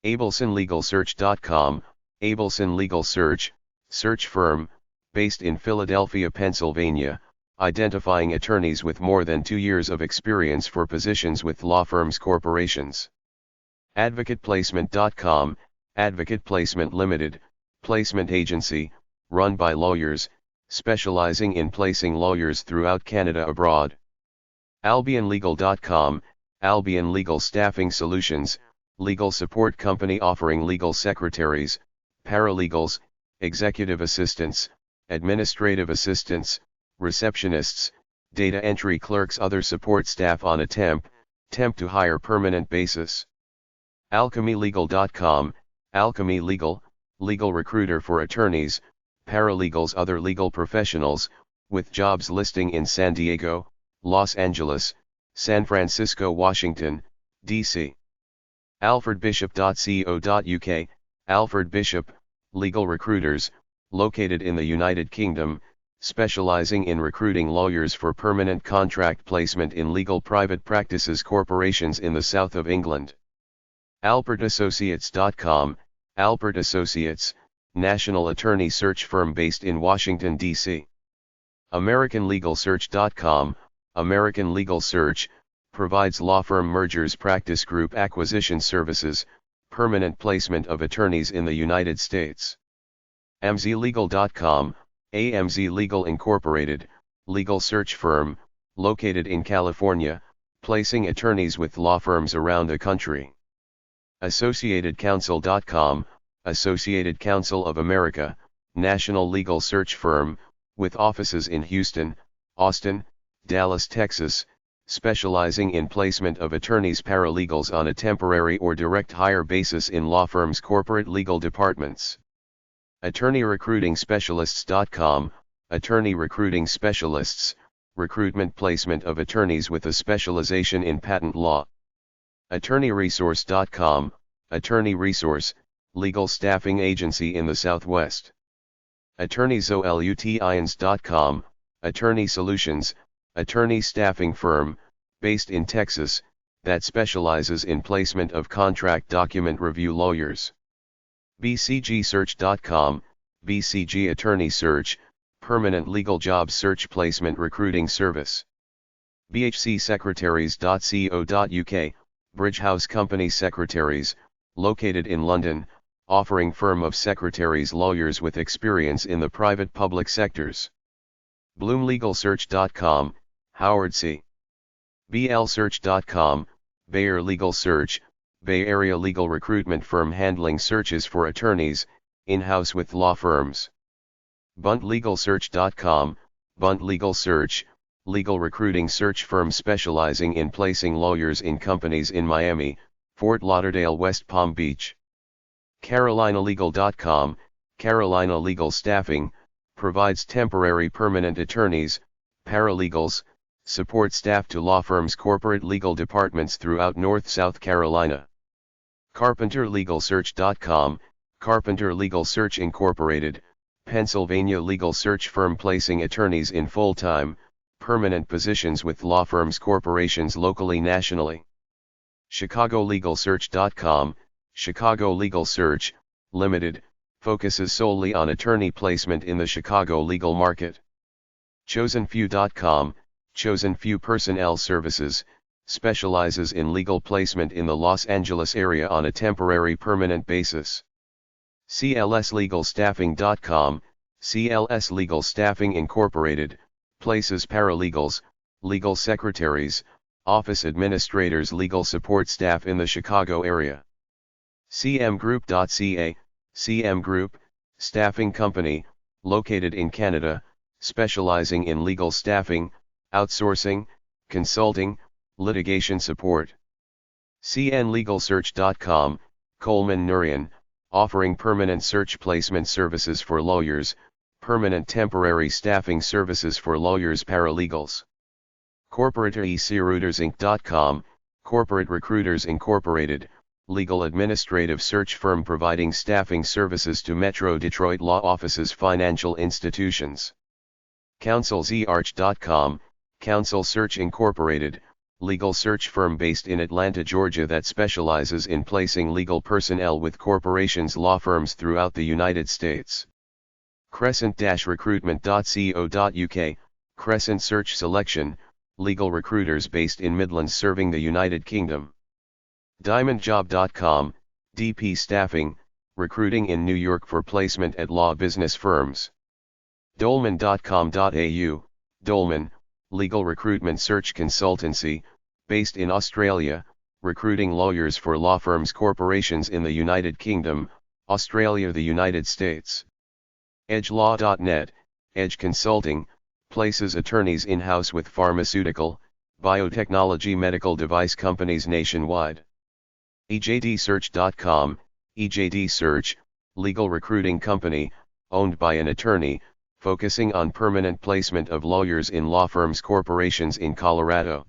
AbelsonLegalSearch.com, Abelson Legal Search, search firm, based in Philadelphia, Pennsylvania, identifying attorneys with more than 2 years of experience for positions with law firms, corporations. AdvocatePlacement.com, Advocate Placement Limited, placement agency, run by lawyers, specializing in placing lawyers throughout Canada abroad. AlbionLegal.com, Albion Legal Staffing Solutions, legal support company offering legal secretaries, paralegals, executive assistants, administrative assistants, receptionists, data entry clerks, other support staff on a temp to hire permanent basis. AlchemyLegal.com, Alchemy Legal, legal recruiter for attorneys, paralegals, other legal professionals, with jobs listing in San Diego, Los Angeles, San Francisco, Washington, D.C. AlfredBishop.co.uk, Alfred Bishop, legal recruiters, located in the United Kingdom, specializing in recruiting lawyers for permanent contract placement in legal private practices, corporations in the south of England. AlpertAssociates.com, Alpert Associates, national attorney search firm based in Washington, D.C. AmericanLegalSearch.com, American Legal Search, provides law firm mergers, practice group acquisition services, permanent placement of attorneys in the United States. AMZLegal.com, AMZ Legal Incorporated, legal search firm, located in California, placing attorneys with law firms around the country. AssociatedCounsel.com, Associated Counsel of America, national legal search firm, with offices in Houston, Austin, Dallas, Texas, specializing in placement of attorneys, paralegals on a temporary or direct hire basis in law firms' corporate legal departments. AttorneyRecruitingSpecialists.com, attorney recruiting specialists, recruitment placement of attorneys with a specialization in patent law. AttorneyResource.com, attorney resource, legal staffing agency in the Southwest. AttorneySolutions.com, attorney solutions, attorney staffing firm, based in Texas, that specializes in placement of contract document review lawyers. BCGSearch.com, BCG attorney search, permanent legal job search placement recruiting service. BHCSecretaries.co.uk, Bridgehouse Company Secretaries, located in London, offering firm of secretaries lawyers with experience in the private public sectors. BloomLegalSearch.com, Howard C. BLSearch.com, Bayer Legal Search, Bay Area legal recruitment firm handling searches for attorneys, in-house with law firms. BuntLegalSearch.com, Bunt Legal Search, legal recruiting search firm specializing in placing lawyers in companies in Miami, Fort Lauderdale, West Palm Beach. CarolinaLegal.com, Carolina Legal Staffing, provides temporary permanent attorneys, paralegals, support staff to law firms' corporate legal departments throughout North-South Carolina. CarpenterLegalSearch.com, Carpenter Legal Search Incorporated, Pennsylvania legal search firm placing attorneys in full-time, permanent positions with law firms, corporations locally, nationally. ChicagoLegalSearch.com, Chicago Legal Search, Limited, focuses solely on attorney placement in the Chicago legal market. ChosenFew.com, Chosen Few Personnel Services, specializes in legal placement in the Los Angeles area on a temporary permanent basis. CLSLegalStaffing.com, CLS Legal Staffing Incorporated, places paralegals, legal secretaries, office administrators, legal support staff in the Chicago area. CMGroup.ca, CM Group, staffing company, located in Canada, specializing in legal staffing, outsourcing, consulting, litigation support. CNLegalSearch.com, Coleman Nurian, offering permanent search placement services for lawyers, permanent temporary staffing services for lawyers, paralegals. CorporateECRecruitersinc.com, Corporate Recruiters Incorporated, legal administrative search firm providing staffing services to Metro Detroit law offices, financial institutions. CounselZarch.com, Counsel Search Incorporated, legal search firm based in Atlanta, Georgia that specializes in placing legal personnel with corporations, law firms throughout the United States. Crescent-recruitment.co.uk, Crescent Search Selection, legal recruiters based in Midlands serving the United Kingdom. DiamondJob.com, DP Staffing, recruiting in New York for placement at law business firms. Dolman.com.au, Dolman, legal recruitment search consultancy, based in Australia, recruiting lawyers for law firms, corporations in the United Kingdom, Australia, the United States. EdgeLaw.net, Edge Consulting, places attorneys in-house with pharmaceutical, biotechnology, medical device companies nationwide. EJDSearch.com, EJD Search, legal recruiting company, owned by an attorney, focusing on permanent placement of lawyers in law firms, corporations in Colorado.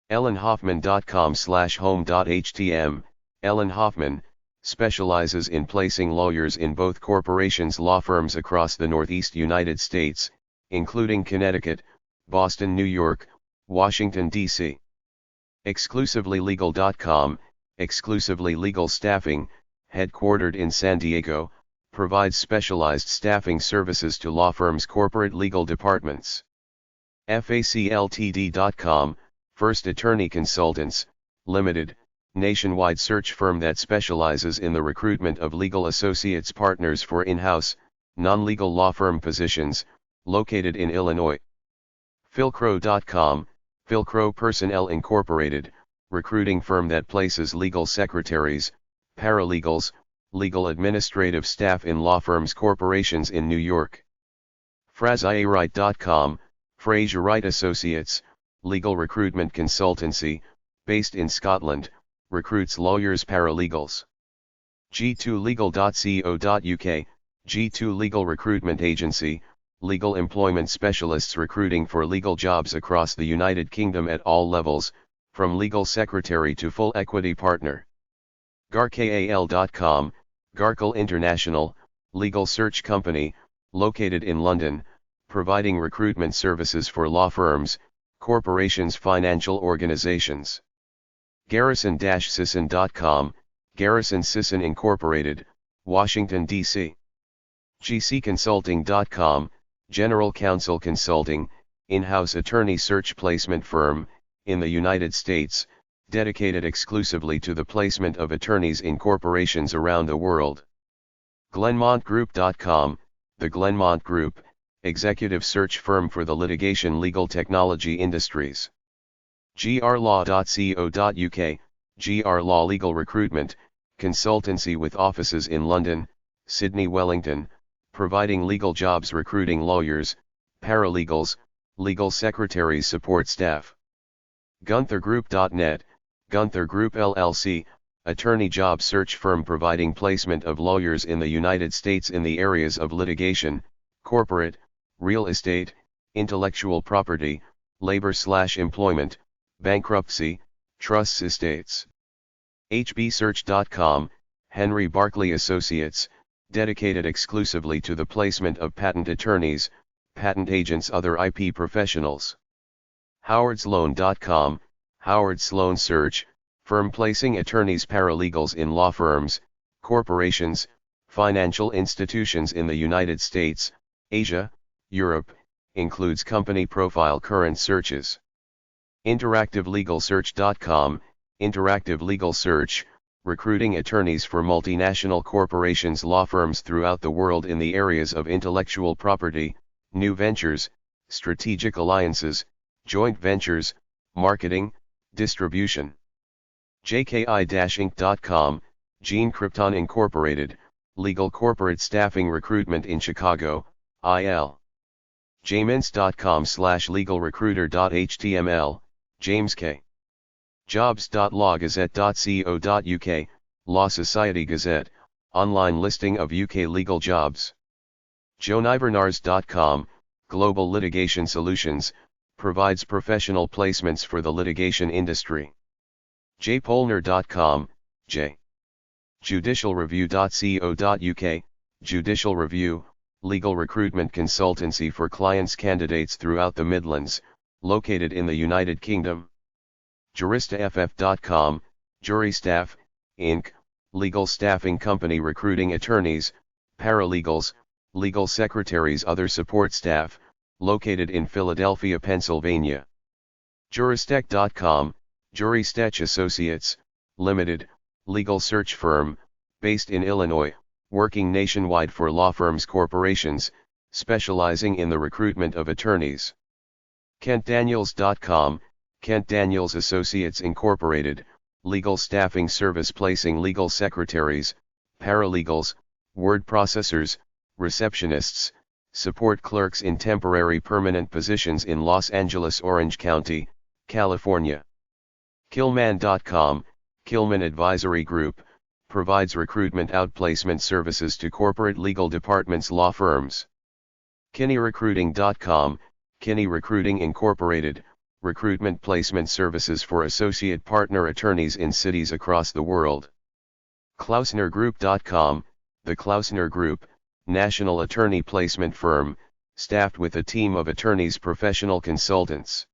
EllenHoffman.com/home.htm, Ellen Hoffman, specializes in placing lawyers in both corporations, law firms across the Northeast United States, including Connecticut, Boston, New York, Washington, D.C. ExclusivelyLegal.com, Exclusively Legal Staffing, headquartered in San Diego, provides specialized staffing services to law firms' corporate legal departments. FACLTD.com, First Attorney Consultants, Limited, nationwide search firm that specializes in the recruitment of legal associates, partners for in-house, non-legal law firm positions, located in Illinois. Philcrow.com, Philcrow Personnel Incorporated, recruiting firm that places legal secretaries, paralegals, legal administrative staff in law firms, corporations in New York. FrazierWright.com, Fraser Wright Associates, legal recruitment consultancy, based in Scotland, recruits lawyers, paralegals. G2legal.co.uk, G2 Legal Recruitment Agency, legal employment specialists recruiting for legal jobs across the United Kingdom at all levels, from legal secretary to full equity partner. Garkal.com, Garkal International, legal search company, located in London, providing recruitment services for law firms, corporations, financial organizations. Garrison-Sisson.com, Garrison Sisson Incorporated, Washington, D.C. GCConsulting.com, General Counsel Consulting, in-house attorney search placement firm, in the United States, dedicated exclusively to the placement of attorneys in corporations around the world. GlenmontGroup.com, the Glenmont Group, executive search firm for the litigation legal technology industries. grlaw.co.uk, GR Law Legal Recruitment, consultancy with offices in London, Sydney, Wellington, providing legal jobs, recruiting lawyers, paralegals, legal secretaries, support staff. GuntherGroup.net, Gunther Group LLC, attorney job search firm providing placement of lawyers in the United States in the areas of litigation, corporate, real estate, intellectual property, labor/employment, bankruptcy, trusts, estates. HBSearch.com, Henry Barclay Associates, dedicated exclusively to the placement of patent attorneys, patent agents, other IP professionals. HowardSloan.com, Howard Sloan Search, firm placing attorneys, paralegals in law firms, corporations, financial institutions in the United States, Asia, Europe, includes company profile current searches. InteractiveLegalSearch.com, Interactive Legal Search, recruiting attorneys for multinational corporations, law firms throughout the world in the areas of intellectual property, new ventures, strategic alliances, joint ventures, marketing, distribution. JKI-Inc.com, Gene Krypton Incorporated, legal corporate staffing recruitment in Chicago, IL. Jamints.com/legalrecruiter.html, James K. Jobs.lawgazette.co.uk, Law Society Gazette, online listing of UK legal jobs. JoeNivernars.com, Global Litigation Solutions, provides professional placements for the litigation industry. jpolner.com, J. Judicialreview.co.uk, Judicial Review, legal recruitment consultancy for clients' candidates throughout the Midlands, located in the United Kingdom. JuristaFF.com, Jury Staff, Inc., legal staffing company recruiting attorneys, paralegals, legal secretaries, other support staff, located in Philadelphia, Pennsylvania. Juristech.com, Juristech Associates, Limited, legal search firm, based in Illinois, working nationwide for law firms, corporations, specializing in the recruitment of attorneys. KentDaniels.com, Kent Daniels Associates Incorporated, legal staffing service placing legal secretaries, paralegals, word processors, receptionists, support clerks in temporary permanent positions in Los Angeles, Orange County, California. Killman.com, Killman Advisory Group, provides recruitment outplacement services to corporate legal departments, law firms. KinneyRecruiting.com, Kinney Recruiting Incorporated, recruitment placement services for associate partner attorneys in cities across the world. KlausnerGroup.com, the Klausner Group, national attorney placement firm, staffed with a team of attorneys, professional consultants.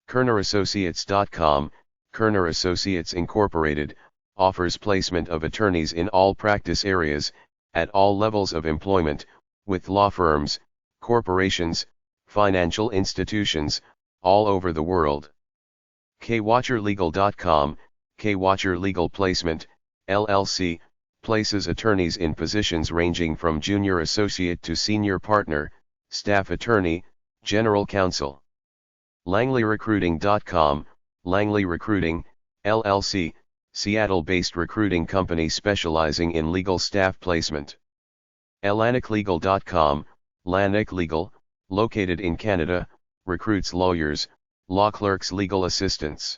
KernerAssociates.com, Kerner Associates Incorporated, offers placement of attorneys in all practice areas, at all levels of employment, with law firms, corporations, financial institutions, all over the world. KWatcherLegal.com, KWatcher Legal Placement, LLC, places attorneys in positions ranging from junior associate to senior partner, staff attorney, general counsel. LangleyRecruiting.com, Langley Recruiting, LLC, Seattle-based recruiting company specializing in legal staff placement. LANICLegal.com, Lanic Legal, located in Canada, recruits lawyers, law clerks, legal assistants.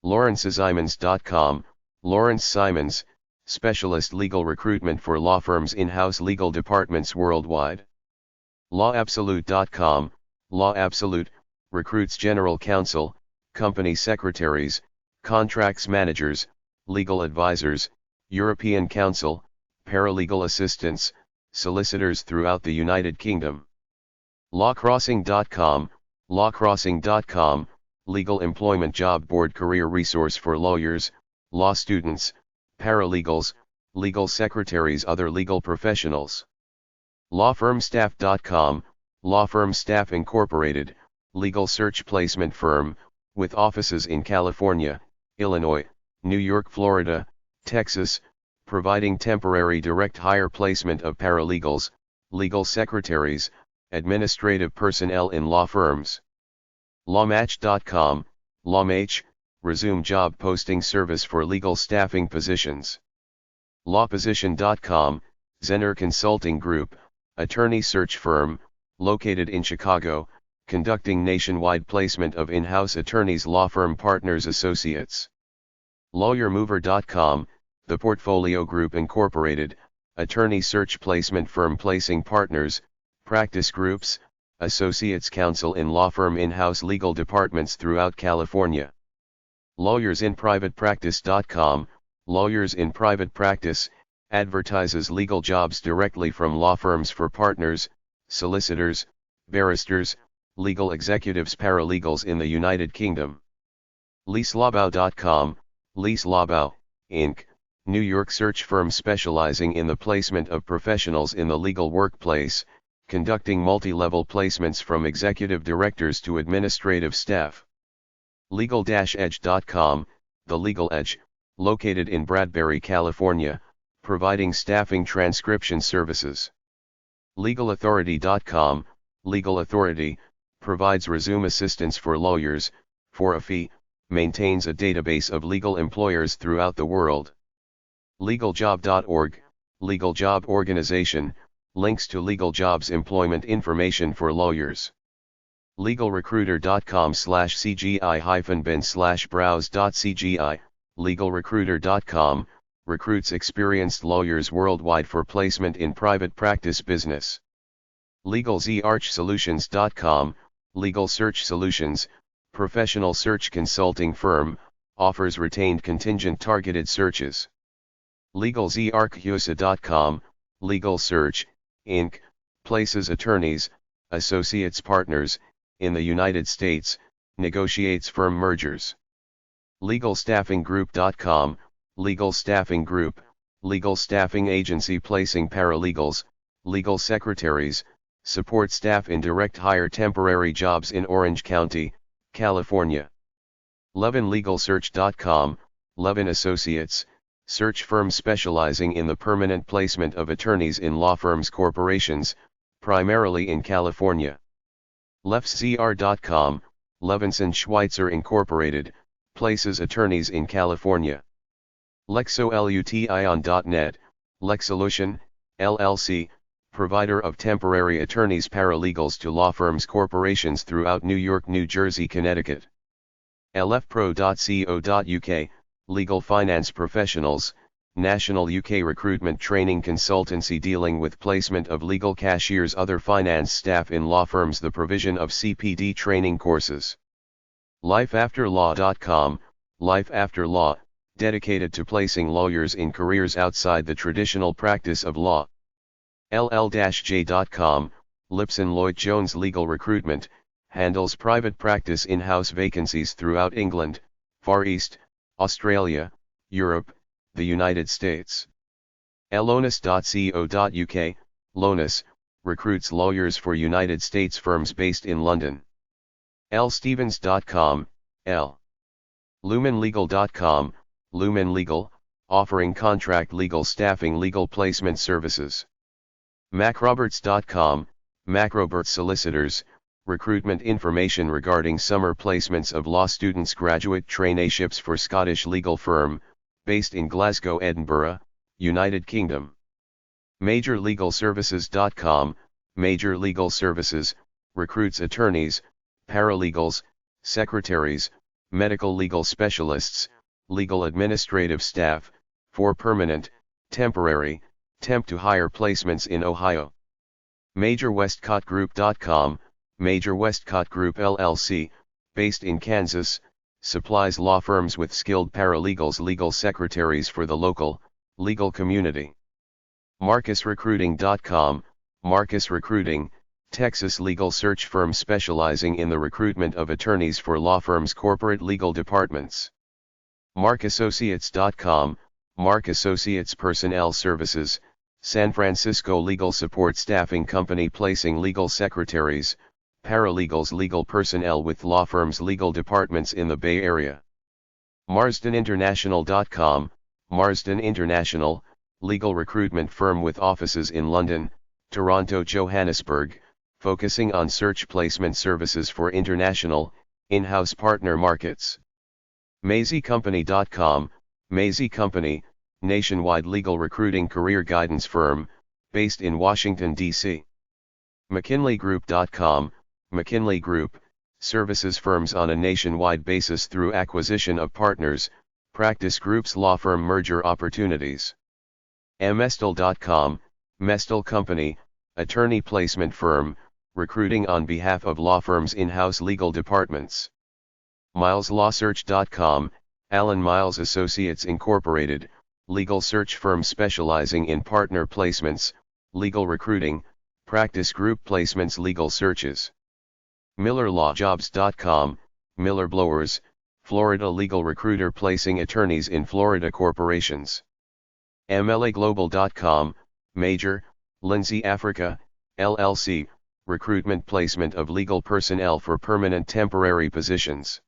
LawrenceSimons.com, Lawrence Simons, specialist legal recruitment for law firms, in-house legal departments worldwide. LawAbsolute.com, Law Absolute, recruits general counsel, company secretaries, contracts managers, legal advisors, European counsel, paralegal assistants, solicitors throughout the United Kingdom. LawCrossing.com, LawCrossing.com, legal employment job board career resource for lawyers, law students, paralegals, legal secretaries, other legal professionals. LawFirmStaff.com, Law Firm Staff Incorporated, legal search placement firm, with offices in California, Illinois, New York, Florida, Texas, providing temporary direct hire placement of paralegals, legal secretaries, administrative personnel in law firms. LawMatch.com, LawMatch, resume job posting service for legal staffing positions. LawPosition.com, Zenner Consulting Group, attorney search firm, located in Chicago, conducting nationwide placement of in-house attorneys, law firm partners, associates. LawyerMover.com, the Portfolio Group Incorporated, attorney search placement firm placing partners, practice groups, associates, counsel in law firm in-house legal departments throughout California. LawyersInPrivatePractice.com, Lawyers in Private Practice, advertises legal jobs directly from law firms for partners, solicitors, barristers, legal executives, paralegals in the United Kingdom. LeaseLabau.com, Lease Labau, Inc., New York search firm specializing in the placement of professionals in the legal workplace, conducting multi-level placements from executive directors to administrative staff. Legal-Edge.com, The Legal Edge, located in Bradbury, California, providing staffing transcription services. LegalAuthority.com, Legal Authority, provides resume assistance for lawyers, for a fee, maintains a database of legal employers throughout the world. LegalJob.org, Legal Job Organization, links to legal jobs employment information for lawyers. LegalRecruiter.com/cgi-bin/browse.cgi, LegalRecruiter.com, recruits experienced lawyers worldwide for placement in private practice business. LegalZArchSolutions.com, Legal Search Solutions, professional search consulting firm, offers retained contingent targeted searches. LegalZArchUSA.com, Legal Search, Inc., places attorneys, associates partners, in the United States, negotiates firm mergers. LegalStaffingGroup.com, Legal Staffing Group, legal staffing agency placing paralegals, legal secretaries, support staff in direct hire temporary jobs in Orange County, California. LevinLegalSearch.com, Levin Associates, search firm specializing in the permanent placement of attorneys in law firms corporations, primarily in California. LeftsCR.com, Levinson Schweitzer Incorporated, places attorneys in California. LexoLution.net, Lexolution, LLC, provider of temporary attorneys paralegals to law firms corporations throughout New York, New Jersey, Connecticut. lfpro.co.uk, legal finance professionals, national UK recruitment training consultancy dealing with placement of legal cashiers, other finance staff in law firms, the provision of CPD training courses. lifeafterlaw.com, Life After Law, dedicated to placing lawyers in careers outside the traditional practice of law. ll-j.com, Lipson Lloyd Jones Legal Recruitment, handles private practice in-house vacancies throughout England, Far East, Australia, Europe, the United States. Lonus.co.uk, Lonus, recruits lawyers for United States firms based in London. lstevens.com, L. lumenlegal.com, Lumen Legal, offering contract legal staffing, legal placement services. macroberts.com, Macroberts Solicitors, recruitment information regarding summer placements of law students, graduate traineeships for Scottish legal firm, based in Glasgow, Edinburgh, United Kingdom. majorlegalservices.com, Major Legal Services, recruits attorneys, paralegals, secretaries, medical legal specialists, legal administrative staff, for permanent, temporary, temp to hire placements in Ohio. MajorWestcottGroup.com, Major Westcott Group LLC, based in Kansas, supplies law firms with skilled paralegals, legal secretaries for the local, legal community. MarcusRecruiting.com, Marcus Recruiting, Texas legal search firm specializing in the recruitment of attorneys for law firms' corporate legal departments. MarcAssociates.com, Mark Associates Personnel Services, San Francisco legal support staffing company placing legal secretaries, paralegals, legal personnel with law firms' legal departments in the Bay Area. MarsdenInternational.com, Marsden International, legal recruitment firm with offices in London, Toronto, Johannesburg, focusing on search placement services for international, in-house partner markets. MaisyCompany.com, Maisy Company, nationwide legal recruiting career guidance firm, based in Washington, D.C. McKinleyGroup.com, McKinley Group, services firms on a nationwide basis through acquisition of partners, practice groups, law firm merger opportunities. Mestel.com, Mestel Company, attorney placement firm, recruiting on behalf of law firms' in-house legal departments. MilesLawSearch.com, Allen Miles Associates Incorporated, legal search firm specializing in partner placements, legal recruiting, practice group placements, legal searches. MillerLawJobs.com, Miller Blowers, Florida legal recruiter placing attorneys in Florida corporations. MLAGlobal.com, Major, Lindsay Africa, LLC, recruitment placement of legal personnel for permanent temporary positions.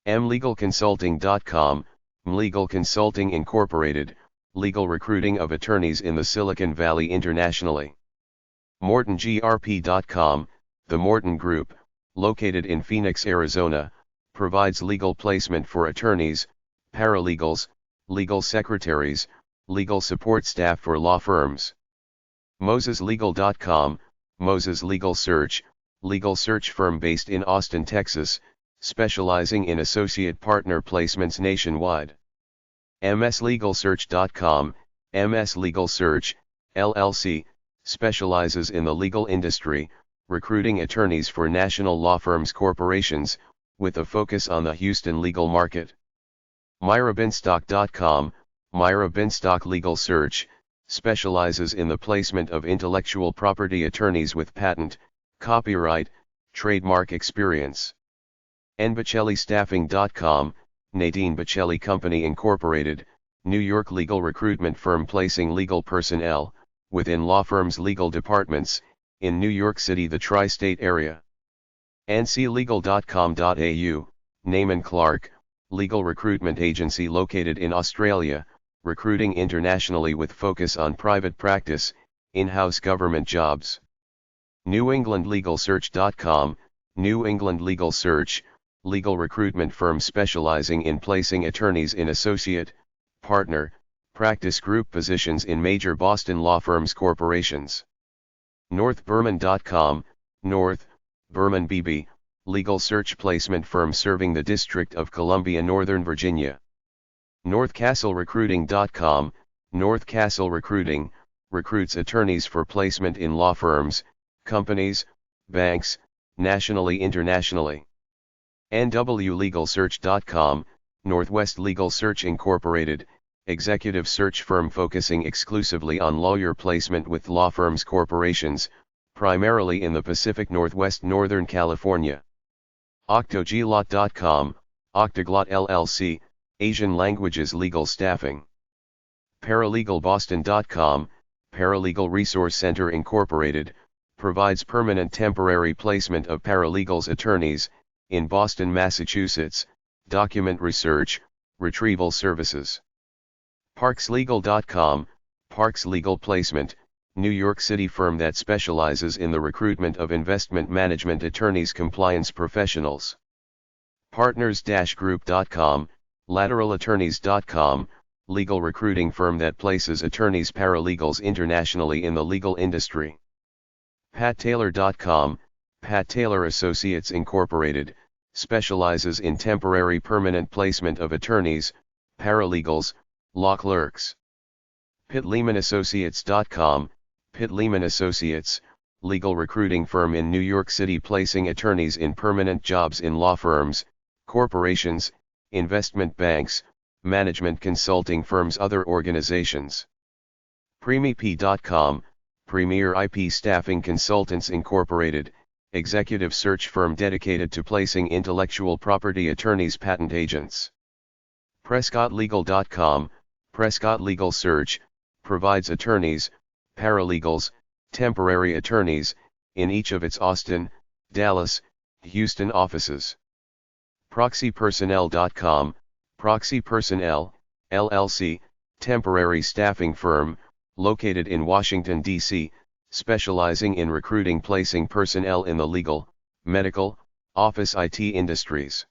MLegalConsulting.com, Legal Consulting Incorporated, legal recruiting of attorneys in the Silicon Valley internationally. MortonGRP.com, the Morton Group, located in Phoenix, Arizona, provides legal placement for attorneys, paralegals, legal secretaries, legal support staff for law firms. MosesLegal.com, Moses Legal Search, legal search firm based in Austin, Texas, specializing in associate partner placements nationwide. MSLegalSearch.com, MS Legal Search, LLC, specializes in the legal industry, recruiting attorneys for national law firms corporations, with a focus on the Houston legal market. MyraBinstock.com, Myra Binstock Legal Search, specializes in the placement of intellectual property attorneys with patent, copyright, trademark experience. nbocellistaffing.com, Nadine Bocelli Company Incorporated, New York legal recruitment firm placing legal personnel, within law firms' legal departments, in New York City, the tri-state area. nclegal.com.au, Neyman Clark, legal recruitment agency located in Australia, recruiting internationally with focus on private practice, in-house government jobs. newenglandlegalsearch.com, New England Legal Search, legal recruitment firm specializing in placing attorneys in associate, partner, practice group positions in major Boston law firms corporations. northberman.com, North, Berman BB, legal search placement firm serving the District of Columbia, Northern Virginia. northcastlerecruiting.com, North Castle Recruiting, recruits attorneys for placement in law firms, companies, banks, nationally internationally. nwlegalsearch.com, Northwest Legal Search Incorporated, executive search firm focusing exclusively on lawyer placement with law firms corporations, primarily in the Pacific Northwest, Northern California. octoglot.com, Octoglot LLC, Asian languages legal staffing. paralegalboston.com, Paralegal Resource Center Incorporated, provides permanent temporary placement of paralegals attorneys, in Boston, Massachusetts, document research, retrieval services. parkslegal.com, Parks Legal Placement, New York City firm that specializes in the recruitment of investment management attorneys, compliance professionals. partners-group.com, lateralattorneys.com, legal recruiting firm that places attorneys paralegals internationally in the legal industry. pattaylor.com, Pat Taylor Associates Incorporated, specializes in temporary permanent placement of attorneys, paralegals, law clerks. pitleymanassociates.com, Pitt Lehman Associates, legal recruiting firm in New York City placing attorneys in permanent jobs in law firms, corporations, investment banks, management consulting firms, other organizations. premip.com, Premier IP Staffing Consultants Incorporated, executive search firm dedicated to placing intellectual property attorneys, patent agents. prescottlegal.com, Prescott Legal Search, provides attorneys, paralegals, temporary attorneys, in each of its Austin, Dallas, Houston offices. proxypersonnel.com, Proxy Personnel, LLC, temporary staffing firm, located in Washington, D.C., specializing in recruiting placing personnel in the legal, medical, office IT industries.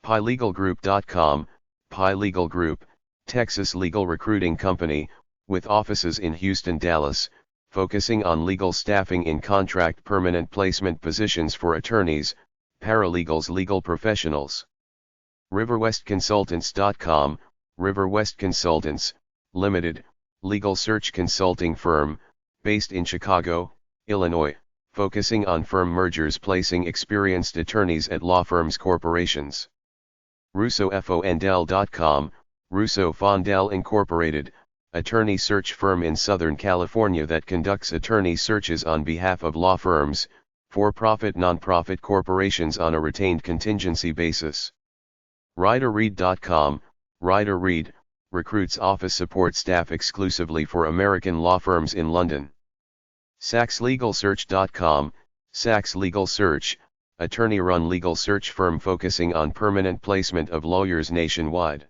PiLegalGroup.com, Pi Legal Group, Texas legal recruiting company, with offices in Houston, Dallas, focusing on legal staffing in contract permanent placement positions for attorneys, paralegals, legal professionals. RiverWestConsultants.com, River West Consultants, Limited, legal search consulting firm, based in Chicago, Illinois, focusing on firm mergers placing experienced attorneys at law firms corporations. RussoFondel.com, Russo Fondel Incorporated, attorney search firm in Southern California that conducts attorney searches on behalf of law firms, for-profit non-profit corporations on a retained contingency basis. RiderRead.com, Rider Read, recruits office support staff exclusively for American law firms in London. SaxLegalSearch.com, Sax Legal Search, attorney-run legal search firm focusing on permanent placement of lawyers nationwide.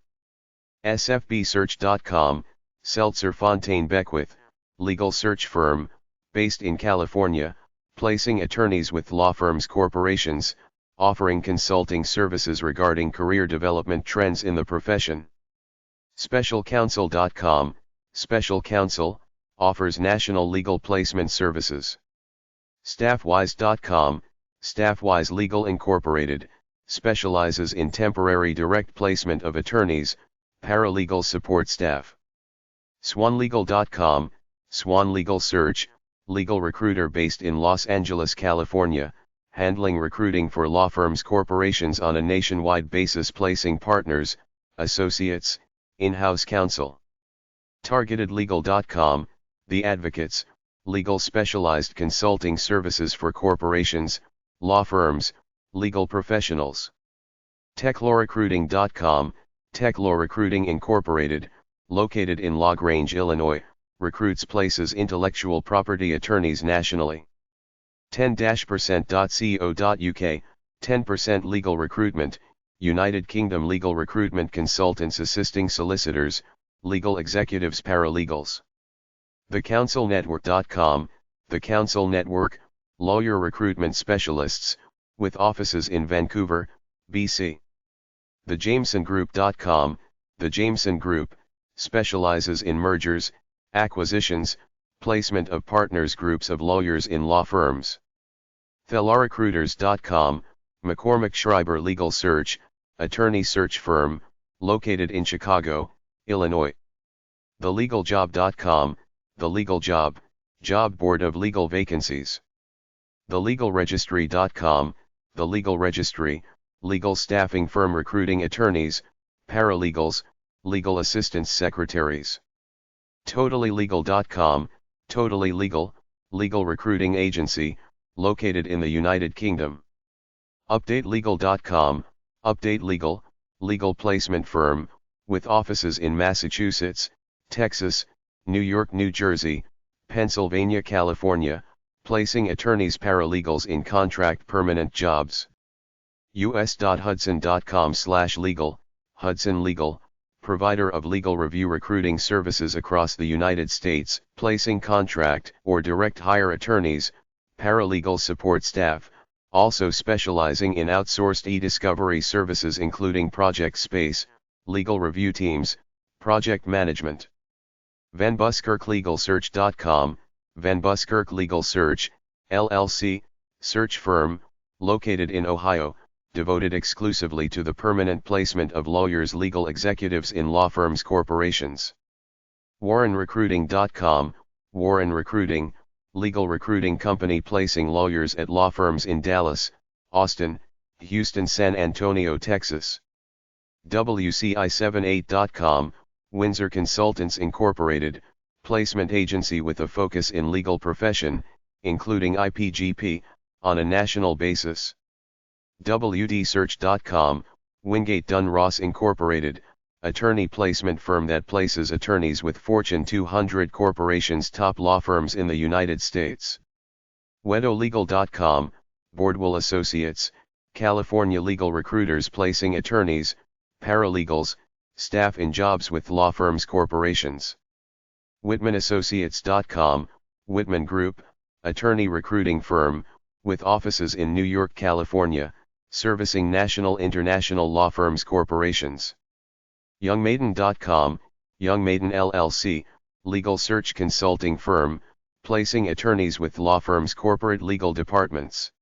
SFBSearch.com, Seltzer Fontaine Beckwith, legal search firm, based in California, placing attorneys with law firms corporations, offering consulting services regarding career development trends in the profession. SpecialCounsel.com, Special Counsel, offers national legal placement services. StaffWise.com, StaffWise Legal Incorporated, specializes in temporary direct placement of attorneys, paralegal support staff. SwanLegal.com, Swan Legal Search, legal recruiter based in Los Angeles, California, handling recruiting for law firms corporations on a nationwide basis placing partners, associates, in-house counsel. targetedlegal.com, The Advocates, legal specialized consulting services for corporations, law firms, legal professionals. techlawrecruiting.com, Techlaw Recruiting Incorporated, located in LaGrange, Illinois, recruits places intellectual property attorneys nationally. 10-%.co.uk, 10% Legal Recruitment, United Kingdom legal recruitment consultants assisting solicitors, legal executives, paralegals. TheCounselNetwork.com, The Counsel Network, lawyer recruitment specialists, with offices in Vancouver, BC. TheJamesonGroup.com, The Jameson Group, specializes in mergers, acquisitions, placement of partners, groups of lawyers in law firms. ThelawRecruiters.com, McCormick Schreiber Legal Search, attorney search firm, located in Chicago, Illinois. TheLegalJob.com, The Legal Job, job board of legal vacancies. TheLegalRegistry.com, The Legal Registry, legal staffing firm recruiting attorneys, paralegals, legal assistants, secretaries. TotallyLegal.com, Totally Legal, legal recruiting agency, located in the United Kingdom. UpdateLegal.com, Update Legal, legal placement firm, with offices in Massachusetts, Texas, New York, New Jersey, Pennsylvania, California, placing attorneys, paralegals in contract permanent jobs. us.hudson.com/legal, Hudson Legal, provider of legal review recruiting services across the United States, placing contract or direct hire attorneys, paralegal support staff, also specializing in outsourced e-discovery services including project space, legal review teams, project management. VanBuskirkLegalSearch.com, Van Buskirk Legal Search, LLC, search firm, located in Ohio, devoted exclusively to the permanent placement of lawyers, legal executives in law firms, corporations. WarrenRecruiting.com, Warren Recruiting, legal recruiting company placing lawyers at law firms in Dallas, Austin, Houston, San Antonio, Texas. WCI78.com, Windsor Consultants Incorporated, placement agency with a focus in legal profession, including IPGP, on a national basis. WDSearch.com, Wingate Dunn Ross Incorporated, attorney placement firm that places attorneys with Fortune 200 corporations, top law firms in the United States. WedoLegal.com, Boardwell Associates, California legal recruiters placing attorneys, paralegals, staff in jobs with law firms, corporations. WhitmanAssociates.com, Whitman Group, attorney recruiting firm, with offices in New York, California, servicing national, international law firms, corporations. YoungMaiden.com, Young Maiden LLC, legal search consulting firm, placing attorneys with law firms, corporate legal departments.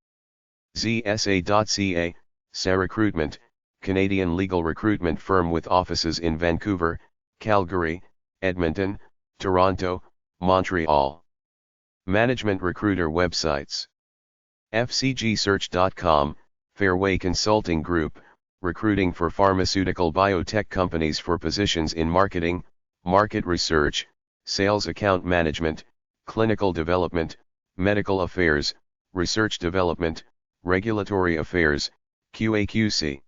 ZSA.ca, SA Recruitment, Canadian legal recruitment firm with offices in Vancouver, Calgary, Edmonton, Toronto, Montreal. Management recruiter websites. FCGSearch.com, Fairway Consulting Group, recruiting for pharmaceutical biotech companies for positions in marketing, market research, sales account management, clinical development, medical affairs, research development, regulatory affairs, QA/QC.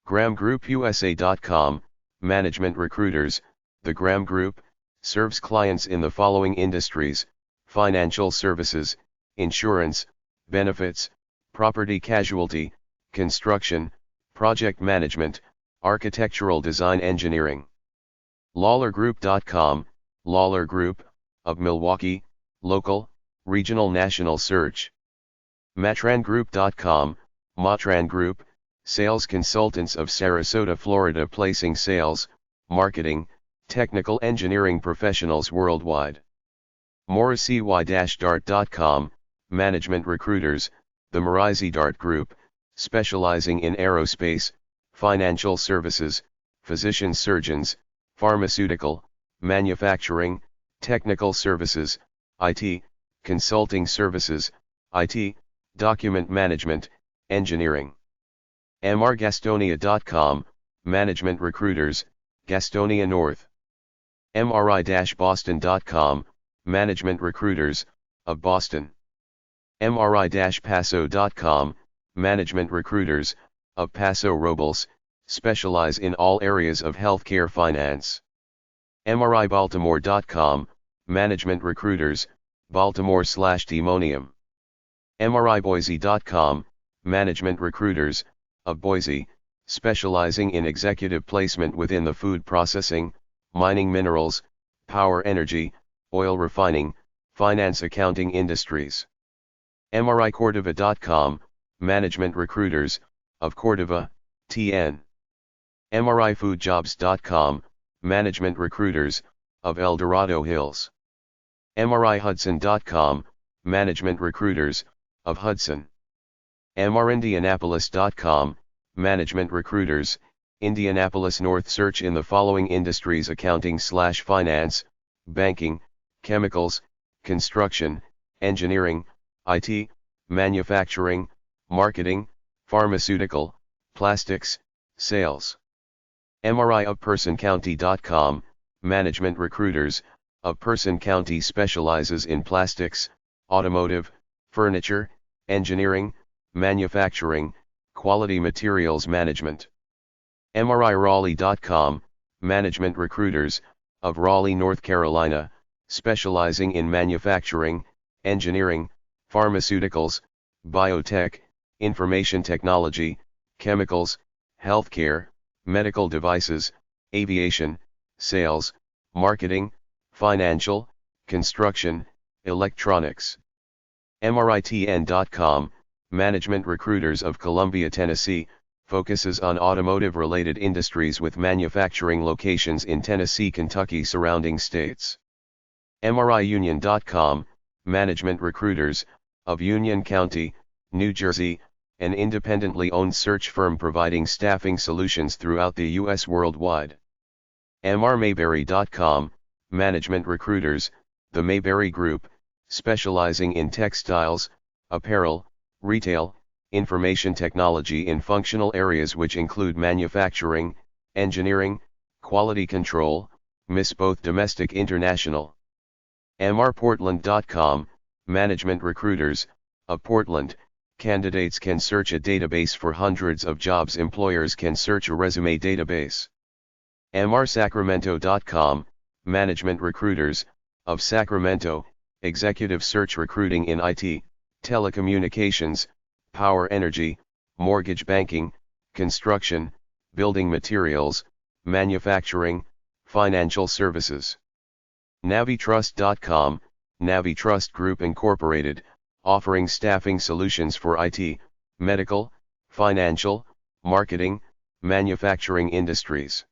GrahamGroupUSA.com, management recruiters. The Graham Group serves clients in the following industries: financial services, insurance, benefits, property casualty, construction, project management, architectural design, engineering. LawlerGroup.com, Lawler Group, of Milwaukee, local, regional, national search. MatranGroup.com, Matran Group, sales consultants of Sarasota, Florida, placing sales, marketing, technical engineering professionals worldwide. Morrissey-Dart.com, management recruiters. The Morrissey-Dart Group, specializing in aerospace, financial services, physician surgeons, pharmaceutical, manufacturing, technical services, IT, consulting services, IT, document management, engineering. MRGastonia.com, management recruiters, Gastonia North. MRI-Boston.com, Management Recruiters, of Boston. MRI-Paso.com, Management Recruiters, of Paso Robles, specialize in all areas of healthcare finance. MRI-Baltimore.com, Management Recruiters, Baltimore/Demonium. MRI-Boise.com, Management Recruiters, of Boise, specializing in executive placement within the food processing, mining minerals, power energy, oil refining, finance accounting industries. MRI-Cordova.com, Management Recruiters, of Cordova, TN. MRI-Foodjobs.com, Management Recruiters, of El Dorado Hills. MRI-Hudson.com, Management Recruiters, of Hudson. MRIndianapolis.com, Management Recruiters, Indianapolis North. Search in the following industries: accounting/finance, banking, chemicals, construction, engineering, IT, manufacturing, marketing, pharmaceutical, plastics, sales. MRI of PersonCounty.com, Management Recruiters, of Person County specializes in plastics, automotive, furniture, engineering, manufacturing, quality materials management. MRIRaleigh.com, Management Recruiters, of Raleigh, North Carolina, specializing in manufacturing, engineering, pharmaceuticals, biotech, information technology, chemicals, healthcare, medical devices, aviation, sales, marketing, financial, construction, electronics. MRITN.com, Management Recruiters, of Columbia, Tennessee, focuses on automotive-related industries with manufacturing locations in Tennessee, Kentucky, surrounding states. MRIUnion.com, Management Recruiters, of Union County, New Jersey, an independently owned search firm providing staffing solutions throughout the U.S. worldwide. MRMayberry.com, Management Recruiters, the Mayberry Group, specializing in textiles, apparel, retail, information technology in functional areas which include manufacturing, engineering, quality control, both domestic international. MRPortland.com, Management Recruiters, of Portland, candidates can search a database for hundreds of jobs. Employers can search a resume database. MRSacramento.com, Management Recruiters, of Sacramento, executive search recruiting in IT, telecommunications, power energy, mortgage banking, construction, building materials, manufacturing, financial services. NaviTrust.com, NaviTrust Group Incorporated, offering staffing solutions for IT, medical, financial, marketing, manufacturing industries.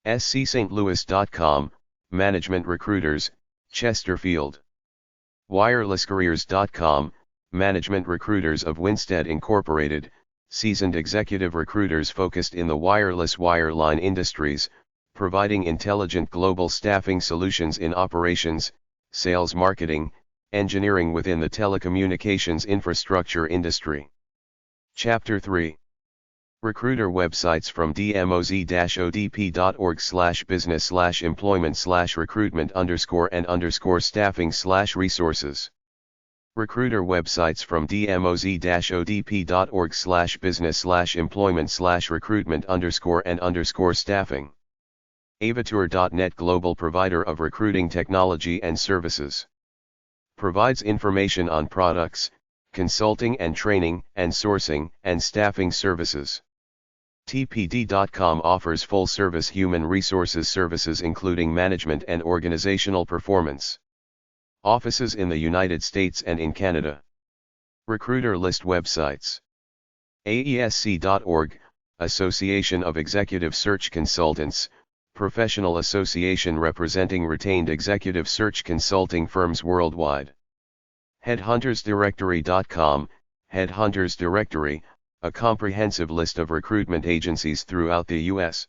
SCSt.Louis.com, Management Recruiters, Chesterfield. WirelessCareers.com, Management Recruiters of Winstead Incorporated, seasoned executive recruiters focused in the wireless wireline industries, providing intelligent global staffing solutions in operations, sales, marketing, engineering within the telecommunications infrastructure industry. Chapter 3. Recruiter websites from Dmoz-Odp.org/business/employment/recruitment_and_staffing/resources. Recruiter websites from Dmoz-Odp.org/business/employment/recruitment_and_staffing. Avatur.net, global provider of recruiting technology and services. Provides information on products, consulting and training and sourcing and staffing services. TPD.com offers full-service human resources services including management and organizational performance. Offices in the United States and in Canada. Recruiter list websites. AESC.org, Association of Executive Search Consultants, professional association representing retained executive search consulting firms worldwide. HeadhuntersDirectory.com, Headhunters Directory, a comprehensive list of recruitment agencies throughout the U.S.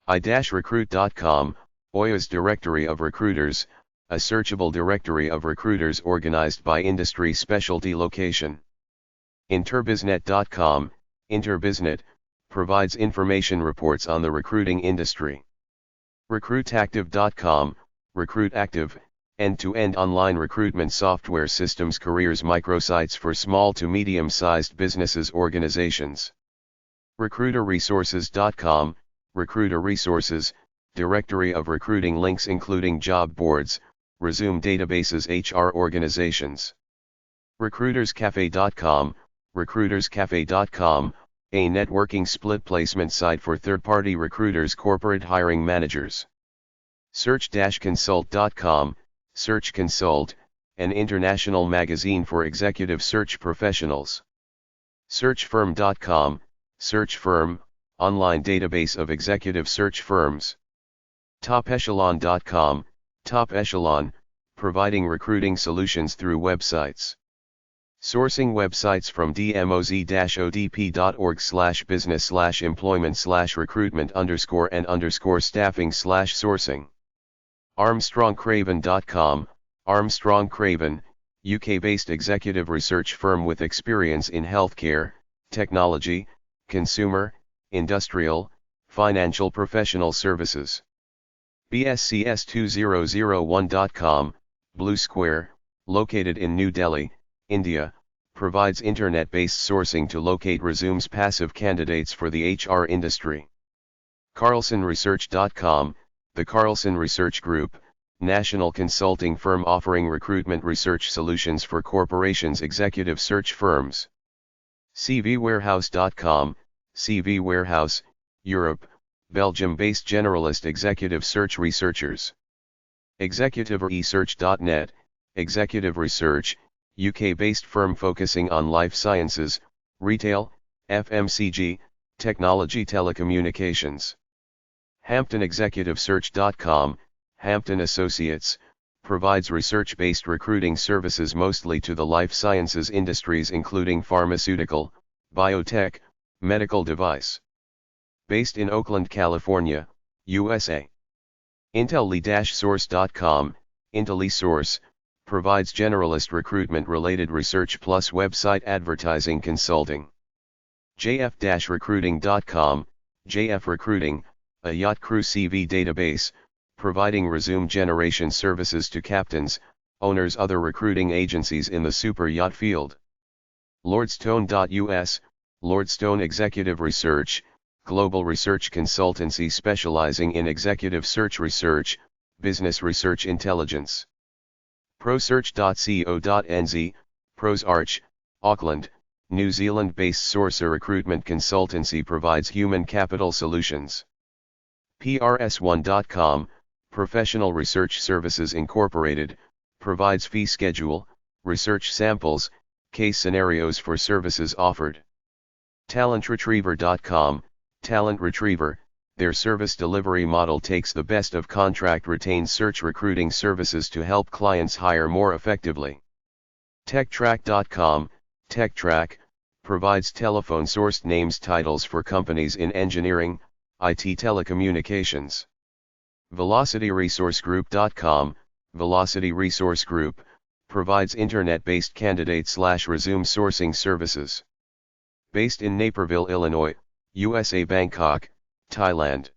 I-Recruit.com, OYA's Directory of Recruiters, a searchable directory of recruiters organized by industry specialty location. Interbiznet.com, Interbiznet, provides information reports on the recruiting industry. RecruitActive.com, RecruitActive, end-to-end online recruitment software systems careers microsites for small to medium-sized businesses organizations. RecruiterResources.com, Recruiter Resources, directory of recruiting links including job boards, resume databases HR organizations. RecruitersCafe.com, RecruitersCafe.com, a networking split placement site for third-party recruiters corporate hiring managers. Search-Consult.com, Search Consult, an international magazine for executive search professionals. SearchFirm.com, Search Firm, online database of executive search firms. TopEchelon.com, Top Echelon, providing recruiting solutions through websites. Sourcing websites from dmoz-odp.org/business/employment/recruitment_and_staffing/sourcing. ArmstrongCraven.com, Armstrong Craven, UK-based executive research firm with experience in healthcare, technology, consumer, industrial, financial professional services. BSCS2001.com, Blue Square, located in New Delhi, India, provides internet-based sourcing to locate resumes passive candidates for the HR industry. CarlsonResearch.com, the Carlson Research Group, national consulting firm offering recruitment research solutions for corporations' executive search firms. CVWarehouse.com, CV Warehouse, Europe, Belgium-based generalist executive search researchers. ExecutiveResearch.net, executive research, UK-based firm focusing on life sciences, retail, FMCG, technology telecommunications. HamptonExecutiveSearch.com, Hampton Associates, provides research-based recruiting services mostly to the life sciences industries including pharmaceutical, biotech, medical device. Based in Oakland, California, USA. Intelli-source.com, IntelliSource, provides generalist recruitment-related research plus website advertising consulting. JF-recruiting.com, JF Recruiting, a yacht crew CV database, providing resume generation services to captains, owners other recruiting agencies in the super yacht field. Lordstone.us, Lordstone Executive Research, global research consultancy specializing in executive search research, business research intelligence. Prosearch.co.nz, ProsArch, Auckland, New Zealand-based sourcer recruitment consultancy provides human capital solutions. PRS1.com, Professional Research Services Incorporated, provides fee schedule, research samples, case scenarios for services offered. TalentRetriever.com, Talent Retriever, their service delivery model takes the best of contract retained search recruiting services to help clients hire more effectively. TechTrack.com, TechTrack, provides telephone-sourced names titles for companies in engineering, IT telecommunications. VelocityResourceGroup.com, Velocity Resource Group, provides internet-based candidate/resume sourcing services. Based in Naperville, Illinois, USA. Bangkok, Thailand.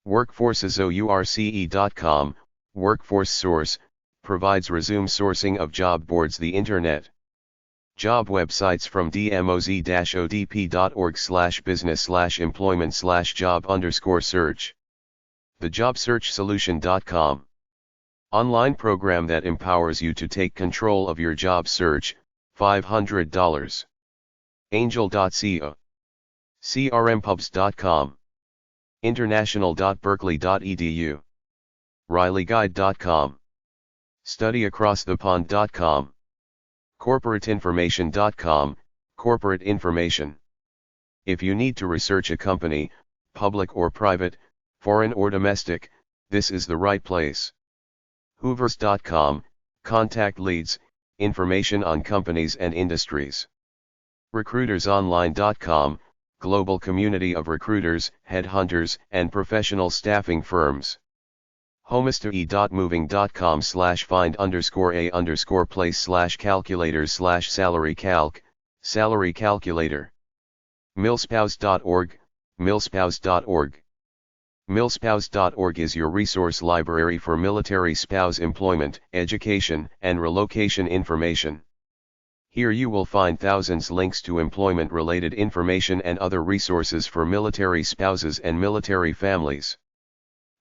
WorkforceSource.com, Workforce Source, provides resume sourcing of job boards the internet. Job websites from dmoz-odp.org/business/employment/job_search. TheJobSearchSolution.com. Online program that empowers you to take control of your job search, $500. Angel.co. CRMPubs.com. International.berkeley.edu. RileyGuide.com. StudyAcrossThePond.com. CorporateInformation.com, Corporate Information. If you need to research a company, public or private, foreign or domestic, this is the right place. Hoovers.com, Contact leads, information on companies and industries. RecruitersOnline.com, global community of recruiters, headhunters, and professional staffing firms. Homestudy.moving.com/find_a_place/calculators/salary salary calculator. Millspouse.org, Millspouse.org. Milspouse.org is your resource library for military spouse employment, education, and relocation information. Here you will find thousands links to employment-related information and other resources for military spouses and military families.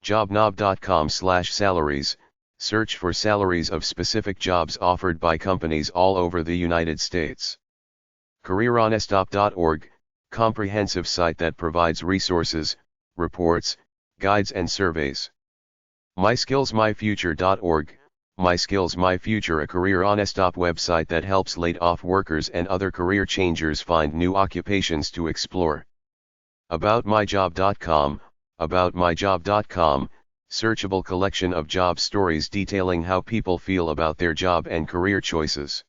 Jobnob.com/salaries, search for salaries of specific jobs offered by companies all over the United States. CareerHonestOp.org, comprehensive site that provides resources, reports, guides and surveys. MySkillsMyFuture.org, My Skills My Future, a Career Honest Op website that helps laid-off workers and other career changers find new occupations to explore. AboutMyJob.com, AboutMyJob.com, searchable collection of job stories detailing how people feel about their job and career choices.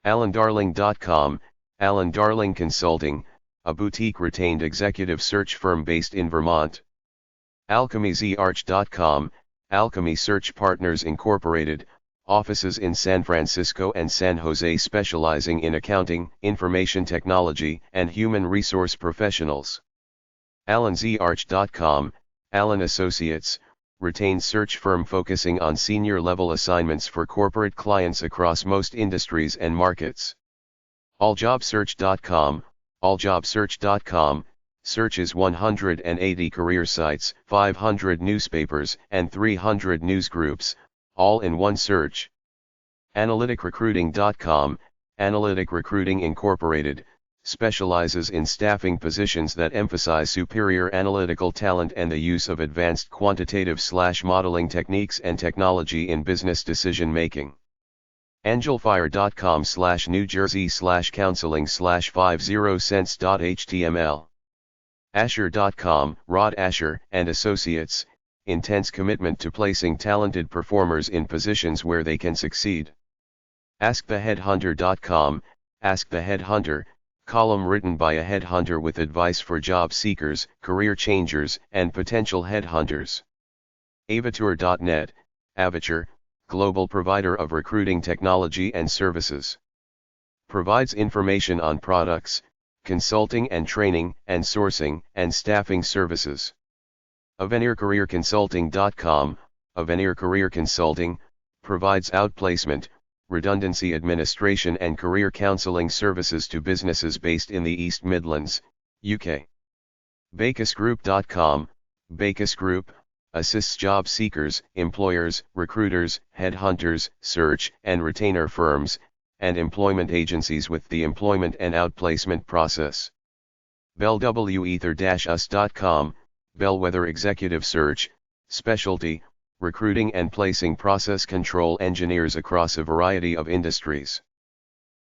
AlanDarling.com, Alan Darling Consulting, a boutique retained executive search firm based in Vermont. AlchemyZarch.com, Alchemy Search Partners Incorporated, offices in San Francisco and San Jose specializing in accounting, information technology, and human resource professionals. AlanZarch.com, Allen Associates, retained search firm focusing on senior-level assignments for corporate clients across most industries and markets. AllJobSearch.com, AllJobSearch.com, searches 180 career sites, 500 newspapers, and 300 news groups, all in one search. AnalyticRecruiting.com, Analytic Recruiting Incorporated, specializes in staffing positions that emphasize superior analytical talent and the use of advanced quantitative/modeling techniques and technology in business decision-making. Angelfire.com/New Jersey/counseling/50cents.html. Asher.com, Rod Asher and Associates, intense commitment to placing talented performers in positions where they can succeed. AskTheHeadhunter.com, Ask the Headhunter, column written by a headhunter with advice for job seekers, career changers, and potential headhunters. Avature.net, Avature, global provider of recruiting technology and services. Provides information on products, consulting and training, and sourcing and staffing services. AvenirCareerConsulting.com, Avenir Career Consulting, provides outplacement, redundancy administration and career counseling services to businesses based in the East Midlands, UK. Bacusgroup.com, Bacus Group, assists job seekers, employers, recruiters, headhunters, search and retainer firms, and employment agencies with the employment and outplacement process. BellWether-us.com, Bellwether Executive Search, specialty, recruiting and placing process control engineers across a variety of industries.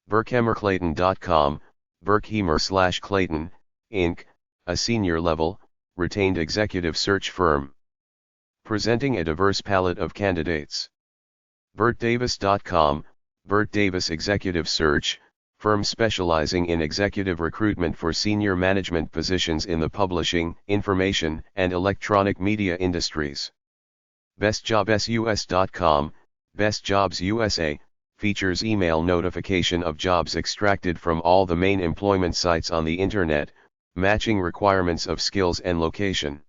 BurkhemerClayton.com, Burkhemer/Clayton, Inc., a senior-level, retained executive search firm. Presenting a diverse palette of candidates. BertDavis.com, Bert Davis Executive Search, firm specializing in executive recruitment for senior management positions in the publishing, information, and electronic media industries. BestJobsUS.com, Best Jobs USA, features email notification of jobs extracted from all the main employment sites on the Internet, matching requirements of skills and location.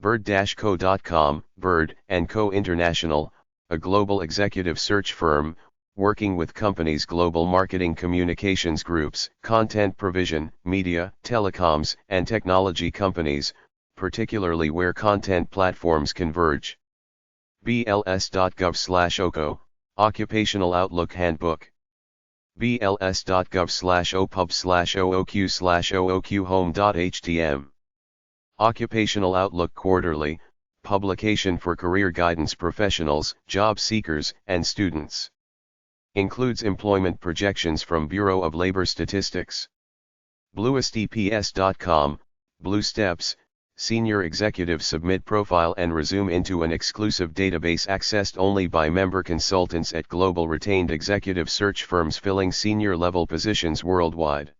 Bird-Co.com, Bird & Co. International, a global executive search firm, working with companies' global marketing communications groups, content provision, media, telecoms, and technology companies, particularly where content platforms converge. BLS.gov/OCO, Occupational Outlook Handbook. BLS.gov/OPUB/OOQ/OOQHome.htm. Occupational Outlook Quarterly, publication for career guidance professionals, job seekers, and students. Includes employment projections from Bureau of Labor Statistics. BlueStps.com, Blue Steps, senior executives submit profile and resume into an exclusive database accessed only by member consultants at global retained executive search firms filling senior-level positions worldwide.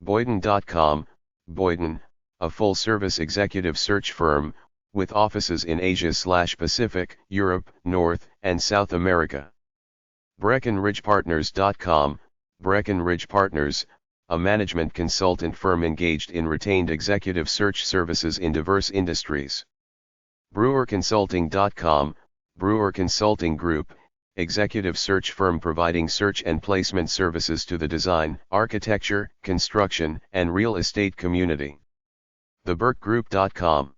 Boyden.com, Boyden, a full-service executive search firm, with offices in Asia/Pacific, Europe, North and South America. BreckenRidgePartners.com, Breckenridge Partners, a management consultant firm engaged in retained executive search services in diverse industries. brewerconsulting.com, Brewer Consulting Group, executive search firm providing search and placement services to the design, architecture, construction, and real estate community. theberkgroup.com.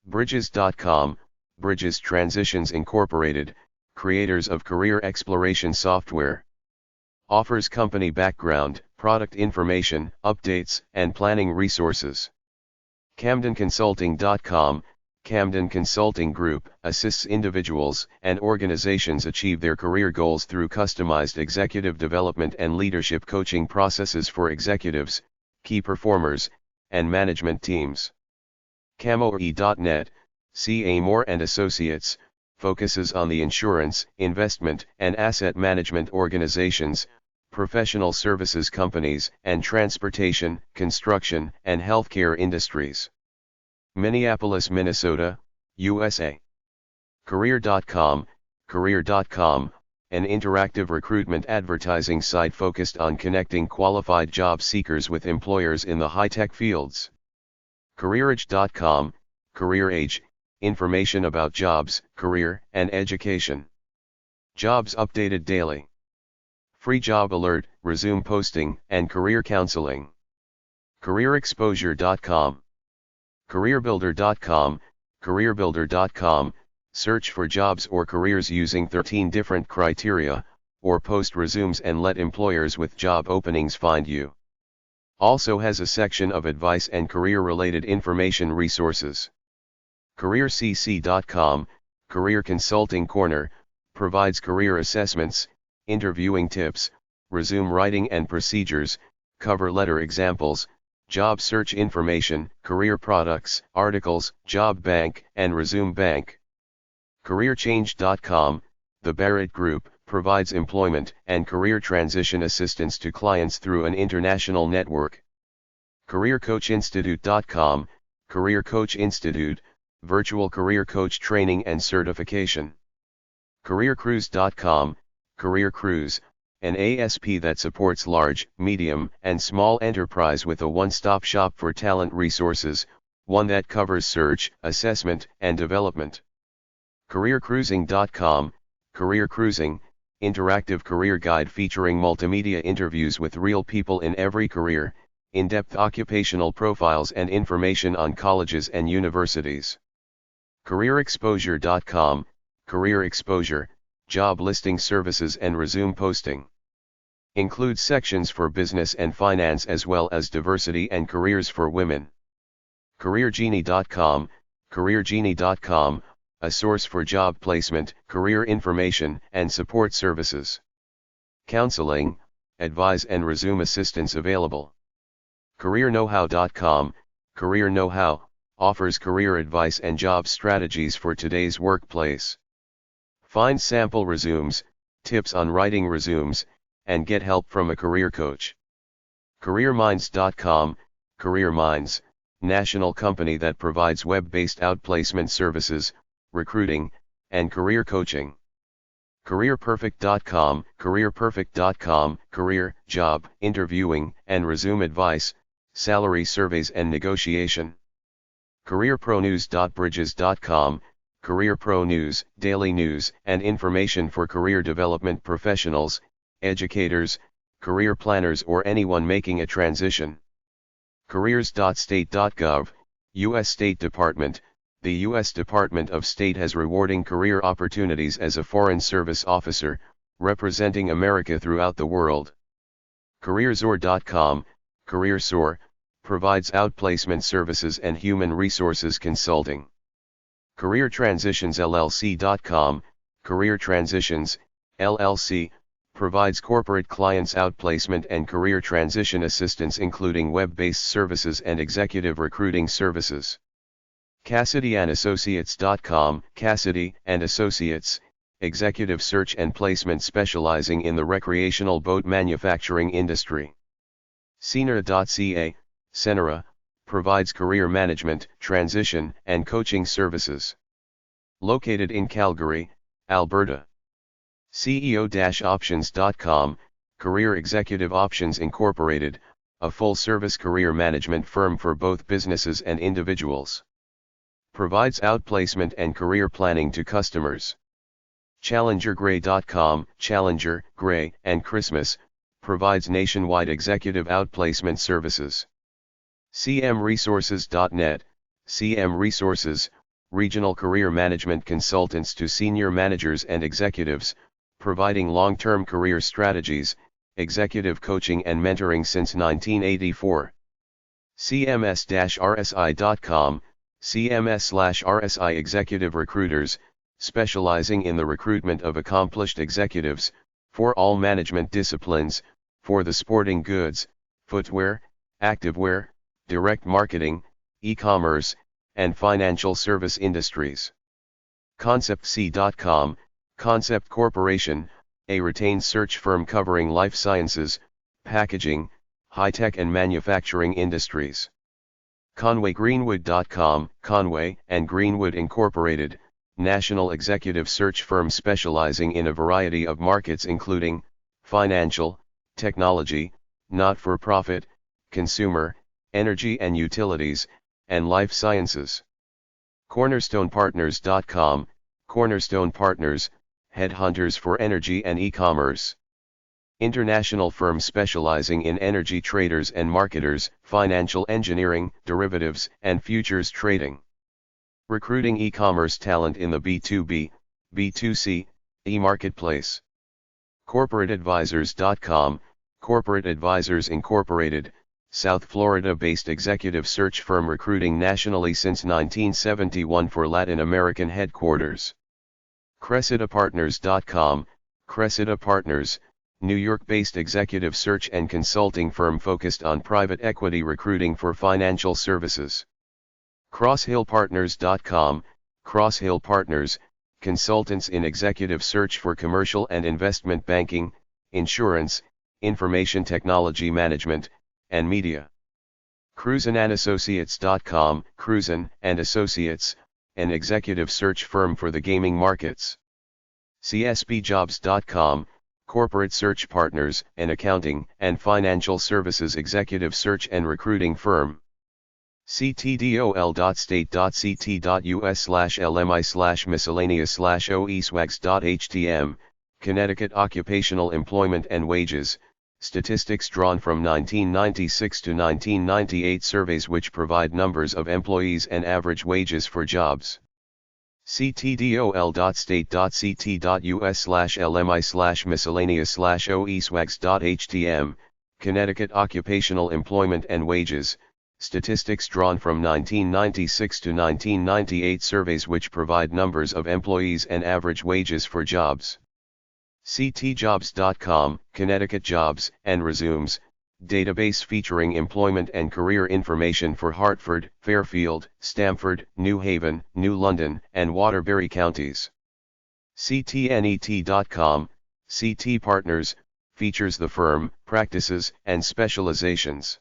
bridges.com, Bridges Transitions Incorporated, creators of career exploration software. Offers company background, product information, updates, and planning resources. camdenconsulting.com, Camden Consulting Group assists individuals and organizations achieve their career goals through customized executive development and leadership coaching processes for executives, key performers, and management teams. camoe.net, C.A. Moore & Associates, focuses on the insurance, investment, and asset management organizations, professional services companies, and transportation, construction, and healthcare industries. Minneapolis, Minnesota, USA. Career.com, Career.com, an interactive recruitment advertising site focused on connecting qualified job seekers with employers in the high-tech fields. CareerAge.com, CareerAge, information about jobs, career, and education. Jobs updated daily. Free job alert, resume posting, and career counseling. CareerExposure.com. CareerBuilder.com, CareerBuilder.com, search for jobs or careers using 13 different criteria, or post resumes and let employers with job openings find you. Also has a section of advice and career-related information resources. CareerCC.com, Career Consulting Corner, provides career assessments, interviewing tips, resume writing and procedures, cover letter examples, job search information, career products, articles, job bank, and resume bank. CareerChange.com, the Barrett Group, provides employment and career transition assistance to clients through an international network. CareerCoachInstitute.com, Career Coach Institute, virtual career coach training and certification. CareerCruise.com, Career Cruise, an ASP that supports large, medium, and small enterprise with a one-stop shop for talent resources, one that covers search, assessment, and development. CareerCruising.com, Career Cruising, interactive career guide featuring multimedia interviews with real people in every career, in-depth occupational profiles and information on colleges and universities. CareerExposure.com, Career Exposure, job listing services and resume posting. Includes sections for business and finance as well as diversity and careers for women. CareerGenie.com, CareerGenie.com, a source for job placement, career information, and support services. Counseling, advise and resume assistance available. CareerKnowHow.com, Career Know-How, offers career advice and job strategies for today's workplace. Find sample resumes, tips on writing resumes, and get help from a career coach. CareerMinds.com, Career Minds, national company that provides web-based outplacement services, recruiting, and career coaching. CareerPerfect.com, CareerPerfect.com, career, job, interviewing, and resume advice, salary surveys and negotiation. CareerProNews.Bridges.com, Career Pro News, daily news and information for career development professionals, educators, career planners or anyone making a transition. Careers.State.gov, U.S. State Department. The U.S. Department of State has rewarding career opportunities as a Foreign Service officer, representing America throughout the world. CareerSoar.com, CareerSoar, provides outplacement services and human resources consulting. CareerTransitionsLLC.com, Career Transitions, LLC, provides corporate clients outplacement and career transition assistance including web-based services and executive recruiting services. CassidyAndAssociates.com, Cassidy and Associates, executive search and placement specializing in the recreational boat manufacturing industry. Senera.ca, Senera, provides career management, transition, and coaching services. Located in Calgary, Alberta. CEO-options.com, Career Executive Options Incorporated, a full-service career management firm for both businesses and individuals. Provides outplacement and career planning to customers. ChallengerGray.com, Challenger, Gray, and Christmas, provides nationwide executive outplacement services. CMResources.net, CM Resources, regional career management consultants to senior managers and executives, providing long-term career strategies, executive coaching and mentoring since 1984. CMS-RSI.com, CMS/RSI executive recruiters, specializing in the recruitment of accomplished executives, for all management disciplines, for the sporting goods, footwear, activewear, direct marketing, e-commerce, and financial service industries. ConceptC.com, Concept Corporation, a retained search firm covering life sciences, packaging, high-tech and manufacturing industries. ConwayGreenwood.com, Conway and Greenwood Incorporated, national executive search firm specializing in a variety of markets including financial, technology, not-for-profit, consumer, energy and utilities, and life sciences. CornerstonePartners.com, Cornerstone Partners, headhunters for energy and e-commerce. International firm specializing in energy traders and marketers, financial engineering, derivatives, and futures trading. Recruiting e-commerce talent in the B2B, B2C, e-marketplace. CorporateAdvisors.com, Corporate Advisors Incorporated, South Florida-based executive search firm recruiting nationally since 1971 for Latin American headquarters. CressidaPartners.com, Cressida Partners, New York-based executive search and consulting firm focused on private equity recruiting for financial services. CrossHillPartners.com, Crosshill Partners, consultants in executive search for commercial and investment banking, insurance, information technology management, and media. CruzenAndAssociates.com, Cruzen and Associates, an executive search firm for the gaming markets. CSBJobs.com, corporate search partners, an accounting and financial services executive search and recruiting firm. ctdol.state.ct.us/lmi/miscellaneous/oeswags.htm, Connecticut Occupational Employment and Wages, statistics drawn from 1996 to 1998 surveys which provide numbers of employees and average wages for jobs. ctdol.state.ct.us/lmi/miscellaneous/oeswags.htm, Connecticut Occupational Employment and Wages, statistics drawn from 1996 to 1998 surveys which provide numbers of employees and average wages for jobs. ctjobs.com, Connecticut Jobs and Resumes, database featuring employment and career information for Hartford, Fairfield, Stamford, New Haven, New London, and Waterbury counties. ctnet.com, CT Partners, features the firm, practices, and specializations.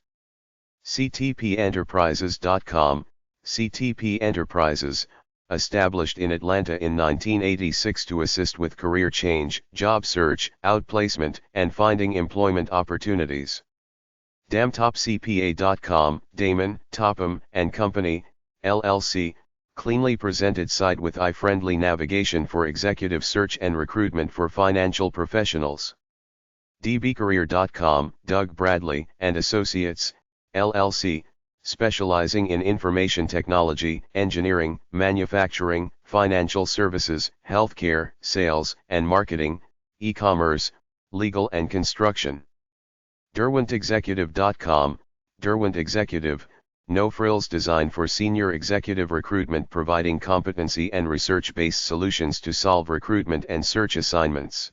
ctpenterprises.com, CTP Enterprises, established in Atlanta in 1986 to assist with career change, job search, outplacement, and finding employment opportunities. DamTopCPA.com, Damon, Topham, and Company, LLC, cleanly presented site with eye-friendly navigation for executive search and recruitment for financial professionals. DBCareer.com, Doug Bradley and Associates, LLC, specializing in information technology, engineering, manufacturing, financial services, healthcare, sales and marketing, e-commerce, legal and construction. DerwentExecutive.com, Derwent Executive, no-frills design for senior executive recruitment providing competency and research-based solutions to solve recruitment and search assignments.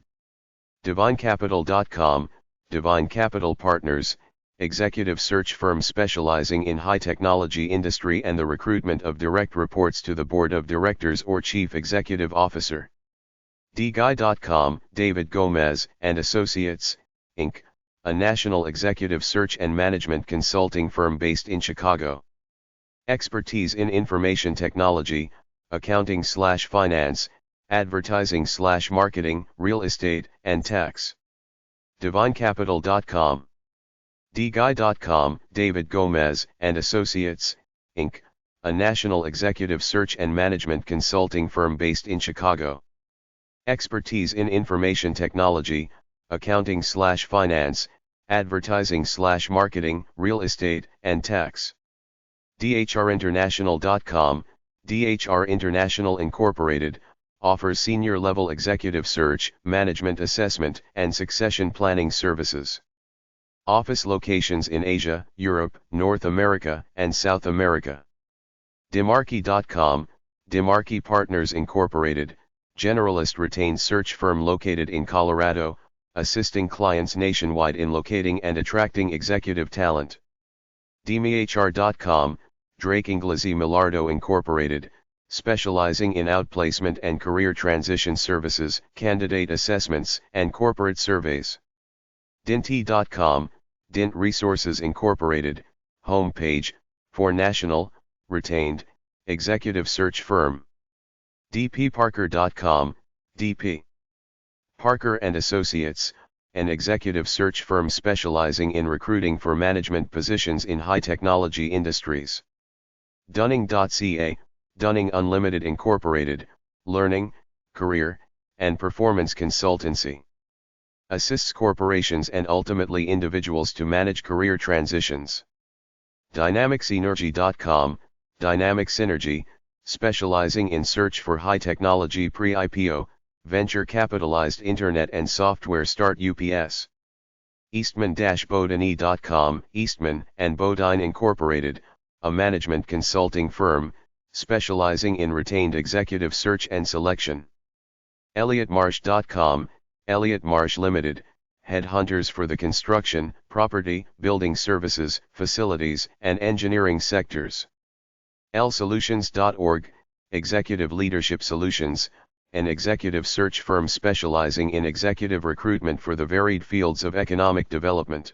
DivineCapital.com, Divine Capital Partners, executive search firm specializing in high-technology industry and the recruitment of direct reports to the board of directors or chief executive officer. DGuy.com, David Gomez and Associates, Inc., a national executive search and management consulting firm based in Chicago. Expertise in information technology, accounting/finance, advertising/marketing, real estate, and tax. DivineCapital.com. dguy.com, David Gomez and Associates, Inc., a national executive search and management consulting firm based in Chicago. Expertise in information technology, accounting/finance, advertising/marketing, real estate, and tax. dhrinternational.com, DHR International Incorporated, offers senior-level executive search, management assessment, and succession planning services. Office locations in Asia, Europe, North America, and South America. Dmarkey.com, Dmarkey Partners Incorporated, generalist retained search firm located in Colorado, assisting clients nationwide in locating and attracting executive talent. DMEHR.com, Drake Inglesi Millardo Incorporated, specializing in outplacement and career transition services, candidate assessments, and corporate surveys. Dinty.com, Dint Resources Incorporated, homepage, for national, retained, executive search firm. dpparker.com, DP Parker & Associates, an executive search firm specializing in recruiting for management positions in high-technology industries. Dunning.ca, Dunning Unlimited Incorporated, learning, career, and performance consultancy. Assists corporations and ultimately individuals to manage career transitions. DynamicSynergy.com, Dynamic Synergy, specializing in search for high-technology pre-IPO, venture-capitalized internet and software start UPS. Eastman-Bodine.com, Eastman & Bodine Incorporated, a management consulting firm, specializing in retained executive search and selection. ElliotMarsh.com, Elliott Marsh Limited, headhunters for the construction, property, building services, facilities, and engineering sectors. lsolutions.org, Executive Leadership Solutions, an executive search firm specializing in executive recruitment for the varied fields of economic development.